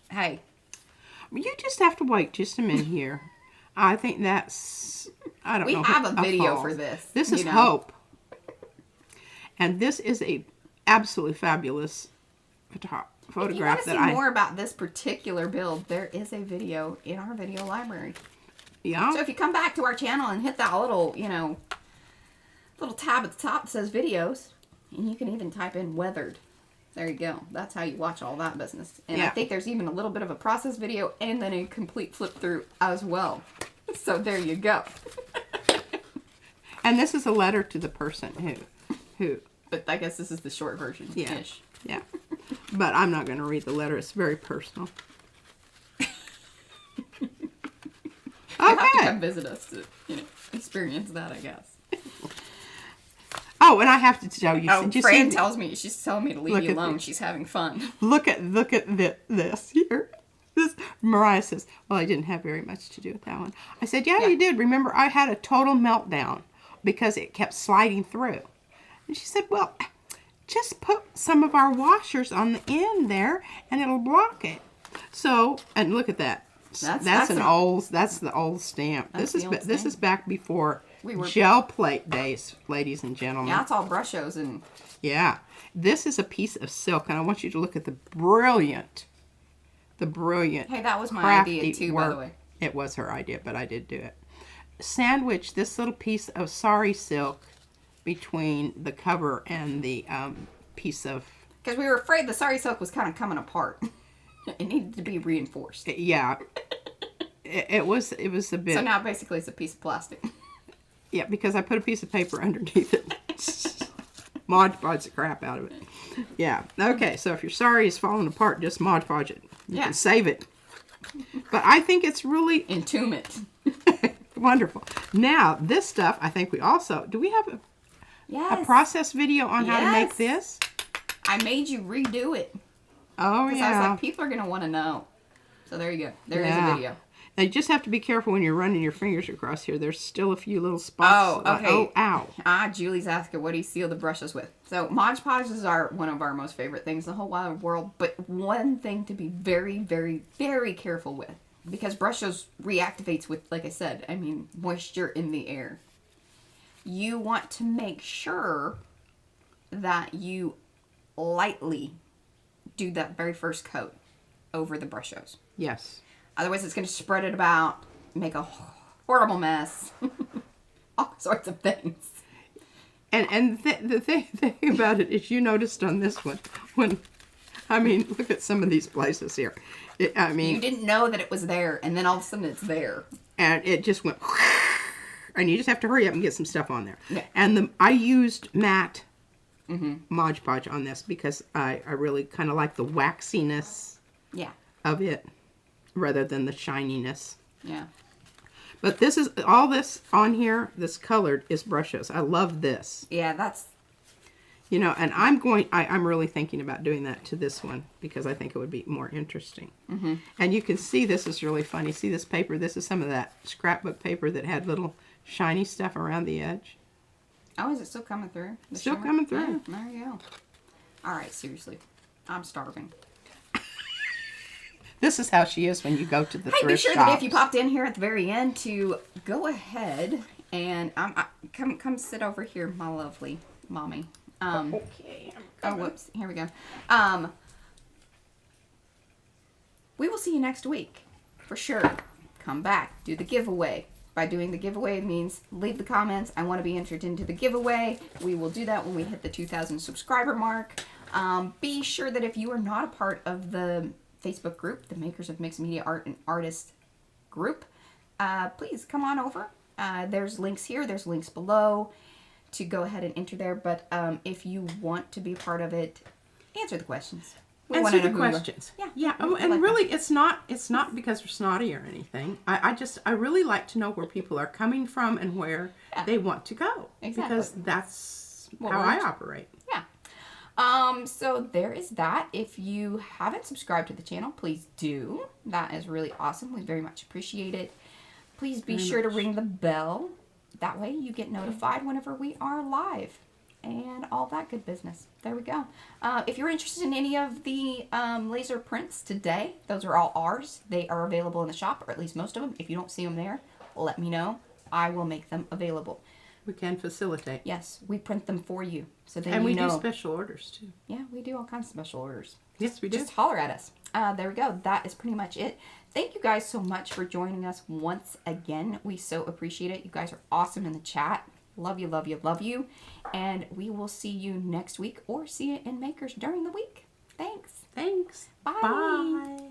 Hey. You just have to wait just a minute here. I think that's... I don't We know. have a video falls. for this. This is Hope. And this is a absolutely fabulous photograph. If you want to see that more about this particular build, there is a video in our video library. Yeah. So if you come back to our channel and hit that little, little tab at the top that says videos, and you can even type in weathered. There you go. That's how you watch all that business. And I think there's even a little bit of a process video and then a complete flip through as well. So there you go. And this is a letter to the person who. But I guess this is the short version. Yeah. Ish. Yeah. But I'm not going to read the letter. It's very personal. You'll have to Okay. come visit us to, experience that, I guess. Oh, and I have to tell you. Oh, did you Fran see- tells me she's telling me to leave Look you at alone. this. She's having fun. Look at this here. This Mariah says, "Well, I didn't have very much to do with that one." I said, "Yeah, you did. Remember, I had a total meltdown because it kept sliding through." And she said, "Well, just put some of our washers on the end there, and it'll block it." So, and look at that. That's the old stamp. This is back before gel plate days, ladies and gentlemen. Yeah, it's all brushos and... Yeah. This is a piece of silk, and I want you to look at the brilliant. Hey, that was my idea too, by the way. It was her idea, but I did do it. Sandwich this little piece of sari silk between the cover and the piece of... Because we were afraid the sari silk was kind of coming apart. It needed to be reinforced. Yeah. It was a bit... So now basically it's a piece of plastic. Yeah, because I put a piece of paper underneath it. Mod Podge the crap out of it. Yeah. Okay, so if your sari is falling apart, just Mod Podge it. You can save it. But I think it's really... Entomb it. Wonderful. Now, this stuff, I think we also... Do we have a process video on how to make this? I made you redo it. Oh, Because yeah. I was like, people are going to want to know. So there you go. There is a video. Now, you just have to be careful when you're running your fingers across here. There's still a few little spots. Oh, okay. Oh, ow. Julie's asking, what do you seal the brushes with? So, Mod Podges are one of our most favorite things in the whole wide world. But one thing to be very, very, very careful with. Because brushes reactivates with, like I said, moisture in the air. You want to make sure that you lightly do that very first coat over the brushos. Yes. Otherwise, it's going to spread it about, make a horrible mess. All sorts of things. And the thing about it is, you noticed on this one, look at some of these places here. You didn't know that it was there, and then all of a sudden it's there. And it just went, and you just have to hurry up and get some stuff on there. Yeah. And I used matte Mod Podge on this because I really kind of like the waxiness of it rather than the shininess. Yeah. But this is, all this on here, this colored, is brushes. I love this. Yeah, You know, and I'm really thinking about doing that to this one because I think it would be more interesting. Mm-hmm. And you can see this is really funny. See this paper? This is some of that scrapbook paper that had little shiny stuff around the edge. Oh, is it still coming through? Still coming through. Yeah, there you go. All right, seriously. I'm starving. This is how she is when you go to the Hey, be thrift sure shops. that if you popped in here at the very end to go ahead and come sit over here, my lovely mommy. Okay. Oh, whoops. Here we go. We will see you next week. For sure. Come back. Do the giveaway. By doing the giveaway means leave the comments. I want to be entered into the giveaway. We will do that when we hit the 2,000 subscriber mark. Be sure that if you are not a part of the Facebook group, the Makers of Mixed Media Art and Artists group, please come on over. There's links here. There's links below to go ahead and enter there. But if you want to be part of it, answer the questions. We wanna Answer the know who you are. questions. Yeah. Yeah. We And like really, it's not because we're snotty or anything. I really like to know where people are coming from and where they want to go. Exactly. Because that's What how we're I into. operate. Yeah. So there is that. If you haven't subscribed to the channel, please do. That is really awesome. We very much appreciate it. Please be sure to ring the bell. That way you get notified whenever we are live. And all that good business. There we go. If you're interested in any of the laser prints today, those are all ours. They are available in the shop, or at least most of them. If you don't see them there, let me know. I will make them available. We can facilitate. Yes, we print them for you. So then And you we know. do special orders too. Yeah, we do all kinds of special orders. Yes, we do. Just holler at us. There we go. That is pretty much it. Thank you guys so much for joining us once again. We so appreciate it. You guys are awesome in the chat. Love you, love you, love you. And we will see you next week or see you in Makers during the week. Thanks. Thanks. Bye. Bye.